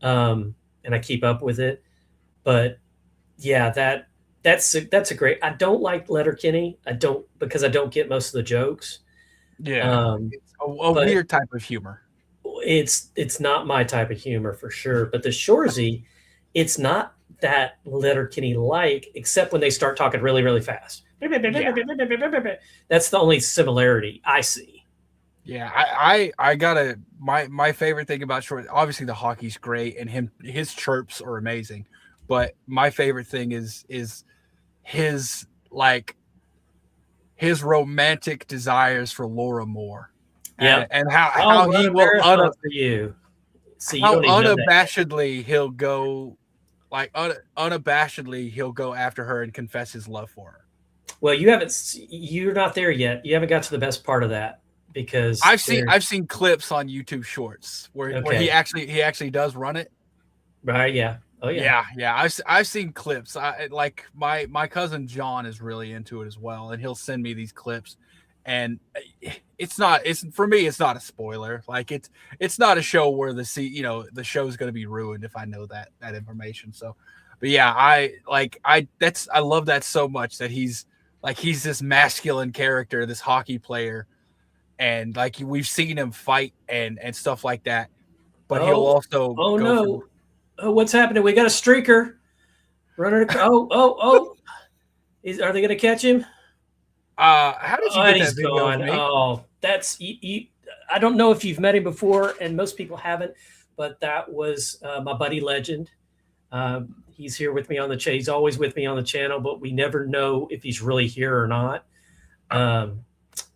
and I keep up with it. But yeah, that's a great. I don't like Letterkenny. Because I don't get most of the jokes. Yeah, it's a weird type of humor. It's not my type of humor for sure. But the Shorzy, it's not that Letterkenny like, except when they start talking really, really fast. Yeah. That's the only similarity I see. Yeah, I gotta, my favorite thing about Short, obviously the hockey's great and his chirps are amazing, but my favorite thing is his romantic desires for Laura Moore. Yeah, and how he will for you. See, how unabashedly he'll go, unabashedly he'll go after her and confess his love for her. Well, you're not there yet. You haven't got to the best part of that, because I've seen clips on YouTube Shorts where he actually does run it. Right. Yeah. Oh yeah. Yeah. I've seen clips. I like my cousin John is really into it as well, and he'll send me these clips. And it's for me, it's not a spoiler. Like it's not a show where the show is going to be ruined if I know that information. So, but yeah, I love that so much that he's this masculine character, this hockey player, and like we've seen him fight and stuff like that. But he'll Oh, also oh go from no. Oh, what's happening? We got a streaker running. Oh. Are they going to catch him? how did you Oh, get and that he's video of gone. me? Oh, that's you. I don't know if you've met him before, and most people haven't, but that was my buddy Legend. He's here with me on the channel. He's always with me on the channel, but we never know if he's really here or not.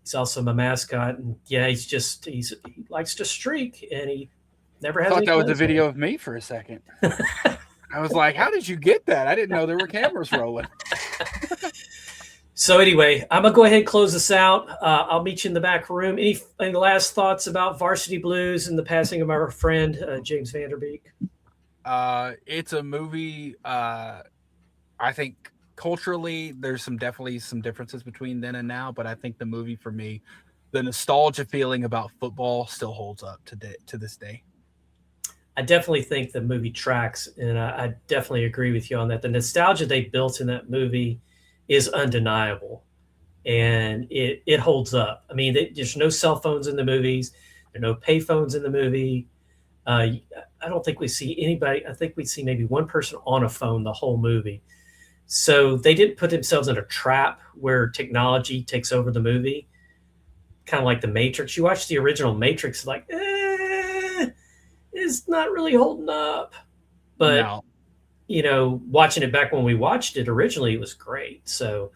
He's also my mascot, and yeah, he likes to streak, and he never has. I thought any that was a clothes video on. of me for a second. I was like, how did you get that? I didn't know there were cameras rolling. So anyway, I'm gonna go ahead and close this out. I'll meet you in the back room. Any last thoughts about Varsity Blues and the passing of our friend James Van Der Beek? It's a movie. I think culturally, there's definitely some differences between then and now, but I think the movie for me, the nostalgia feeling about football still holds up to this day. I definitely think the movie tracks, and I definitely agree with you on that. The nostalgia they built in that movie is undeniable, and it holds up. I mean, there's no cell phones in the movies. There are no pay phones in the movie. I don't think we see anybody. I think we see maybe one person on a phone the whole movie. So they didn't put themselves in a trap where technology takes over the movie, kind of like the Matrix. You watch the original Matrix, like, it's not really holding up. But No. watching it back when we watched it originally, it was great. So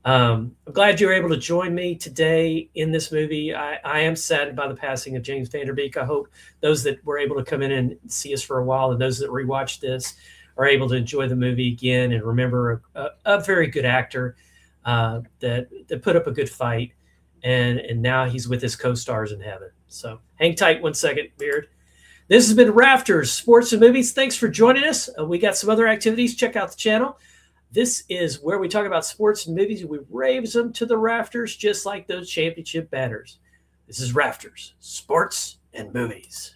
I'm glad you were able to join me today in this movie. I am saddened by the passing of James Van Der Beek. I hope those that were able to come in and see us for a while, and those that rewatch this, are able to enjoy the movie again and remember a very good actor that put up a good fight, and now he's with his co-stars in heaven. So hang tight 1 second, Beard. This has been Rafters, Sports and Movies. Thanks for joining us. We got some other activities. Check out the channel. This is where we talk about sports and movies. We raise them to the rafters just like those championship banners. This is Rafters, Sports and Movies.